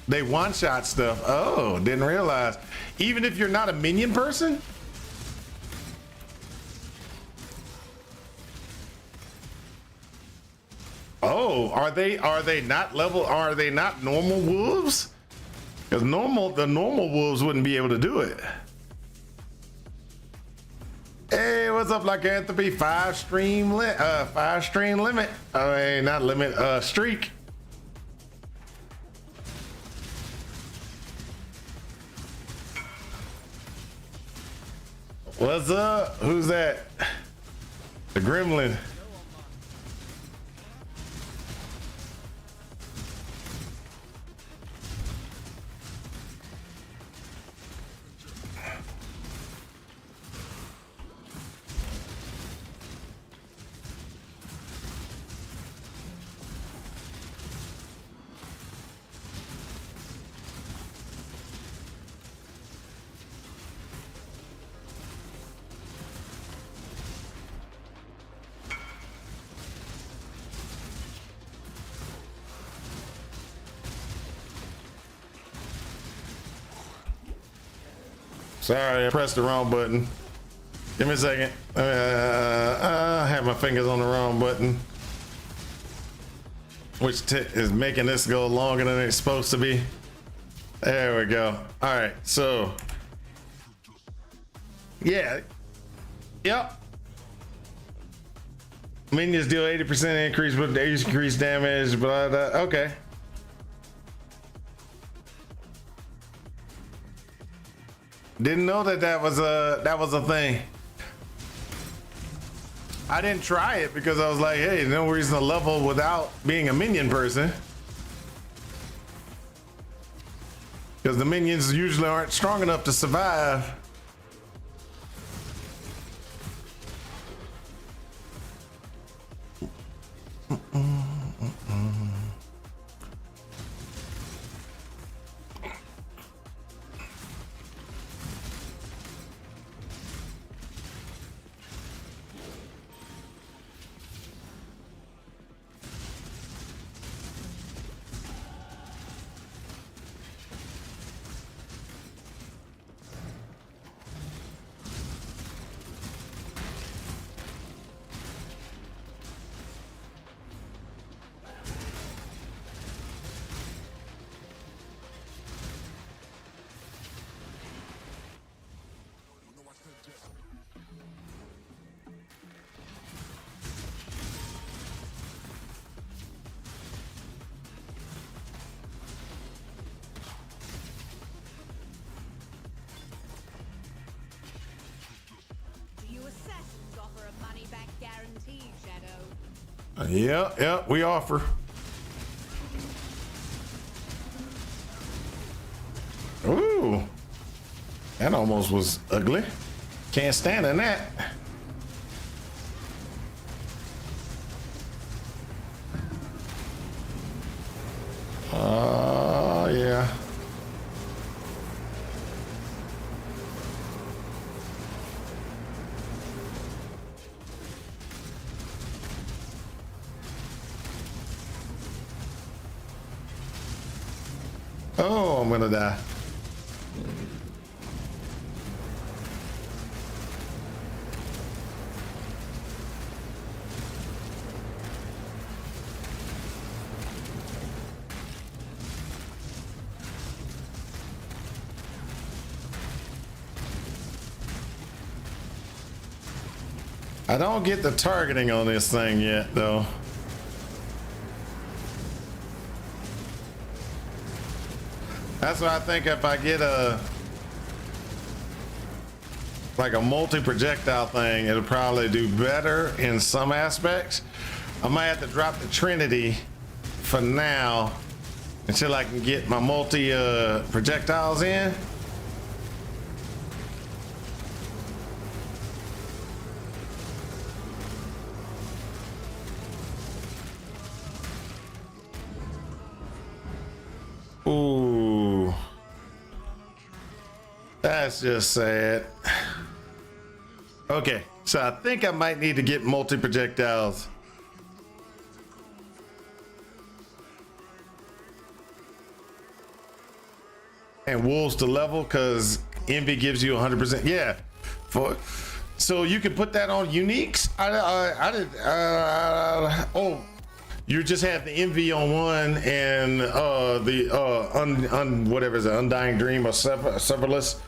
Speaker 1: they one-shot stuff. Oh, didn't realize. Even if you're not a minion person. Oh, are they not level? Are they not normal wolves? Because the normal wolves wouldn't be able to do it. Hey, what's up, Lycanthropy? 5-stream limit. 5-stream limit. Not limit. Streak. What's up? Who's that? The Gremlin. Sorry, I pressed the wrong button. Give me a second. I have my fingers on the wrong button, which is making this go longer than it's supposed to be. There we go. All right, so yeah, yep. Minions deal 80% increase with increased damage. Blah blah. Okay. Didn't know that was a thing. I didn't try it because I was like, hey, no reason to level without being a minion person. Because the minions usually aren't strong enough to survive. Yeah, we offer. Ooh, that almost was ugly. Can't stand in that. Yeah. Oh, I'm gonna die. I don't get the targeting on this thing yet, though. That's why I think if I get a multi-projectile thing, it'll probably do better in some aspects. I might have to drop the Trinity for now until I can get my multi projectiles in. Ooh. That's just sad. Okay, so I think I might need to get multi-projectiles. And wolves to level, because envy gives you 100%. Yeah. So you can put that on uniques? Oh, you just have the envy on one and whatever is it, Undying Dream or Severless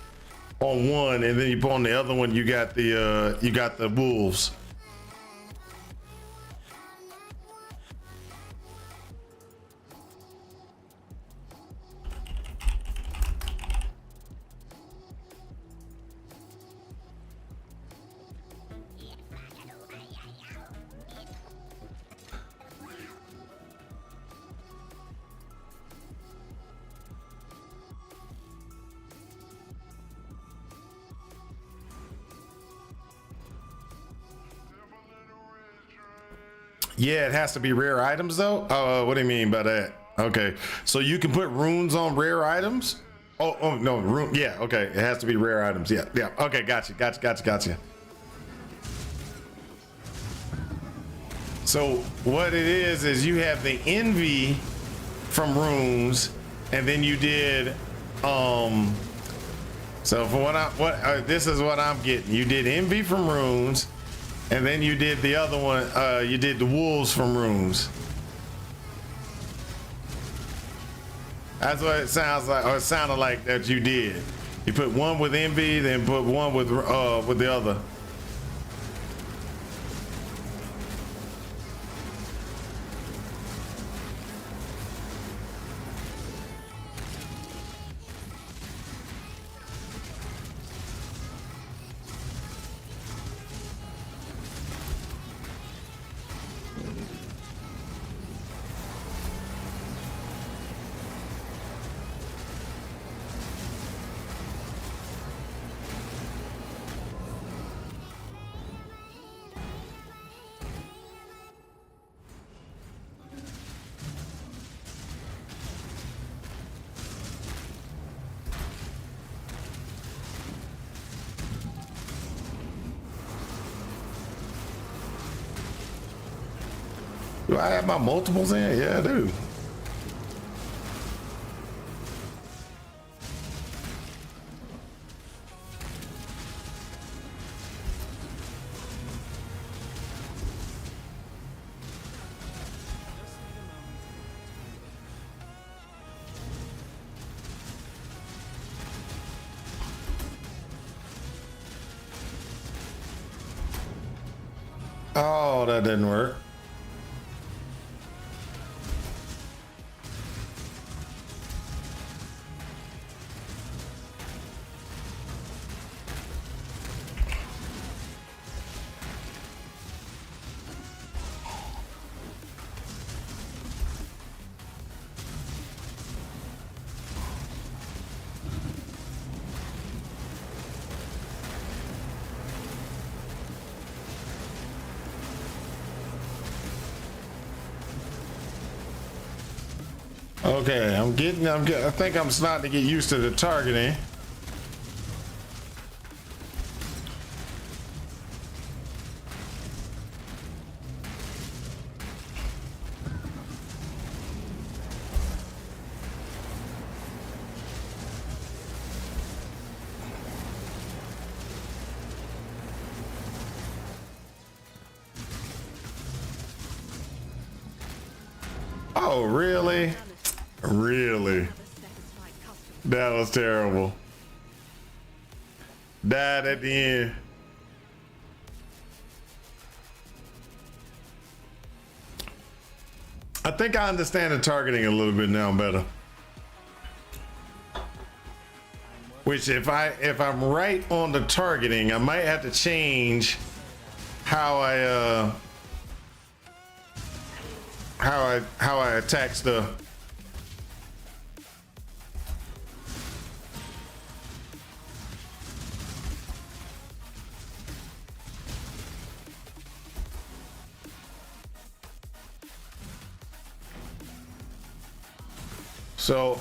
Speaker 1: on one, and then you put on the other one, you got the wolves. Yeah, it has to be rare items though. What do you mean by that? Okay, so you can put runes on rare items. Oh no, rune. Yeah, okay, it has to be rare items. Yeah. Okay, gotcha. So what it is you have the envy from runes, and then you did So for this is what I'm getting. You did envy from runes. And then you did the other one, you did the wolves from runes. That's what it sounds like, or it sounded like that you did. You put one with envy, then put one with the other. Do I have my multiples in? Yeah, I do. Oh, that didn't work. Okay, I think I'm starting to get used to the targeting. Oh, really? Really? That was terrible. Died at the end. I think I understand the targeting a little bit now better. Which if I'm right on the targeting, I might have to change how I attack stuff. So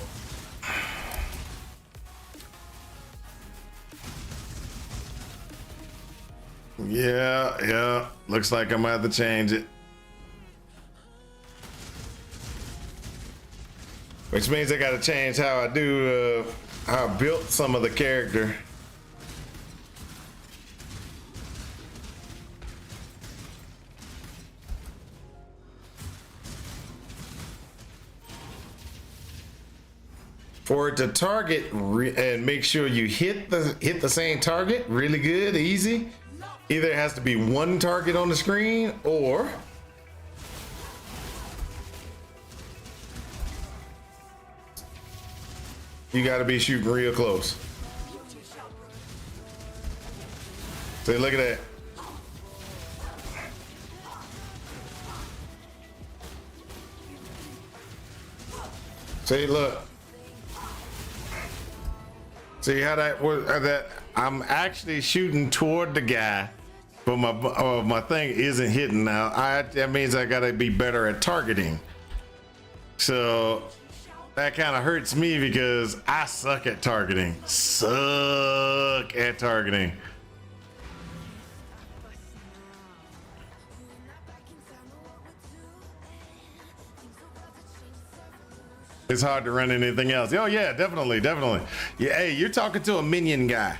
Speaker 1: Yeah. Looks like I'm gonna have to change it. Which means I gotta change how I do, how I built some of the character. For it to target and make sure you hit the same target really good, easy. Either it has to be one target on the screen or you got to be shooting real close. See, look at that. See, look. See how that was? That I'm actually shooting toward the guy, but my thing isn't hitting now. That means I gotta be better at targeting. So that kind of hurts me because I suck at targeting. Suck at targeting. It's hard to run anything else. Oh yeah, definitely. Yeah, hey, you're talking to a minion guy.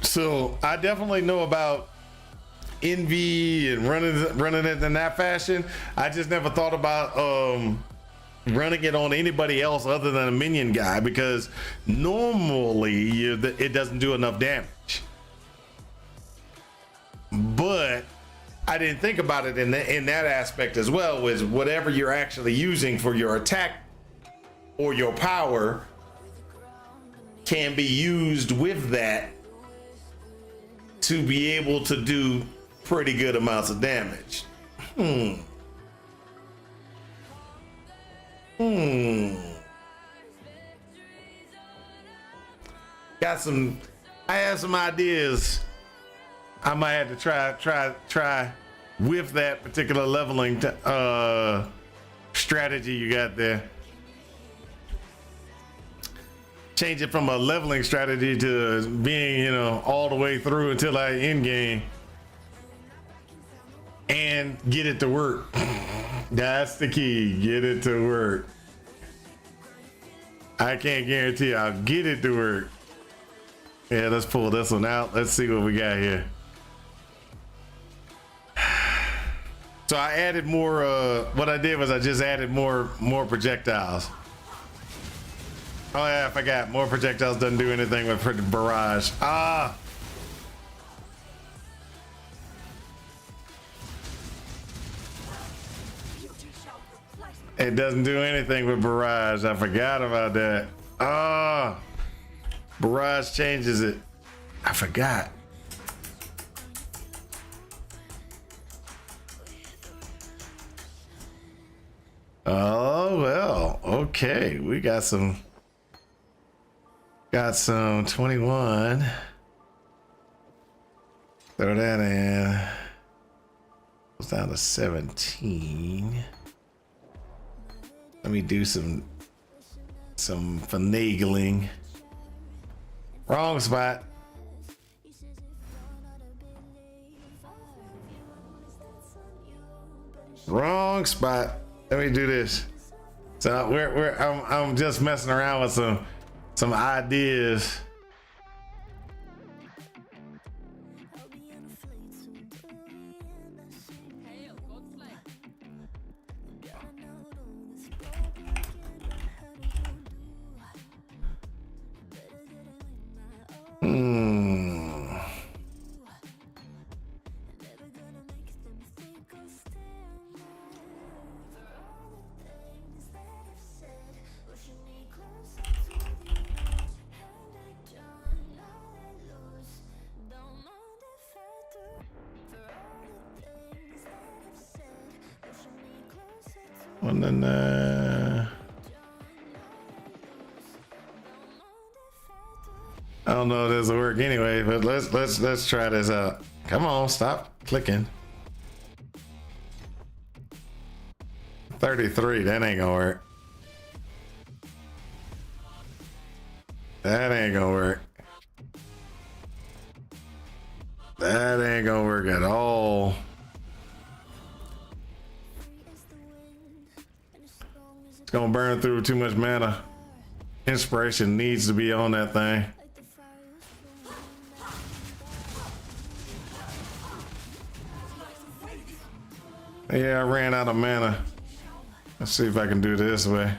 Speaker 1: So I definitely know about envy and running it in that fashion. I just never thought about running it on anybody else other than a minion guy, because normally it doesn't do enough damage. But I didn't think about it in that aspect as well, was whatever you're actually using for your attack or your power can be used with that to be able to do pretty good amounts of damage. I have some ideas. I might have to try with that particular leveling strategy you got there. Change it from a leveling strategy to being, all the way through until I end game and get it to work. That's the key. Get it to work. I can't guarantee I'll get it to work. Yeah, let's pull this one out. Let's see what we got here. So I added more, what I did was I just added more projectiles. Oh yeah, I forgot. More projectiles doesn't do anything with barrage. It doesn't do anything with barrage. I forgot about that. Barrage changes it. I forgot. Oh well, okay. We got some 21. Throw that in. Goes down to 17. Let me do some finagling. Wrong spot. Wrong spot. Let me do this. So I'm just messing around with some ideas. And then I don't know if this will work anyway, but let's try this out. Come on, stop clicking. 33, that ain't gonna work. That ain't gonna work. That ain't gonna work at all. It's gonna burn through too much mana. Inspiration needs to be on that thing. Yeah, I ran out of mana. Let's see if I can do it this way.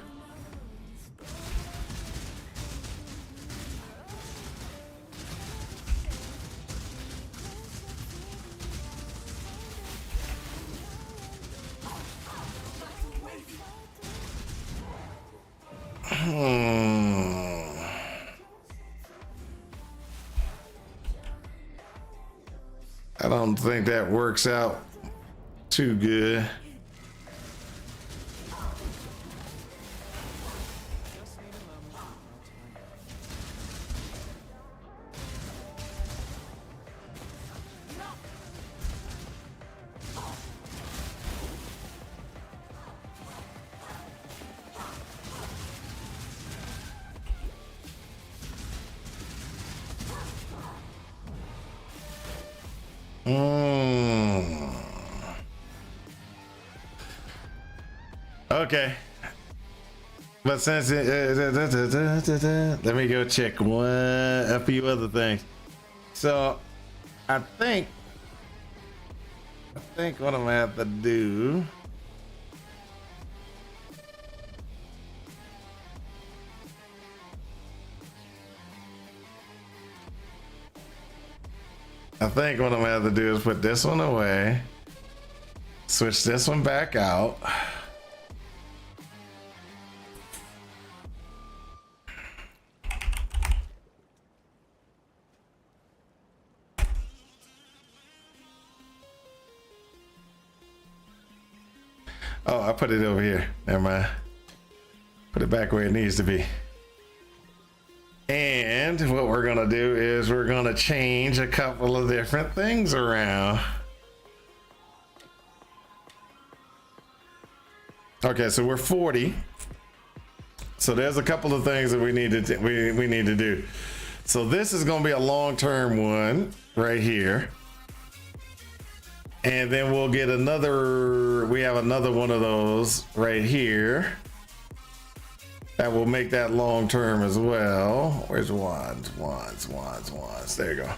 Speaker 1: I don't think that works out too good. Okay. But since let me go check a few other things. So I think what I'm gonna have to do. I think what I'm gonna have to do is put this one away, switch this one back out. Oh, I put it over here. Never mind. Put it back where it needs to be. And what we're gonna do is we're gonna change a couple of different things around. Okay, so we're 40. So there's a couple of things that we need to we need to do. So this is gonna be a long-term one right here. And then we'll get another, we have another one of those right here. That will make that long term as well. Where's wands? There you go.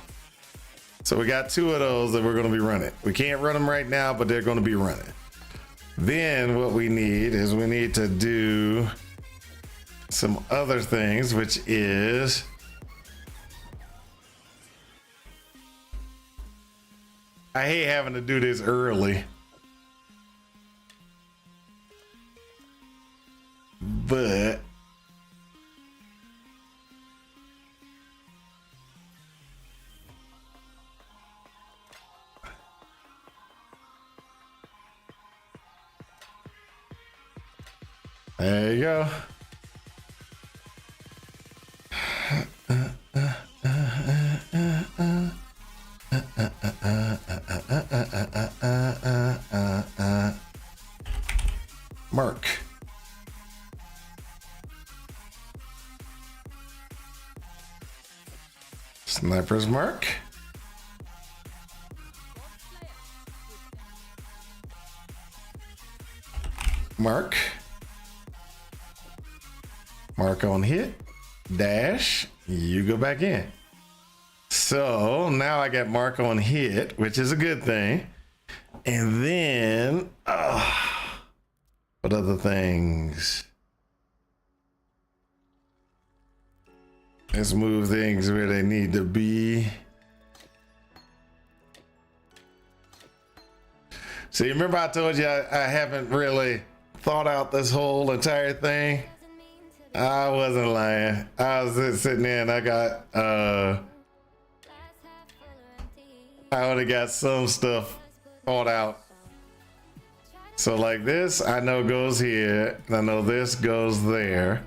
Speaker 1: So we got two of those that we're gonna be running. We can't run them right now, but they're gonna be running. Then what we need is we need to do some other things, which is I hate having to do this early, but there you go. Mark. Sniper's mark. Mark. Mark on hit. Dash. You go back in. So now I got mark on hit, which is a good thing. And then, what other things? Let's move things where they need to be. So you remember I told you I haven't really thought out this whole entire thing? I wasn't lying. I was sitting there and I got, I only got some stuff thought out. So like this, I know goes here. And I know this goes there.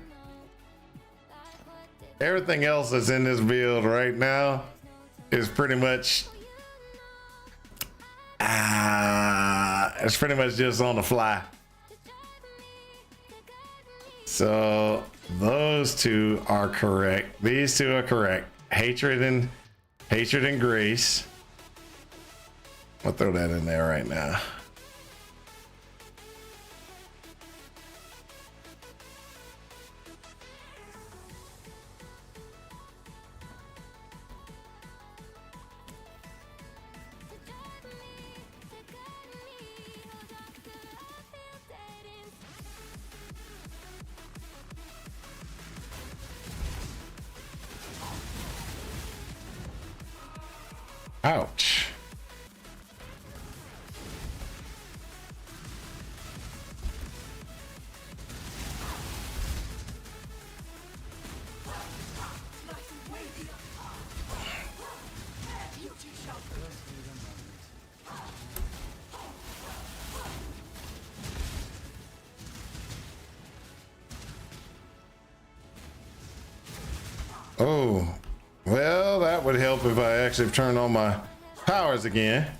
Speaker 1: Everything else that's in this build right now is pretty much, it's pretty much just on the fly. So those two are correct. These two are correct. Hatred and grace. I'll throw that in there right now. Ouch. Oh, well, that would help if I actually turned on my powers again.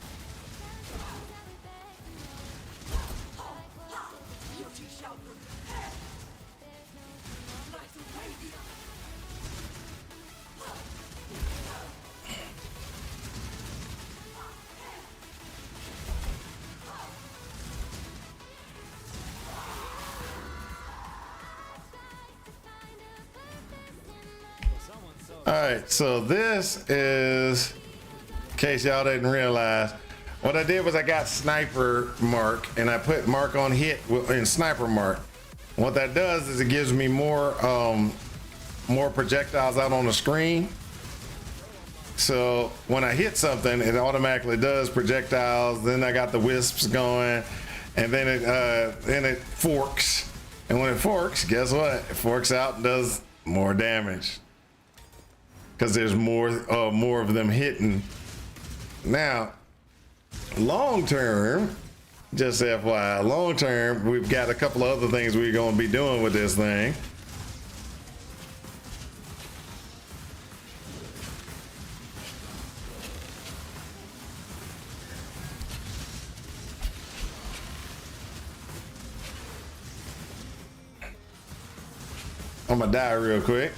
Speaker 1: All right, so this is, in case y'all didn't realize, what I did was I got sniper mark and I put mark on hit in sniper mark. What that does is it gives me more projectiles out on the screen. So when I hit something, it automatically does projectiles. Then I got the wisps going, and then it forks. And when it forks, guess what? It forks out and does more damage. Because there's more of them hitting. Now, long term, just FYI, long term, we've got a couple of other things we're going to be doing with this thing. I'm gonna die real quick.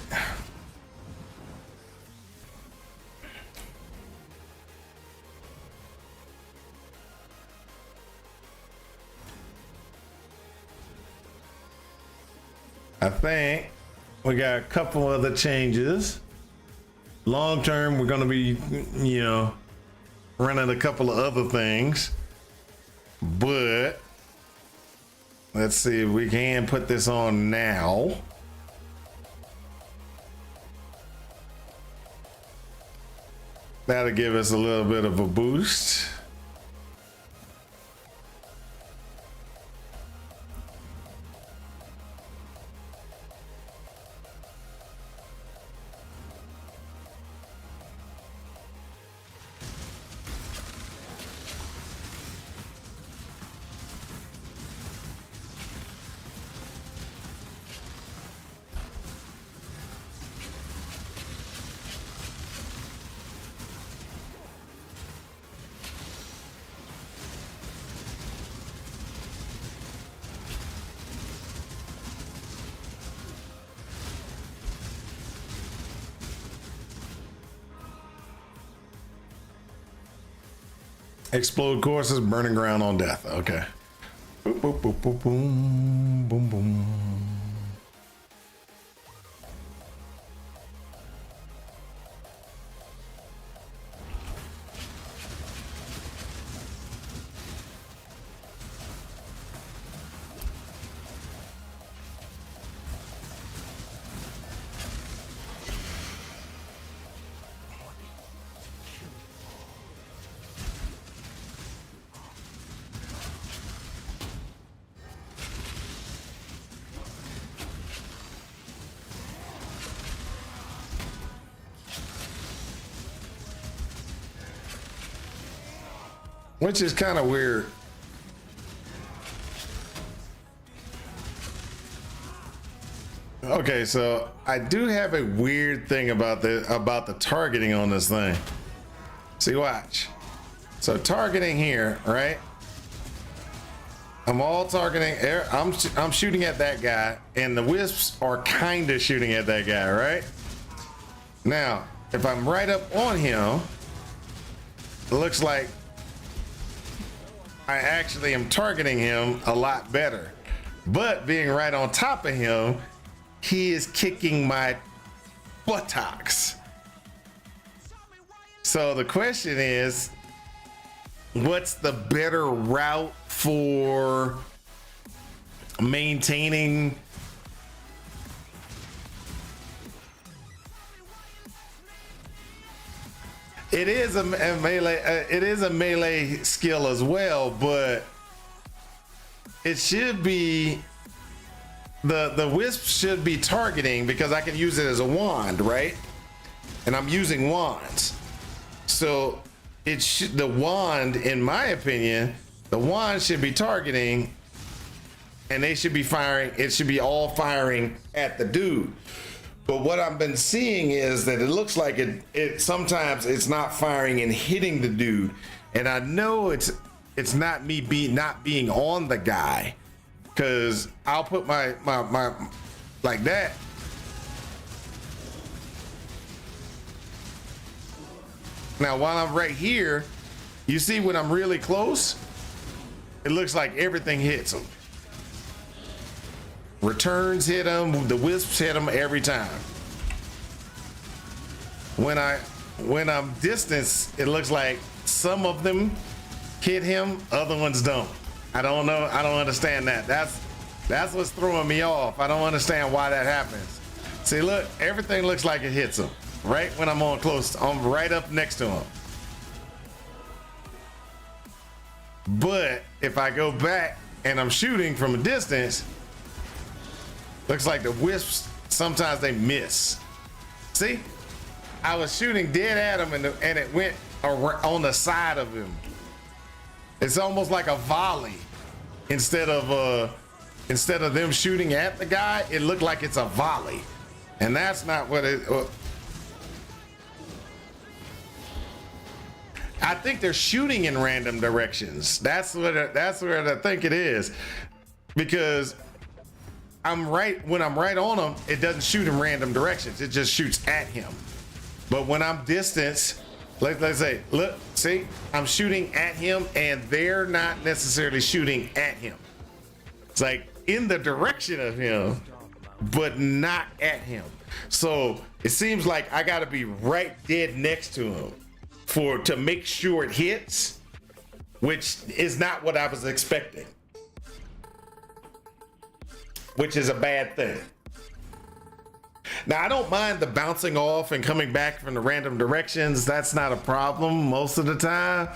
Speaker 1: I think we got a couple other changes. Long term, we're gonna be, running a couple of other things. But let's see if we can put this on now. That'll give us a little bit of a boost. Explode courses, burning ground on death. Okay. Boop, boop, boop, boop, boom, boom, boom. Which is kind of weird. Okay, so I do have a weird thing about the targeting on this thing. See, watch. So targeting here, right? I'm all targeting. I'm shooting at that guy, and the wisps are kind of shooting at that guy, right? Now, if I'm right up on him, it looks like I actually am targeting him a lot better. But being right on top of him, he is kicking my buttocks. So the question is, what's the better route for maintaining it is a melee it is a melee skill as well, but it should be the wisp should be targeting because I can use it as a wand, right? And I'm using wands. So it should, the wand, in my opinion, the wand should be targeting and they should be firing. It should be all firing at the dude. But what I've been seeing is that it looks like it sometimes it's not firing and hitting the dude. And I know it's not me not being on the guy, because I'll put my like that. Now while I'm right here, you see when I'm really close, it looks like everything hits him. Returns hit him, the wisps hit him every time. When I'm distance, it looks like some of them hit him, other ones don't. I don't know, I don't understand that. That's what's throwing me off. I don't understand why that happens. See, look, everything looks like it hits him. Right when I'm on close, I'm right up next to him. But if I go back and I'm shooting from a distance, looks like the wisps, sometimes they miss. See? I was shooting dead at him and it went on the side of him. It's almost like a volley. Instead of them shooting at the guy, it looked like it's a volley. And that's not what it... I think they're shooting in random directions. That's what I think it is. Because when I'm right on him, it doesn't shoot in random directions. It just shoots at him. But when I'm distance, let's say, look, see, I'm shooting at him and they're not necessarily shooting at him. It's like in the direction of him, but not at him. So it seems like I gotta be right dead next to him to make sure it hits, which is not what I was expecting. Which is a bad thing. Now, I don't mind the bouncing off and coming back from the random directions. That's not a problem most of the time.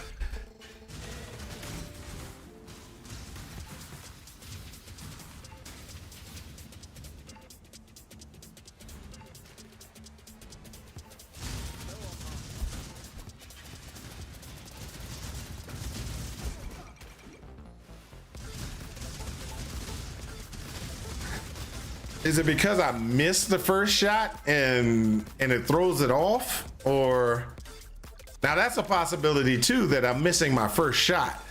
Speaker 1: Is it because I missed the first shot and it throws it off? Or now that's a possibility too, that I'm missing my first shot.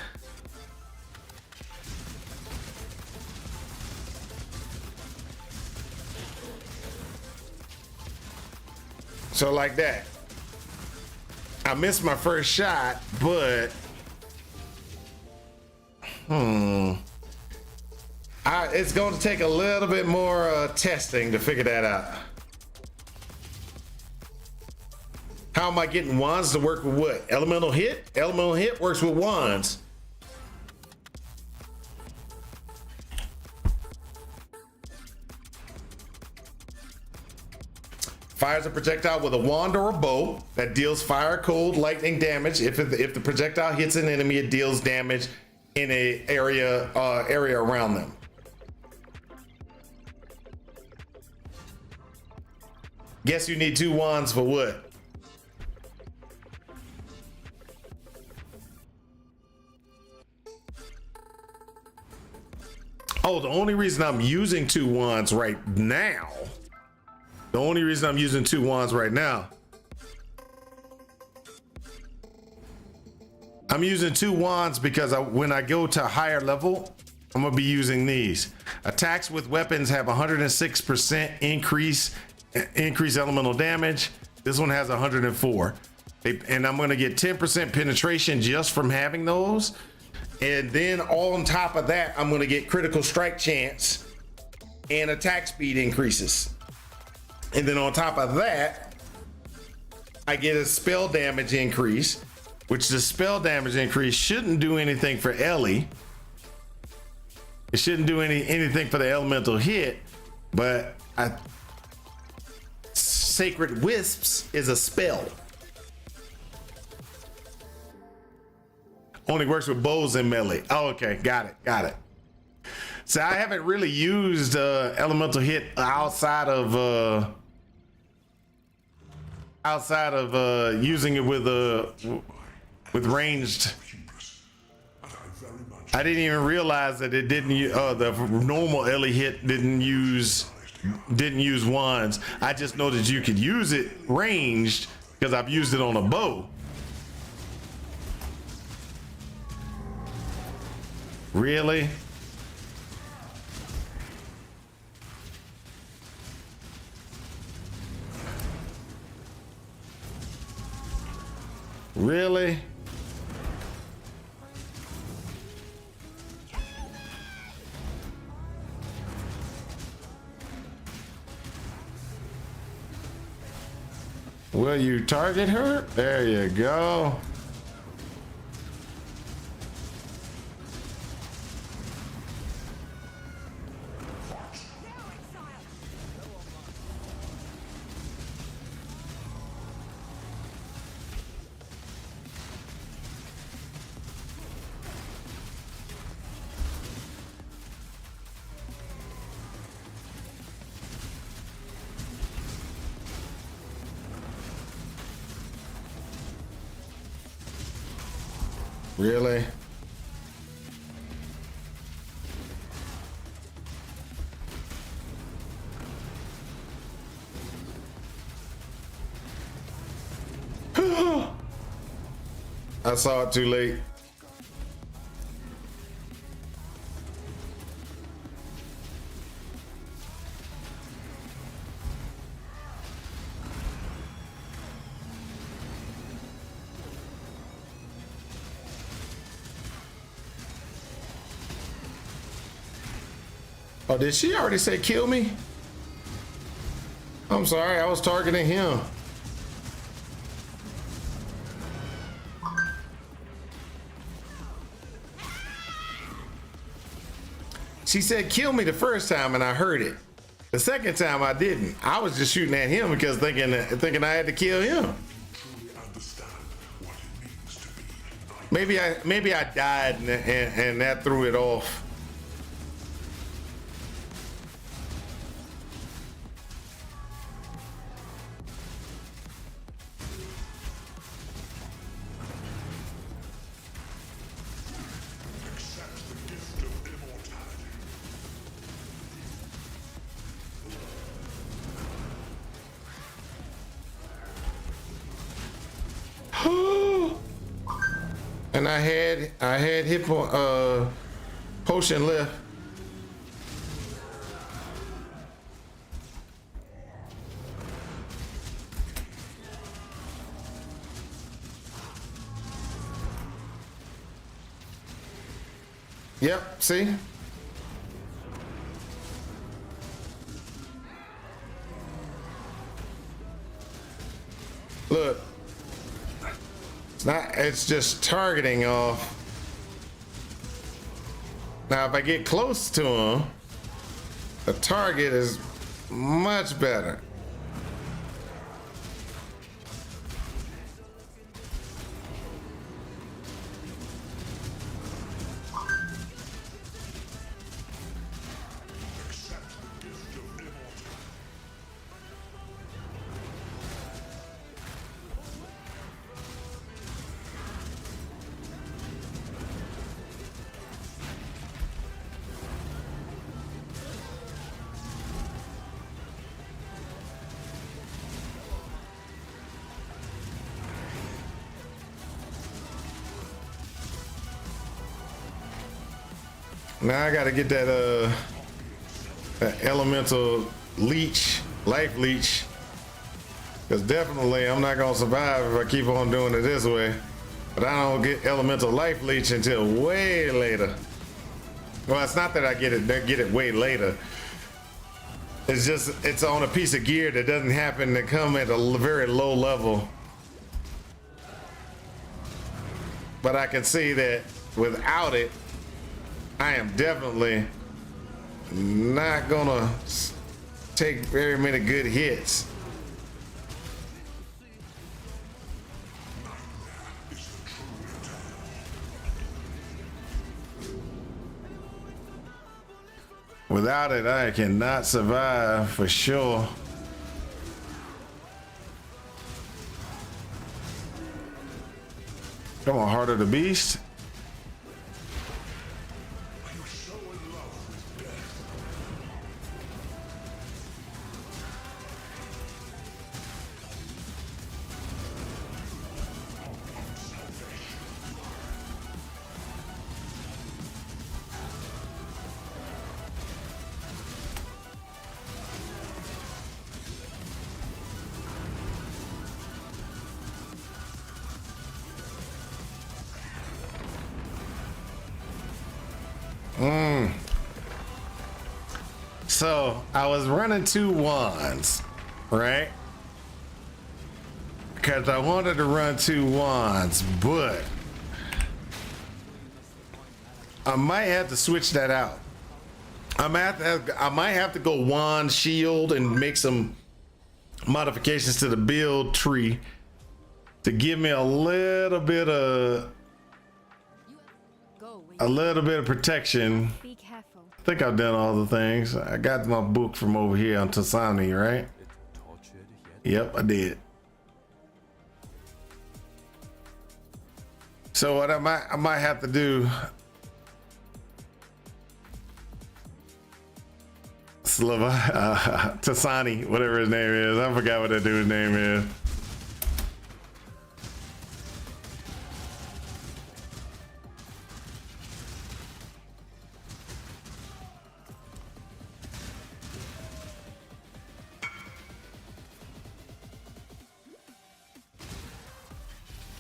Speaker 1: So like that. I missed my first shot, but it's going to take a little bit more testing to figure that out. How am I getting wands to work with what? Elemental hit? Elemental hit works with wands. Fires a projectile with a wand or a bow that deals fire, cold, lightning damage. If the projectile hits an enemy, it deals damage in a area around them. Guess you need 2 wands for what? Oh, the only reason I'm using 2 wands right now. The only reason I'm using 2 wands right now. I'm using 2 wands because when I go to higher level, I'm gonna be using these. Attacks with weapons have 106% increase elemental damage. This one has 104. And I'm gonna get 10% penetration just from having those. And then on top of that, I'm gonna get critical strike chance and attack speed increases. And then on top of that, I get a spell damage increase, which the spell damage increase shouldn't do anything for Ellie. It shouldn't do anything for the elemental hit, but Sacred Wisps is a spell. Only works with bows and melee. Oh, okay, got it. So I haven't really used elemental hit outside of using it with ranged. I didn't even realize that it didn't. The normal Ellie hit didn't use wands. I just know that you could use it ranged because I've used it on a bow. Really? Really? Will you target her? There you go. Really? I saw it too late. Oh, did she already say kill me? I'm sorry, I was targeting him. She said kill me the first time and I heard it. The second time I didn't. I was just shooting at him because thinking I had to kill him. Maybe I died and that threw it off. And I had hit potion left. Yep, see? Look. It's just targeting off. Now, if I get close to him, the target is much better. Now I gotta get that elemental leech, life leech, because definitely I'm not gonna survive if I keep on doing it this way. But I don't get elemental life leech until way later. Well, it's not that I get it way later. It's just, it's on a piece of gear that doesn't happen to come at a very low level. But I can see that without it, I am definitely not gonna take very many good hits. Without it, I cannot survive for sure. Come on, Heart of the Beast. So I was running 2 wands, right? Because I wanted to run 2 wands, but I might have to switch that out. I might have to go wand shield and make some modifications to the build tree to give me a little bit of protection.
Speaker 2: Be careful.
Speaker 1: I think I've done all the things. I got my book from over here on Tasani, right? Yep, I did. So what I might have to do, Tasani, whatever his name is. I forgot what that dude's name is.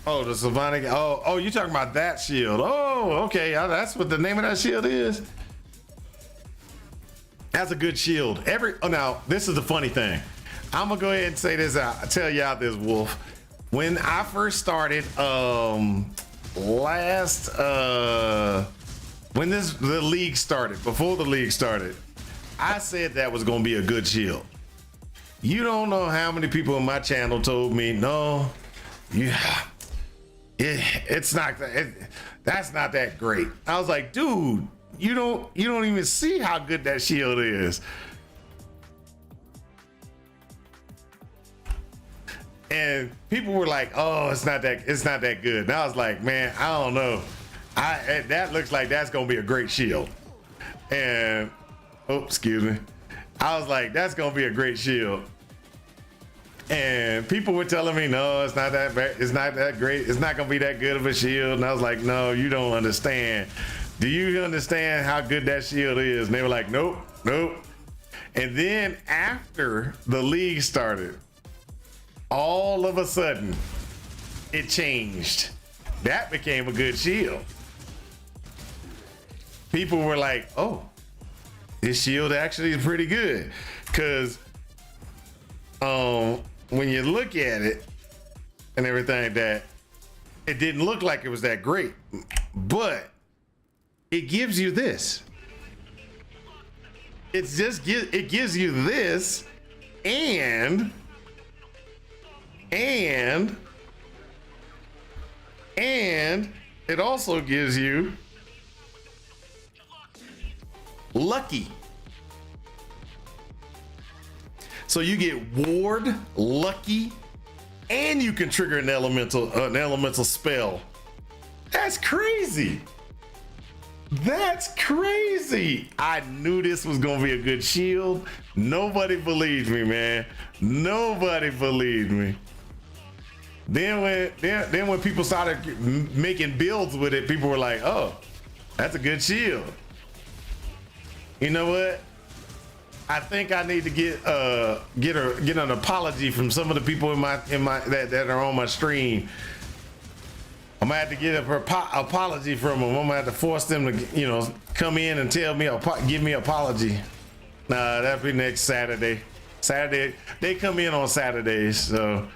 Speaker 1: Oh, the Sylvanic. Oh, you talking about that shield? Oh, okay. That's what the name of that shield is. That's a good shield. Now this is the funny thing. I'm gonna go ahead and say this out. I tell y'all this, Wolf. When I first started, when the league started, before the league started, I said that was gonna be a good shield. You don't know how many people on my channel told me, no, it's not that's not that great. I was like, dude, you don't even see how good that shield is. And people were like, oh, it's not that good. And I was like, man, I don't know. That looks like that's gonna be a great shield. And excuse me. I was like, that's gonna be a great shield. And people were telling me, no, it's not that bad. It's not that great. It's not gonna be that good of a shield. And I was like, no, you don't understand. Do you understand how good that shield is? And they were like, nope. And then after the league started, all of a sudden, it changed. That became a good shield. People were like, oh, this shield actually is pretty good. Because when you look at it and everything, that it didn't look like it was that great, but it gives you this. It gives you this, and it also gives you lucky. So you get ward, lucky, and you can trigger an elemental spell. That's crazy. That's crazy. I knew this was gonna be a good shield. Nobody believed me, man. Nobody believed me. Then when people started making builds with it, people were like, oh, that's a good shield. You know what? I think I need to get an apology from some of the people that are on my stream I'm gonna have to get an apology from them. I'm gonna have to force them to, you know, come in and tell me, give me an apology. Nah, that'll be next Saturday. Saturday, they come in on Saturdays, so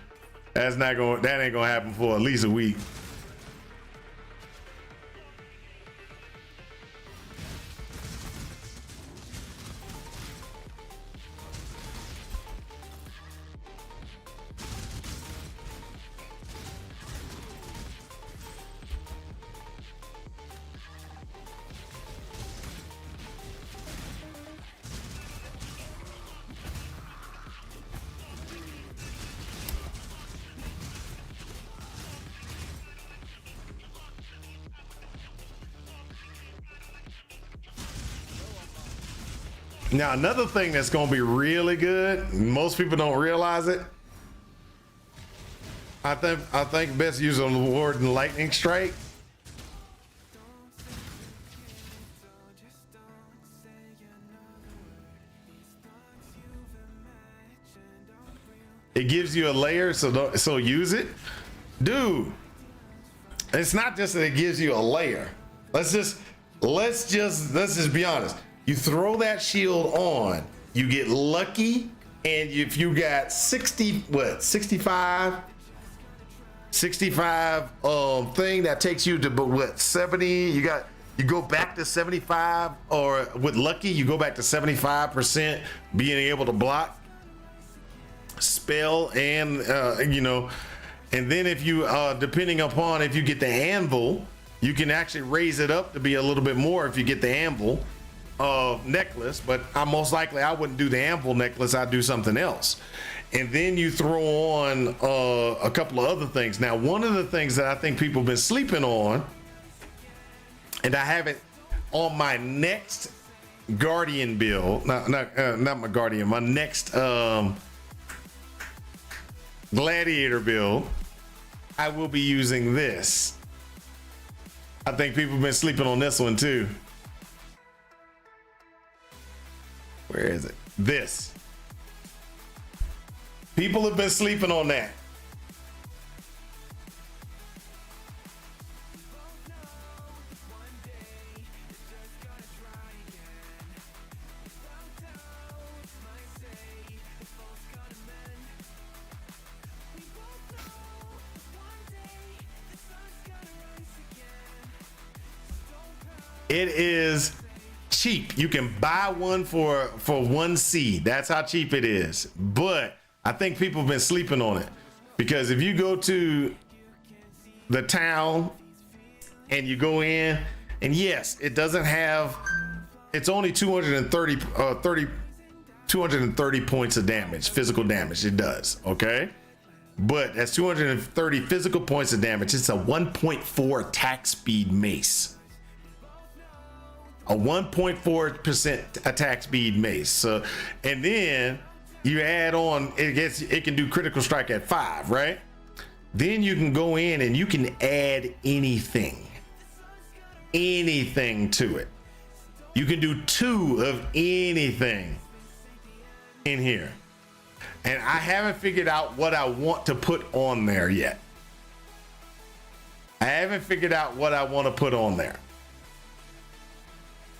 Speaker 1: that ain't gonna happen for at least a week. Now, another thing that's gonna be really good, most people don't realize it. I think best use on the word lightning strike. It gives you a layer, so use it, dude. It's not just that it gives you a layer. Let's just be honest. You throw that shield on, you get lucky, and if you got 65 thing that takes you to what 70, you go back to 75, or with lucky you go back to 75% being able to block spell, and you know, and then if you depending upon if you get the anvil, you can actually raise it up to be a little bit more if you get the anvil necklace. But I wouldn't do the anvil necklace, I'd do something else. And then you throw on a couple of other things. Now, one of the things that I think people have been sleeping on, and I have it on my next Guardian build, not my Guardian, my next Gladiator build, I will be using this. I think people have been sleeping on this one too. Where is it? This. People have been sleeping on that. It is cheap. You can buy one for 1 seed. That's how cheap it is. But I think people have been sleeping on it, because if you go to the town and you go in, and yes, it doesn't have, it's only 230 points of damage, physical damage. It does, okay? But that's 230 physical points of damage. It's a 1.4 attack speed mace. A 1.4% attack speed mace. So, and then you add on, it can do critical strike at 5, right? Then you can go in and you can add anything to it. You can do 2 of anything in here. And I haven't figured out what I want to put on there yet. I haven't figured out what I want to put on there.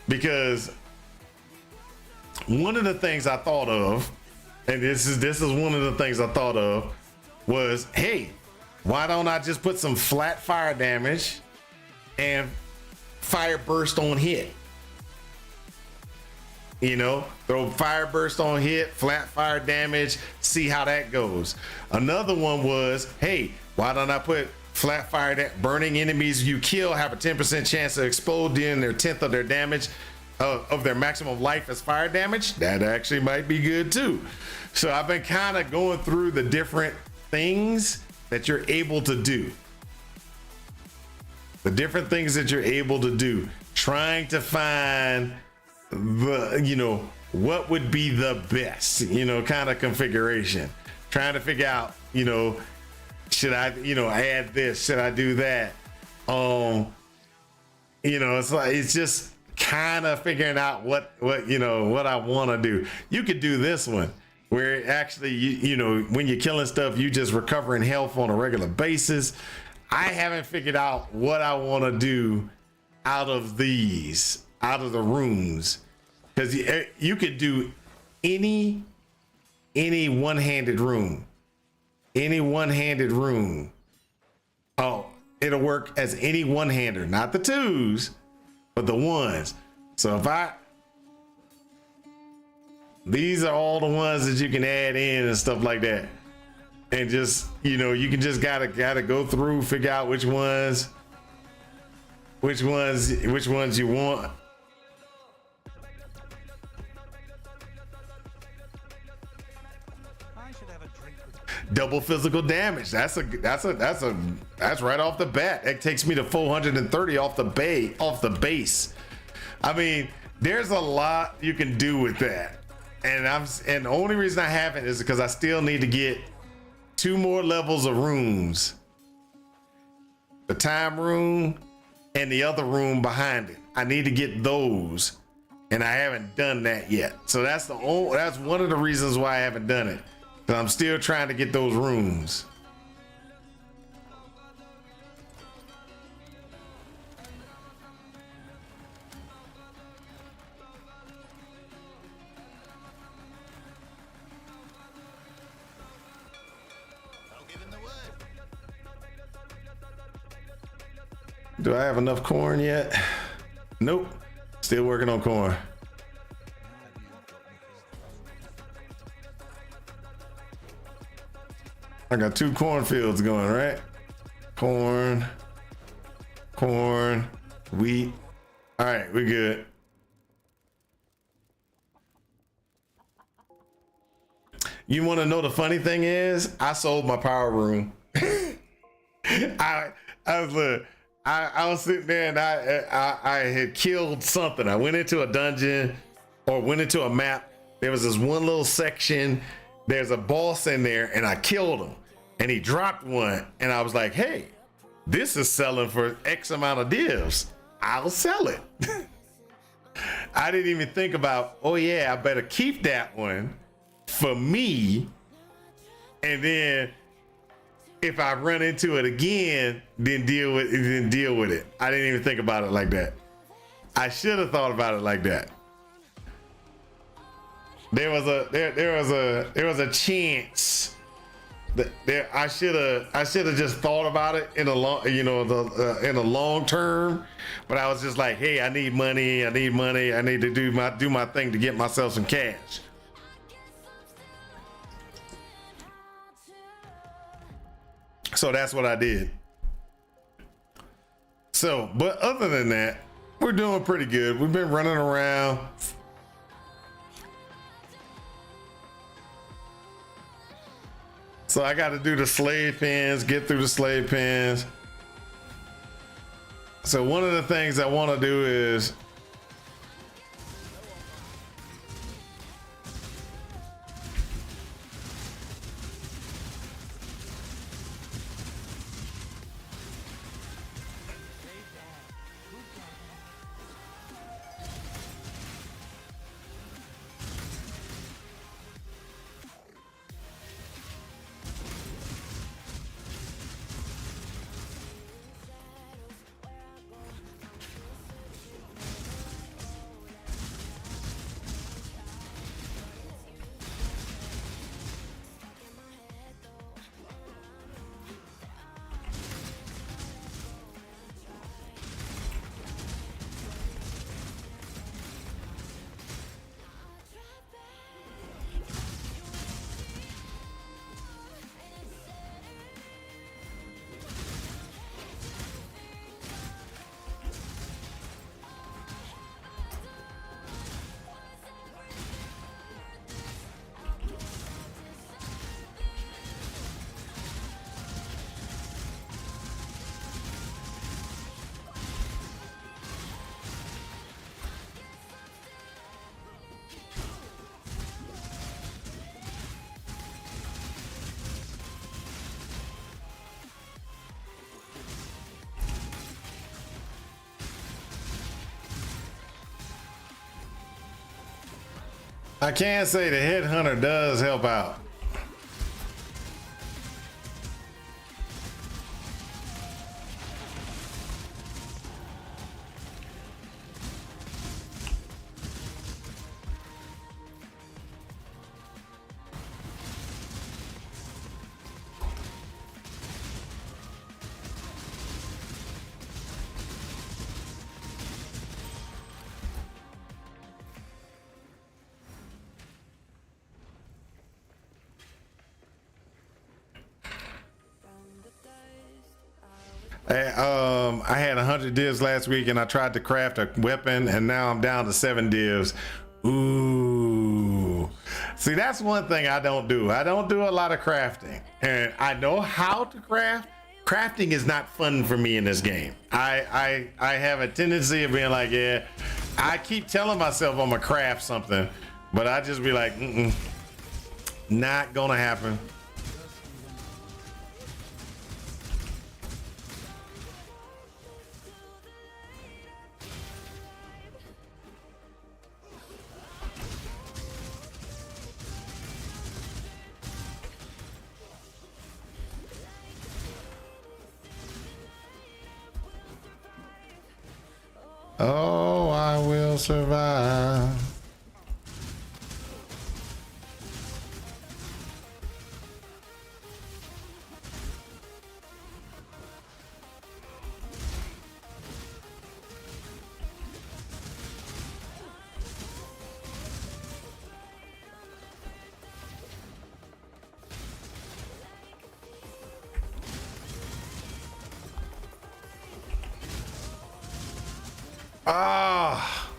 Speaker 1: Because one of the things I thought of, and this is one of the things I thought of, was, hey, why don't I just put some flat fire damage and fire burst on hit? You know, throw fire burst on hit, flat fire damage, see how that goes. Another one was, hey, why don't I put flat fire that burning enemies you kill have a 10% chance to explode during their 10th of their damage of their maximum life as fire damage? That actually might be good too. So I've been kind of going through the different things that you're able to do. The different things that you're able to do. Trying to find the, you know, what would be the best, you know, kind of configuration. Trying to figure out, you know, should I, you know, add this? Should I do that? You know, it's just kind of figuring out what you know, what I want to do. You could do this one where actually, you know, when you're killing stuff, you just recovering health on a regular basis. I haven't figured out what I want to do out of the rooms, because you could do any one-handed room, oh, it'll work as any one-hander, not the twos, but the ones. So these are all the ones that you can add in and stuff like that, and just, you know, you can just gotta go through, figure out which ones you want. Double physical damage. That's right off the bat. It takes me to 430 off the base. I mean, there's a lot you can do with that. And the only reason I haven't is because I still need to get 2 more levels of rooms. The time room and the other room behind it. I need to get those, and I haven't done that yet. So that's one of the reasons why I haven't done it. Because I'm still trying to get those rooms. Do I have enough corn yet? Nope. Still working on corn. I got 2 cornfields going, right? Corn, wheat. All right, we good. You want to know the funny thing is, I sold my power room. I was sitting there and I had killed something. I went into a dungeon or went into a map. There was this one little section. There's a boss in there and I killed him and he dropped one. And I was like, hey, this is selling for X amount of divs. I'll sell it. I didn't even think about, oh yeah, I better keep that one for me. And then if I run into it again, then deal with it. I didn't even think about it like that. I should have thought about it like that. There was a chance that I should have just thought about it in a long term, but I was just like, hey, I need money. I need to do my thing to get myself some cash. So that's what I did. So, but other than that, we're doing pretty good. We've been running around. So I got to do the slave pens, get through the slave pens. So one of the things I want to do is I can say the headhunter does help out. I had 100 divs last week, and I tried to craft a weapon, and now I'm down to 7 divs. Ooh. See, that's one thing I don't do. I don't do a lot of crafting, and I know how to craft. Crafting is not fun for me in this game. I have a tendency of being like, yeah, I keep telling myself I'm gonna craft something, but I just be like, not gonna happen. Oh, I will survive. Ah.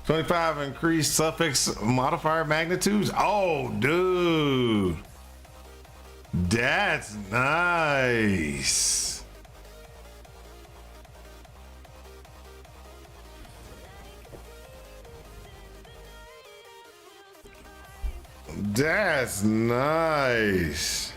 Speaker 1: 25 increased suffix modifier magnitudes. Oh, dude. That's nice. That's nice.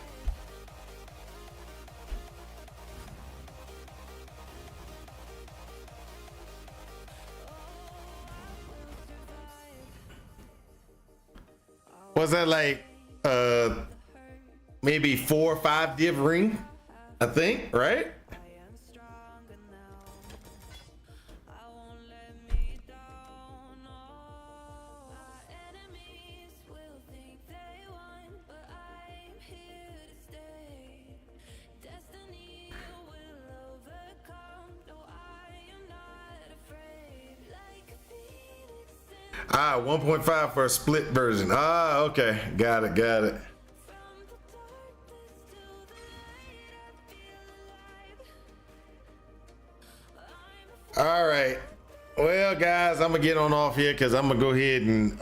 Speaker 1: Was that like maybe 4 or 5 div ring? I think, right? Ah, 1.5 for a split version. Ah, okay. Got it, got it. All right. Well, guys, I'm gonna get on off here because I'm gonna go ahead and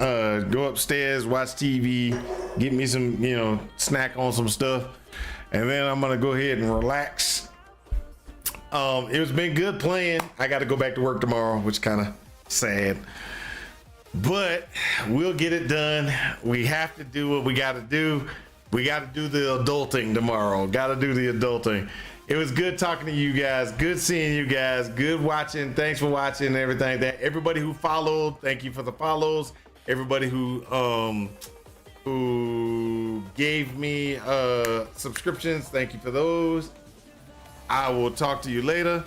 Speaker 1: go upstairs, watch TV, get me some, snack on some stuff, and then I'm gonna go ahead and relax. It's been good playing. I got to go back to work tomorrow, which kind of sad. But we'll get it done. We have to do what we got to do. We got to do the adulting tomorrow. Got to do the adulting. It was good talking to you guys. Good seeing you guys. Good watching. Thanks for watching and everything. That everybody who followed, thank you for the follows. Everybody who gave me subscriptions, thank you for those. I will talk to you later.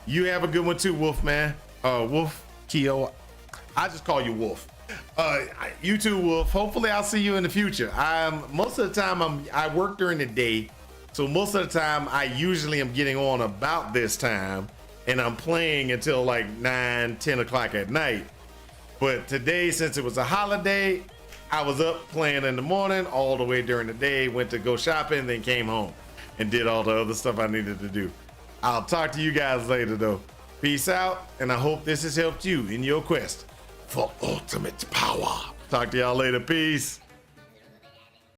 Speaker 1: You have a good one too, Wolf man. Wolf Keo. I just call you Wolf. You too, Wolf. Hopefully I'll see you in the future. Most of the time I work during the day, so most of the time I usually am getting on about this time, and I'm playing until like 9-10 o'clock at night. But today, since it was a holiday, I was up playing in the morning all the way during the day, went to go shopping, then came home and did all the other stuff I needed to do. I'll talk to you guys later though. Peace out, and I hope this has helped you in your quest for ultimate power. Talk to y'all later. Peace.